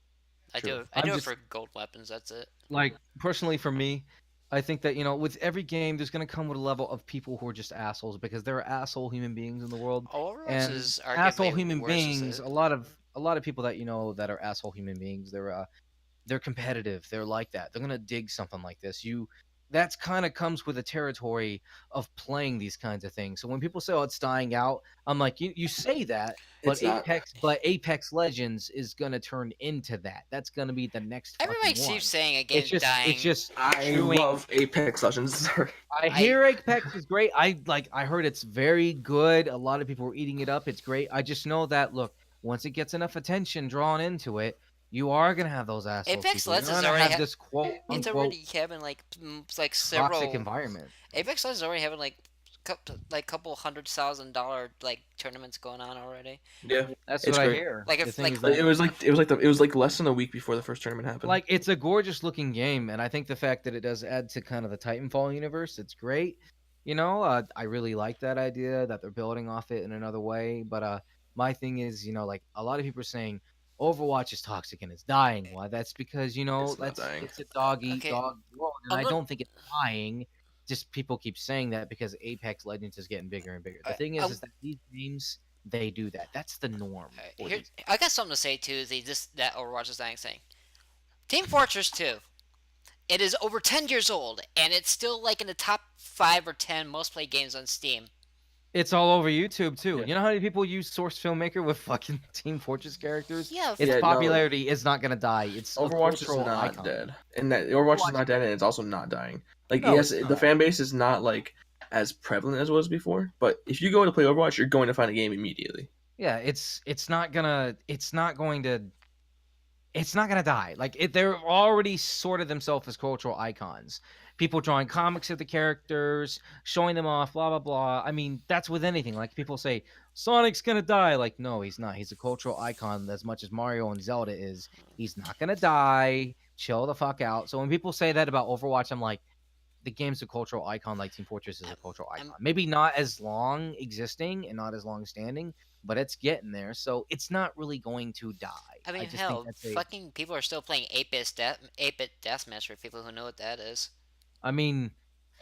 I do it for gold weapons. That's it. Like personally, for me, I think that with every game, there's gonna come with a level of people who are just assholes because there are asshole human beings in the world. Overwatch is asshole human beings. A lot of people that that are asshole human beings. They're competitive. They're like that. They're gonna dig something like this. that's kind of comes with the territory of playing these kinds of things. So when people say, "Oh, it's dying out," I'm like, you say that, but It's not. Apex Legends is gonna turn into that. That's gonna be the next Everybody fucking one. keeps saying a game's It's dying. just I love Apex Legends. Sorry. I hear Apex is great. I heard it's very good. A lot of people are eating it up. It's great. I just know that look, once it gets enough attention drawn into it, you are gonna have those assholes. Apex people. You're Legends gonna already have this quote it's unquote already having like several toxic environment. Apex Legends already having like couple $100,000 like tournaments going on already. Yeah, That's it's what great. I hear. Like The if thing like is that- it was like less than a week before the first tournament happened. like it's a gorgeous looking game, and I think the fact that it does add to kind of the Titanfall universe, it's great. You know, I really like that idea that they're building off it in another way. But my thing is, you know, like a lot of people are saying Overwatch is toxic and it's dying. Why? That's because you know It's not dying. it's a dog eat Okay. dog world, and I look- don't think it's dying. Just people keep saying that because Apex Legends is getting bigger and bigger. The thing is that these games they do that. That's the norm. for here, these. I got something to say too. That Overwatch is dying thing. Team Fortress 2. It is over 10 years old, and it's still like in the top 5 or 10 most played games on Steam. It's all over YouTube too. Yeah. You know how many people use Source Filmmaker with fucking Team Fortress characters? Yeah, Its Yeah, no. popularity is not gonna die. It's a Overwatch is cultural not icon. dead, and that Overwatch is not dead, and it's also not dying. Like No, yes, it's the not. fan base is not like as prevalent as it was before, but if you go to play Overwatch, you're going to find a game immediately. Yeah, it's not going to die. Like they're already sorted themselves as cultural icons. People drawing comics of the characters, showing them off, blah blah blah. I mean, that's with anything. Like people say, Sonic's gonna die. Like, no, he's not. He's a cultural icon as much as Mario and Zelda is. He's not gonna die. Chill the fuck out. So when people say that about Overwatch, I'm like, the game's a cultural icon like Team Fortress is a cultural icon. Maybe not as long existing and not as long standing, but it's getting there. So it's not really going to die. I mean, just hell, think that's fucking people are still playing 8-bit Deathmatch for people who know what that is. I mean,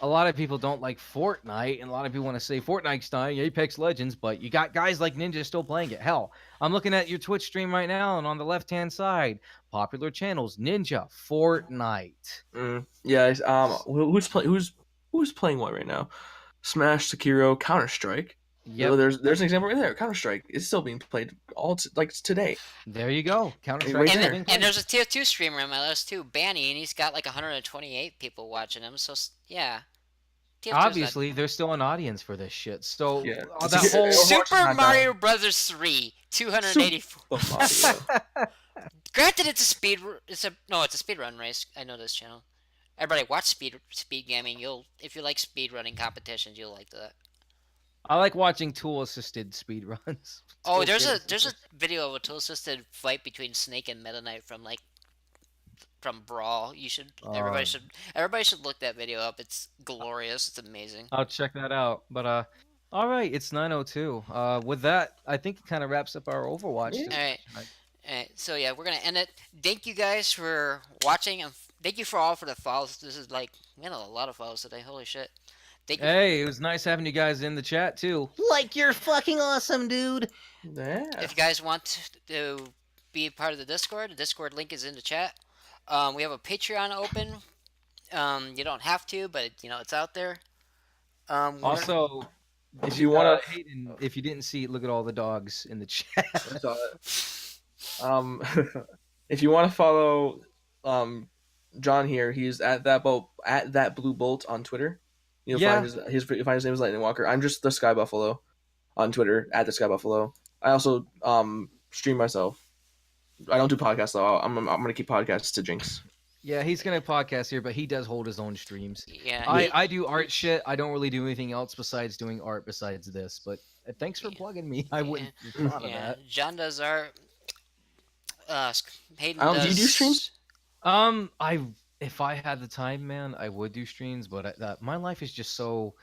a lot of people don't like Fortnite, and a lot of people want to say Fortnite's dying, Apex Legends, but you got guys like Ninja still playing it. Hell, I'm looking at your Twitch stream right now, and on the left-hand side, popular channels, Ninja, Fortnite. Yeah. Who's playing what right now? Smash, Sekiro, Counter Strike. Yeah, There's an example right there. Counter Strike is still being played today. there you go. Counter Right Strike. there. And there's a tier 2 streamer on my list too, Banny, and he's got like 128 people watching him. So yeah, tier 2's not- Obviously, there's still an audience for this shit. So Yeah. that whole Overwatch is Super not Mario Brothers 3, 284. Granted, it's a speed run race. I know this channel. Everybody watch speed gaming. If you like speed running competitions, you'll like that. I like watching tool assisted speed runs. Oh, there's a video of a tool assisted fight between Snake and Meta Knight from Brawl. Everybody should look that video up. It's glorious. It's amazing. I'll check that out. But all right, it's 9:02. With that, I think it kind of wraps up our Overwatch. Yeah. All right. So yeah, we're gonna end it. Thank you guys for watching, and thank you for the follows. This is like we had a lot of follows today. Holy shit! Thank you. Hey, it was nice having you guys in the chat too. Like you're fucking awesome, dude. Yeah. If you guys want to be a part of the Discord link is in the chat. We have a Patreon open. You don't have to, but it's out there. Also, If you want to, Hayden, if you didn't see, look at all the dogs in the chat. I saw it. If you want to follow John here, he's at that blue bolt on Twitter. You'll find his name is Lightning Walker. I'm just the Sky Buffalo on Twitter at the Sky Buffalo. I also stream myself. I don't do podcasts though. I'm gonna keep podcasts to Jinx. Yeah, he's gonna podcast here, but he does hold his own streams. Yeah. I do art shit. I don't really do anything else besides doing art besides this. But thanks for plugging me. I wouldn't have thought of that. John does art. Hayden Do does. you do streams? If I had the time, man, I would do streams. But my life is just so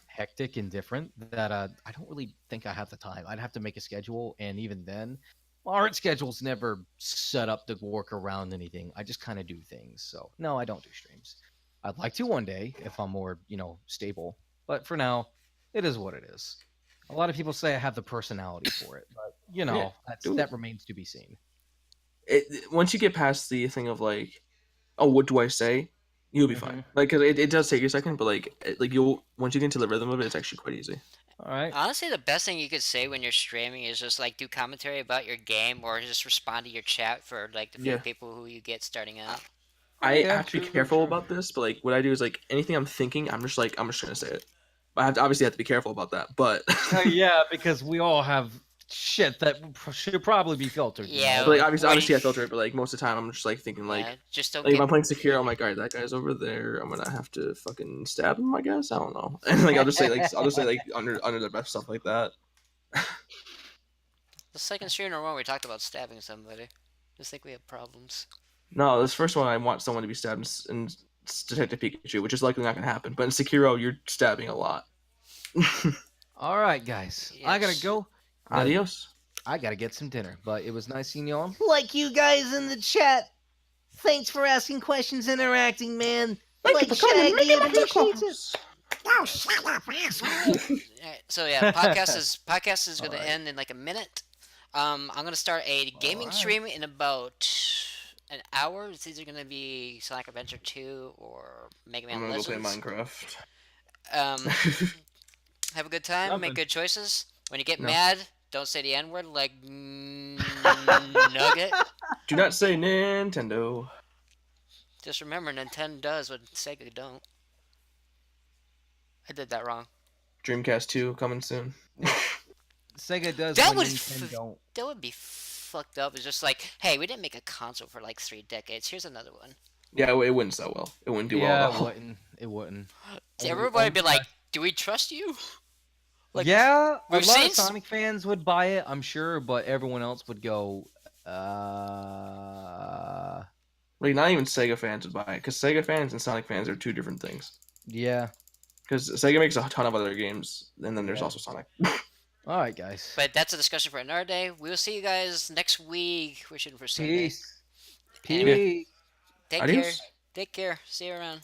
hectic and different that I don't really think I have the time. I'd have to make a schedule, and even then, my art schedule's never set up to work around anything. I just kind of do things. So no, I don't do streams. I'd like to one day if I'm more, stable. But for now, it is what it is. A lot of people say I have the personality for it, but that remains to be seen. Once you get past the thing of like, oh, what do I say? You'll be fine. Like, cause it does take you a second, but like you'll once you get into the rhythm of it, it's actually quite easy. All right. Honestly, the best thing you could say when you're streaming is just like do commentary about your game, or just respond to your chat for like the few people who you get starting out. I have to be careful about this, but like what I do is like anything I'm thinking, I'm just gonna say it. I obviously have to be careful about that, but yeah, because we all have shit that should probably be filtered. Yeah, but, like obviously I filter it, but like most of the time I'm just like thinking like, just don't like if I'm playing Sekiro, I'm like, all right, that guy's over there. I'm gonna have to fucking stab him, I guess. I don't know, and like I'll just say like under the breath stuff like that. The second stream in a row we talked about stabbing somebody. Just think we have problems. No, this first one I want someone to be stabbed in Detective Pikachu, which is likely not gonna happen. But in Sekiro, you're stabbing a lot. All right, guys, Yes. I gotta go. Adios. I gotta get some dinner, but it was nice seeing y'all. Like you guys in the chat. Thanks for asking questions, interacting, man. Like Shaggy appreciates it. Oh, shut up, asshole. So yeah, podcast is gonna end in like a minute. I'm gonna start a gaming stream in about an hour. It's either gonna be Sonic Adventure 2 or Mega Man I'm gonna Legends. go play Minecraft. Have a good time. Make good choices. When you get mad, don't say the N-word like nugget. Do not say Nintendo. Just remember, Nintendo does what Sega don't. I did that wrong. Dreamcast 2 coming soon. Sega does. That when would Nintendo don't. That would be fucked up. It's just like, hey, we didn't make a console for like 3 decades. Here's another one. Yeah, it wouldn't sell well. It wouldn't do well at all. It wouldn't. Everybody would be like, do we trust you? Like, yeah, a we've lot seen of Sonic fans would buy it, I'm sure, but everyone else would go, Like, not even Sega fans would buy it, because Sega fans and Sonic fans are two different things. yeah. Because Sega makes a ton of other games, and then there's also Sonic. All right, guys. But that's a discussion for another day. We will see you guys next week. We're shooting for Sunday. Peace. Peace. Take Adios. care. Take care. See you around.